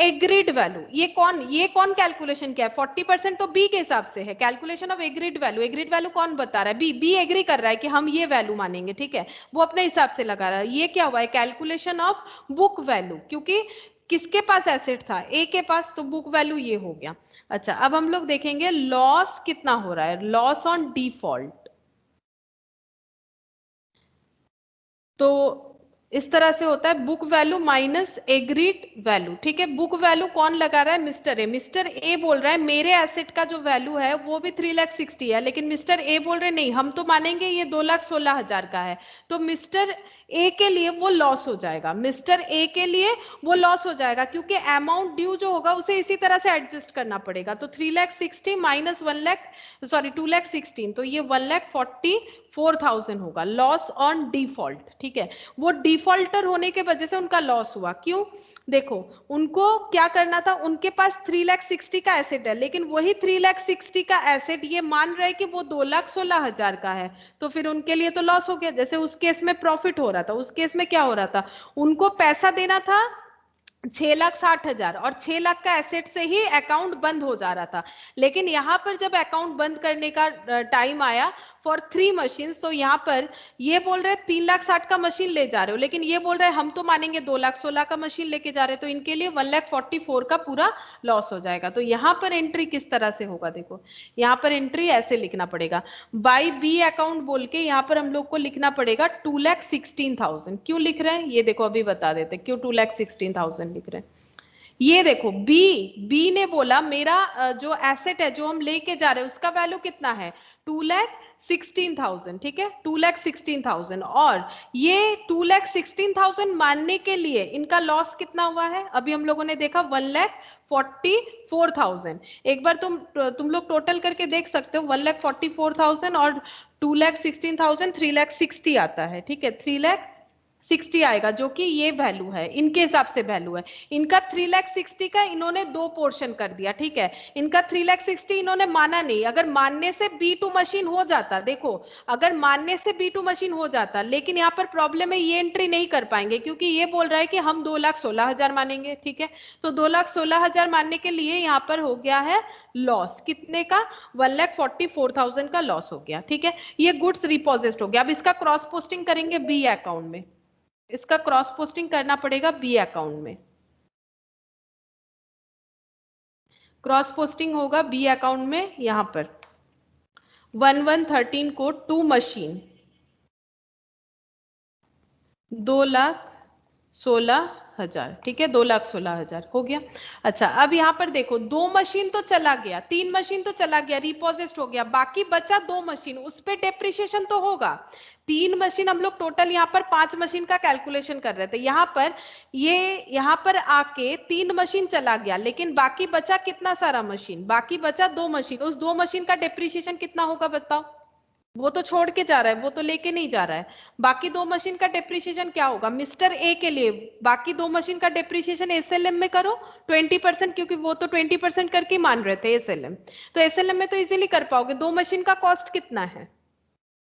एग्रीड वैल्यू। ये कौन कैलकुलेशन किया है, 40% तो बी के हिसाब से है, कैलकुलेशन ऑफ एग्रीड वैल्यू कौन बता रहा है, बी एग्री कर रहा है कि हम ये वैल्यू मानेंगे, ठीक है, वो अपने हिसाब से लगा रहा है। ये क्या हुआ है, कैलकुलेशन ऑफ बुक वैल्यू, क्योंकि किसके पास एसेट था, ए के पास, तो बुक वैल्यू ये हो गया। अच्छा अब हम लोग देखेंगे लॉस कितना हो रहा है, लॉस ऑन डिफॉल्ट। तो इस तरह से होता है book value minus agreed value. ठीक है, बुक वैल्यू कौन लगा रहा है, मिस्टर ए। मिस्टर ए बोल रहा है मेरे एसेट का जो वैल्यू है वो भी 3,60,000 है, लेकिन मिस्टर ए बोल रहे नहीं हम तो मानेंगे ये 2,16,000 का है। तो मिस्टर ए के लिए वो लॉस हो जाएगा, मिस्टर ए के लिए वो लॉस हो जाएगा, क्योंकि अमाउंट ड्यू जो होगा उसे इसी तरह से एडजस्ट करना पड़ेगा। तो 3,60,000 माइनस 2,16,000, तो ये 1,44,000 होगा लॉस ऑन डिफॉल्ट। ठीक है, वो डिफॉल्टर होने के वजह से उनका लॉस हुआ। क्यों, देखो उनको क्या करना था, उनके पास 3,60,000 का एसेट है, लेकिन वही 3,60,000 का एसेट ये मान रहे कि वो 2,16,000 का है, तो फिर उनके लिए तो लॉस हो गया। जैसे उस केस में प्रॉफिट हो रहा था, उस केस में क्या हो रहा था, उनको पैसा देना था 6,60,000 और 6 लाख का एसेट से ही अकाउंट बंद हो जा रहा था। लेकिन यहाँ पर जब अकाउंट बंद करने का टाइम आया फॉर 3 मशीन, तो यहाँ पर ये बोल रहे 3,60,000 का मशीन ले जा रहे हो, लेकिन ये बोल रहे हम तो मानेंगे 2,16,000 का मशीन लेके जा रहे हैं, तो इनके लिए 1,44,000 का पूरा लॉस हो जाएगा। तो यहाँ पर एंट्री किस तरह से होगा, देखो यहाँ पर एंट्री ऐसे लिखना पड़ेगा, बाई बी अकाउंट बोल के यहाँ पर हम लोग को लिखना पड़ेगा 2,16,000। क्यों लिख रहे हैं ये देखो अभी बता देते, क्यों 2,16,000 लिख रहे हैं। ये देखो बी ने बोला मेरा जो एसेट है जो हम लेके जा रहे हैं उसका वैल्यू कितना है, 2,16,000। ठीक है, 2,16,000, और ये 2,16,000 मानने के लिए इनका लॉस कितना हुआ है, अभी हम लोगों ने देखा 1,44,000। एक बार तुम लोग टोटल करके देख सकते हो, 1,44,000 और 2,16,000 3,60,000 आता है। ठीक है, 3,60,000 आएगा, जो कि ये वैल्यू है, इनके हिसाब से वैल्यू है। इनका 3,60,000 का इन्होंने 2 पोर्शन कर दिया। ठीक है, इनका 3,60,000 इन्होंने माना नहीं, अगर मानने से B2 मशीन हो जाता, देखो अगर मानने से B2 मशीन हो जाता, लेकिन यहाँ पर प्रॉब्लम है ये एंट्री नहीं कर पाएंगे, क्योंकि ये बोल रहा है कि हम 2,16,000 मानेंगे। ठीक है, तो 2,16,000 मानने के लिए यहाँ पर हो गया है लॉस कितने का, 1,44,000 का लॉस हो गया। ठीक है, ये गुड्स रिपोजिट हो गया। अब इसका क्रॉस पोस्टिंग करेंगे बी अकाउंट में, इसका क्रॉस पोस्टिंग करना पड़ेगा बी अकाउंट में। क्रॉस पोस्टिंग होगा बी अकाउंट में, यहां पर 1,113 को 2 मशीन 2,16,000। ठीक है, 2,16,000 हो गया। अच्छा अब यहाँ पर देखो 2 मशीन तो चला गया, 3 मशीन तो चला गया, रिपोजिट हो गया, बाकी बचा 2 मशीन, उस पे डेप्रिसिएशन तो होगा। 3 मशीन हम लोग टोटल यहाँ पर 5 मशीन का कैलकुलेशन कर रहे थे, यहाँ पर यहाँ पर आके 3 मशीन चला गया, लेकिन बाकी बचा कितना सारा मशीन, बाकी बचा 2 मशीन, उस 2 मशीन का डेप्रिसिएशन कितना होगा बताओ, वो तो छोड़ के जा रहा है, वो तो लेके नहीं जा रहा है। बाकी 2 मशीन का डेप्रिसिएशन क्या होगा, मिस्टर ए के लिए बाकी 2 मशीन का डेप्रिसिएशन एसएलएम में करो 20%, क्योंकि वो तो 20% करके मान रहे थे एसएलएम, तो एसएलएम में तो इजीली कर पाओगे। 2 मशीन का कॉस्ट कितना है,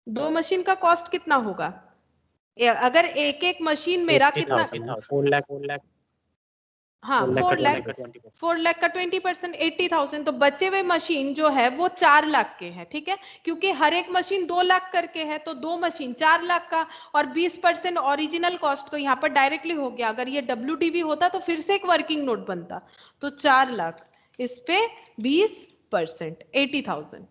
2 मशीन का कॉस्ट कितना होगा, अगर एक एक मशीन मेरा कितना, 4 लाख हाँ 4 लाख का 20% 80,000, तो बचे हुए मशीन जो है वो 4 लाख के हैं। ठीक है, क्योंकि हर एक मशीन 2 लाख करके है, तो 2 मशीन 4 लाख का, और 20% ओरिजिनल कॉस्ट, तो यहाँ पर डायरेक्टली हो गया। अगर ये WDV होता तो फिर से एक वर्किंग नोट बनता, तो 4 लाख इस पे 20% 80,000।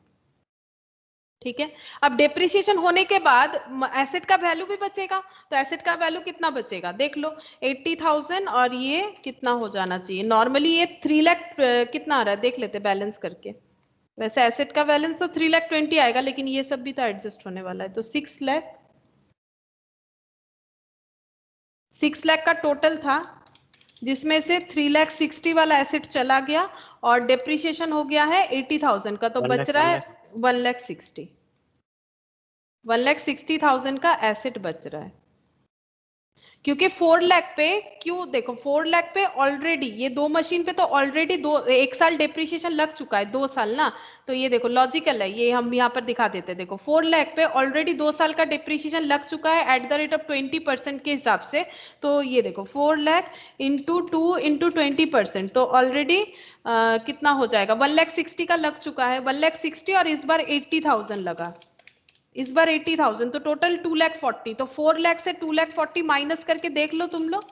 ठीक है, अब डेप्रिसिएशन होने के बाद एसेट का वैल्यू भी बचेगा, तो एसेट का वैल्यू कितना बचेगा देख लो, 80,000, और ये कितना हो जाना चाहिए, नॉर्मली ये 3 लाख कितना आ रहा है देख लेते बैलेंस करके। वैसे एसेट का बैलेंस तो 3,20,000 आएगा, लेकिन ये सब भी तो एडजस्ट होने वाला है, तो 6 लाख का टोटल था, जिसमें से 3,60,000 वाला एसेट चला गया और डेप्रिसिएशन हो गया है 80,000 का, तो बच रहा है 1,60,000 का एसेट बच रहा है। क्योंकि 4 लाख पे, क्यों देखो 4 लाख पे ऑलरेडी ये 2 मशीन पे तो ऑलरेडी 1 साल डेप्रिसिएशन लग चुका है, 2 साल ना, तो ये देखो लॉजिकल है, ये हम यहाँ पर दिखा देते हैं। देखो 4 लाख पे ऑलरेडी 2 साल का डेप्रिसिएशन लग चुका है एट द रेट ऑफ 20% के हिसाब से, तो ये देखो 4 लाख इंटू 2 इंटू 20%, तो ऑलरेडी कितना हो जाएगा, 1,60,000 का लग चुका है, 1,60,000, और इस बार 80,000 लगा, इस बार 80,000, तो टोटल 2,40,000, तो 4 लाख से 2,40,000 माइनस करके देख लो तुम लोग,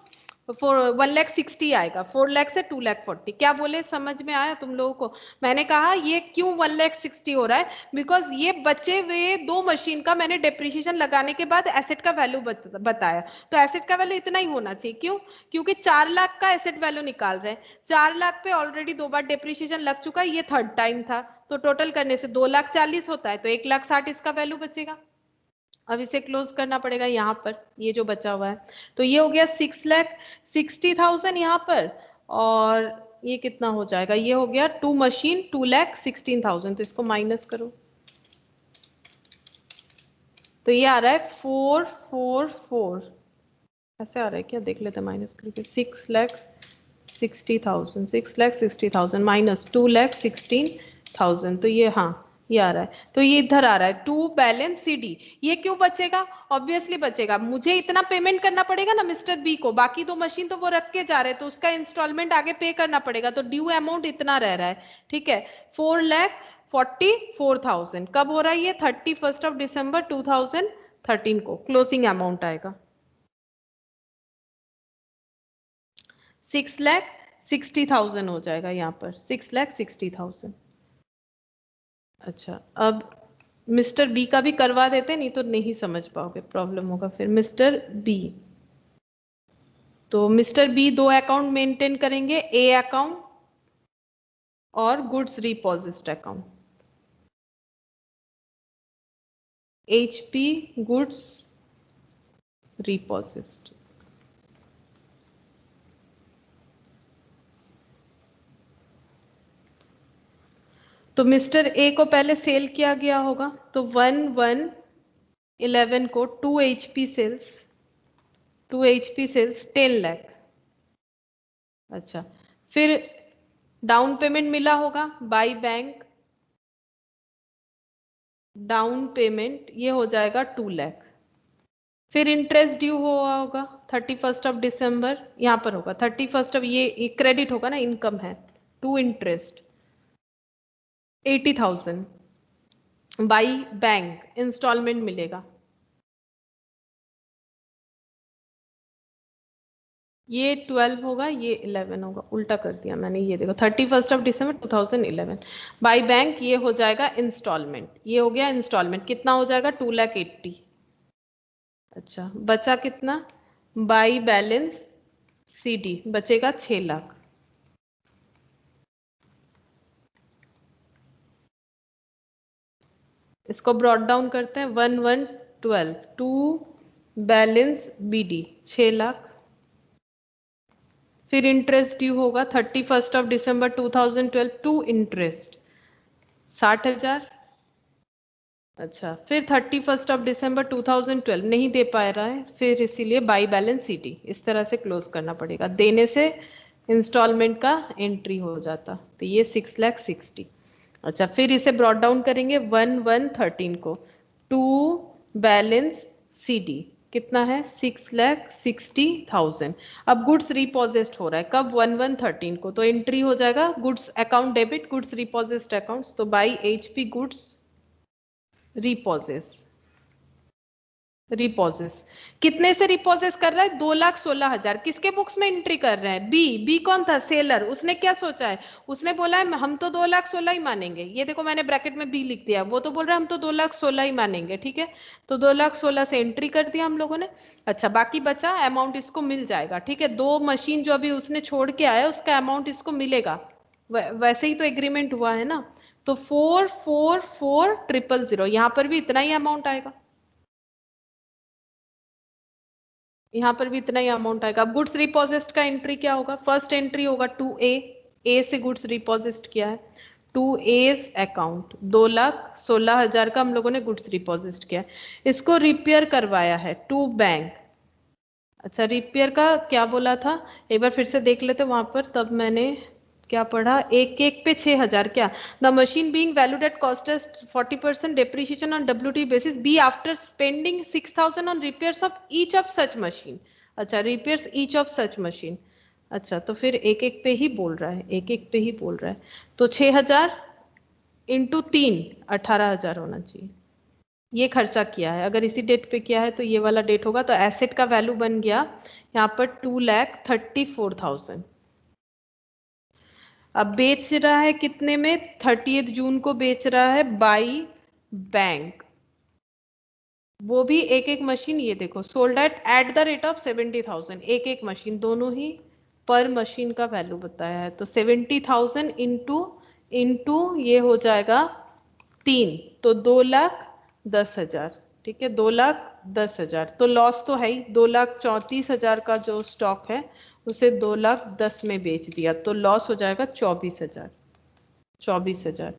1,60,000 आएगा, 4 लाख से 2,40,000। क्या बोले, समझ में आया तुम लोगों को? मैंने कहा ये क्यों 1,60,000 हो रहा है, बिकॉज ये बचे हुए 2 मशीन का मैंने डेप्रिसिएशन लगाने के बाद एसेट का वैल्यू बताया, तो एसेट का वैल्यू इतना ही होना चाहिए। क्यों? क्योंकि 4 लाख का एसेट वैल्यू निकाल रहे हैं, 4 लाख पे ऑलरेडी 2 बार डेप्रिसिएशन लग चुका है, ये थर्ड टाइम था, तो टोटल करने से 2,40,000 होता है, तो 1,60,000 इसका वैल्यू बचेगा। अब इसे क्लोज करना पड़ेगा यहाँ पर, ये जो बचा हुआ है, तो ये हो गया 6,60,000 यहाँ पर, और ये कितना हो जाएगा, ये हो गया 2 मशीन 2,16,000, तो इसको माइनस करो, तो ये आ रहा है 444, ऐसे आ रहा है क्या, देख लेते हैं माइनस करके। 6,60,000 माइनस 2,16,000, तो ये, हाँ ये आ रहा है, तो ये इधर आ रहा है 2 बैलेंस CD। ये क्यों बचेगा? ऑब्वियसली बचेगा, मुझे इतना पेमेंट करना पड़ेगा ना मिस्टर बी को, बाकी 2 मशीन तो वो रख के जा रहे हैं, तो उसका इंस्टॉलमेंट आगे पे करना पड़ेगा, तो ड्यू अमाउंट इतना रह रहा है, ठीक है, 4,44,000। कब हो रहा है ये? 31 दिसंबर 2013 को क्लोजिंग अमाउंट आएगा। 6,60,000 हो जाएगा यहाँ पर, 6,60,000। अच्छा, अब मिस्टर बी का भी करवा देते, नहीं तो नहीं समझ पाओगे, प्रॉब्लम होगा फिर। मिस्टर बी, तो मिस्टर बी 2 अकाउंट मेंटेन करेंगे, ए अकाउंट और goods repossessed account. HP goods रिपोजिट, तो मिस्टर ए को पहले सेल किया गया होगा, तो 1/1/11 को 2 HP सेल्स 10 लाख। अच्छा, फिर डाउन पेमेंट मिला होगा बाय बैंक, डाउन पेमेंट ये हो जाएगा 2 लाख। फिर इंटरेस्ट ड्यू हुआ होगा 31 दिसंबर, यहाँ पर होगा 31, ये क्रेडिट होगा ना, इनकम है, to interest 80,000 by bank, installment मिलेगा, ये 12 होगा, ये 11 होगा, उल्टा कर दिया मैंने, ये देखो 31 दिसंबर 2011 बाई बैंक, ये हो जाएगा इंस्टॉलमेंट, ये हो गया इंस्टॉलमेंट, कितना हो जाएगा 2,80,000। अच्छा, बचा कितना? बाई बैलेंस CD बचेगा 6 लाख। इसको ब्रॉड डाउन करते हैं, 1/1/12 टू बैलेंस BD 6 लाख। फिर इंटरेस्ट ड्यू होगा 31 दिसंबर 2012 टू इंटरेस्ट 60,000। अच्छा, फिर 31 दिसंबर 2012 नहीं दे पा रहा है, फिर इसीलिए बाई बैलेंस CD, इस तरह से क्लोज करना पड़ेगा, देने से इंस्टॉलमेंट का एंट्री हो जाता, तो ये 6,60,000। अच्छा, फिर इसे ब्रॉड डाउन करेंगे 1/1/13 को, टू बैलेंस CD कितना है 6,60,000। अब गुड्स रिपोजिट हो रहा है कब? 1/1/13 को, तो एंट्री हो जाएगा goods account debit, goods repossessed accounts, तो बाई HP गुड्स रिपोजिट कितने से रिपोजिट कर रहा है? 2,16,000। किसके बुक्स में एंट्री कर रहे हैं? बी कौन था? सेलर। उसने क्या सोचा है? उसने बोला है हम तो 2,16,000 ही मानेंगे, ये देखो मैंने ब्रैकेट में बी लिख दिया, वो तो बोल रहा है हम तो 2,16,000 ही मानेंगे, ठीक है, तो 2,16,000 से एंट्री कर दिया हम लोगों ने। अच्छा, बाकी बचा अमाउंट इसको मिल जाएगा, ठीक है, 2 मशीन जो अभी उसने छोड़ के आया उसका अमाउंट इसको मिलेगा, वैसे ही तो एग्रीमेंट हुआ है ना, तो 444,000 यहाँ पर भी इतना ही अमाउंट आएगा, यहाँ पर भी इतना ही अमाउंट आएगा। अब गुड्स रिपोजिट का एंट्री क्या होगा? फर्स्ट एंट्री होगा 2A, ए से गुड्स रिपोजिट किया है, 2A's अकाउंट 2,16,000 का हम लोगों ने गुड्स रिपोजिट किया है, इसको रिपेयर करवाया है टू बैंक। अच्छा, रिपेयर का क्या बोला था, एक बार फिर से देख लेते वहां पर, तब मैंने क्या पढ़ा, एक पे 6,000, क्या? The machine being valued at cost as 40% depreciation on WT basis B after spending 6,000 on repairs of each of such machine. अच्छा, repairs each of such machine. अच्छा, तो फिर एक पे ही बोल रहा है, एक पे ही बोल रहा है, तो 6,000 इंटू 3 18,000 होना चाहिए, ये खर्चा किया है। अगर इसी डेट पे किया है तो ये वाला डेट होगा, तो एसेट का वैल्यू बन गया यहाँ पर 2,34,000। अब बेच रहा है कितने में, 30 जून को बेच रहा है बाई बैंक, वो भी एक एक मशीन। ये देखो sold at the rate of 70,000, एक एक मशीन, दोनों ही पर मशीन का वैल्यू बताया है। तो 70,000 इंटू ये हो जाएगा 3, तो 2,10,000। ठीक है, 2,10,000। तो लॉस तो है ही, 2,34,000 का जो स्टॉक है उसे 2,10,000 में बेच दिया, तो लॉस हो जाएगा 24,000, 24,000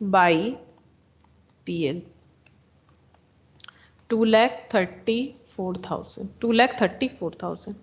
बाई PL 2,34,000, 2,34,000।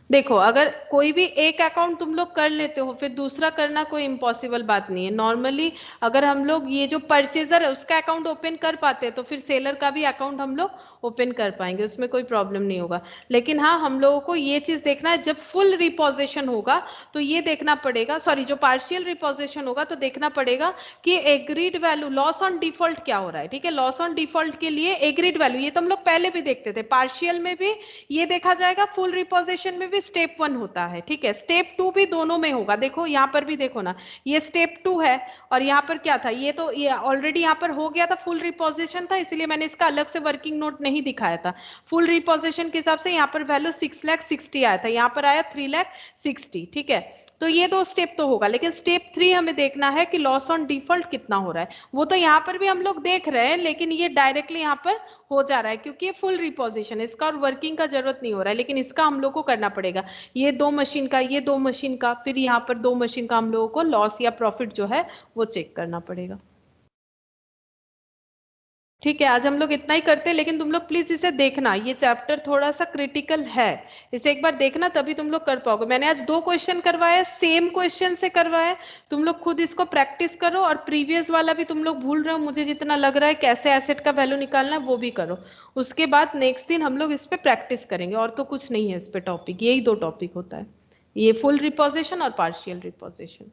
देखो अगर कोई भी एक अकाउंट तुम लोग कर लेते हो फिर दूसरा करना कोई इम्पॉसिबल बात नहीं है। नॉर्मली अगर हम लोग ये जो परचेजर है उसका अकाउंट ओपन कर पाते हैं तो फिर सेलर का भी अकाउंट हम लोग ओपन कर पाएंगे, उसमें कोई प्रॉब्लम नहीं होगा। लेकिन हाँ, हम लोगों को ये चीज देखना है, जब फुल रिपोजिशन होगा तो ये देखना पड़ेगा, सॉरी जो पार्शियल रिपोजिशन होगा तो देखना पड़ेगा कि agreed value, loss on default क्या हो रहा है। ठीक है, लॉस ऑन डिफॉल्ट के लिए एग्रीड वैल्यू, ये तो हम लोग पहले भी देखते थे, पार्शियल में भी ये देखा जाएगा, फुल रिपोजिशन में भी स्टेप 1 होता है। ठीक है, स्टेप 2 भी दोनों में होगा। देखो यहाँ पर भी देखो ना, ये स्टेप 2 है और यहाँ पर क्या था, ये तो ये ऑलरेडी यहाँ पर हो गया था, फुल रिपोजिशन था, इसलिए मैंने इसका अलग से वर्किंग नोट नहीं दिखाया था। फुल रिपोजिशन के हिसाब से यहाँ पर वैल्यू 6,60,000 आया था, यहाँ पर आया 3,60,000। ठीक है, तो ये 2 स्टेप तो होगा, लेकिन स्टेप 3 हमें देखना है कि लॉस ऑन डिफॉल्ट कितना हो रहा है। वो तो यहाँ पर भी हम लोग देख रहे हैं, लेकिन ये डायरेक्टली यहाँ पर हो जा रहा है क्योंकि ये फुल रिपोजिशन है, इसका और वर्किंग का जरूरत नहीं हो रहा है, लेकिन इसका हम लोग को करना पड़ेगा। ये 2 मशीन का, ये 2 मशीन का, फिर यहाँ पर 2 मशीन का हम लोगों को लॉस या प्रॉफिट जो है वो चेक करना पड़ेगा। ठीक है, आज हम लोग इतना ही करते हैं, लेकिन तुम लोग प्लीज इसे देखना, ये चैप्टर थोड़ा सा क्रिटिकल है, इसे एक बार देखना तभी तुम लोग कर पाओगे। मैंने आज 2 क्वेश्चन करवाए, सेम क्वेश्चन से करवाए, तुम लोग खुद इसको प्रैक्टिस करो और प्रीवियस वाला भी तुम लोग भूल रहे हो मुझे जितना लग रहा है, कैसे एसेट का वैल्यू निकालना है वो भी करो। उसके बाद नेक्स्ट दिन हम लोग इस पर प्रैक्टिस करेंगे, और तो कुछ नहीं है इस पे टॉपिक, यही 2 टॉपिक होता है, ये फुल रिपोजिशन और पार्शियल रिपोजिशन।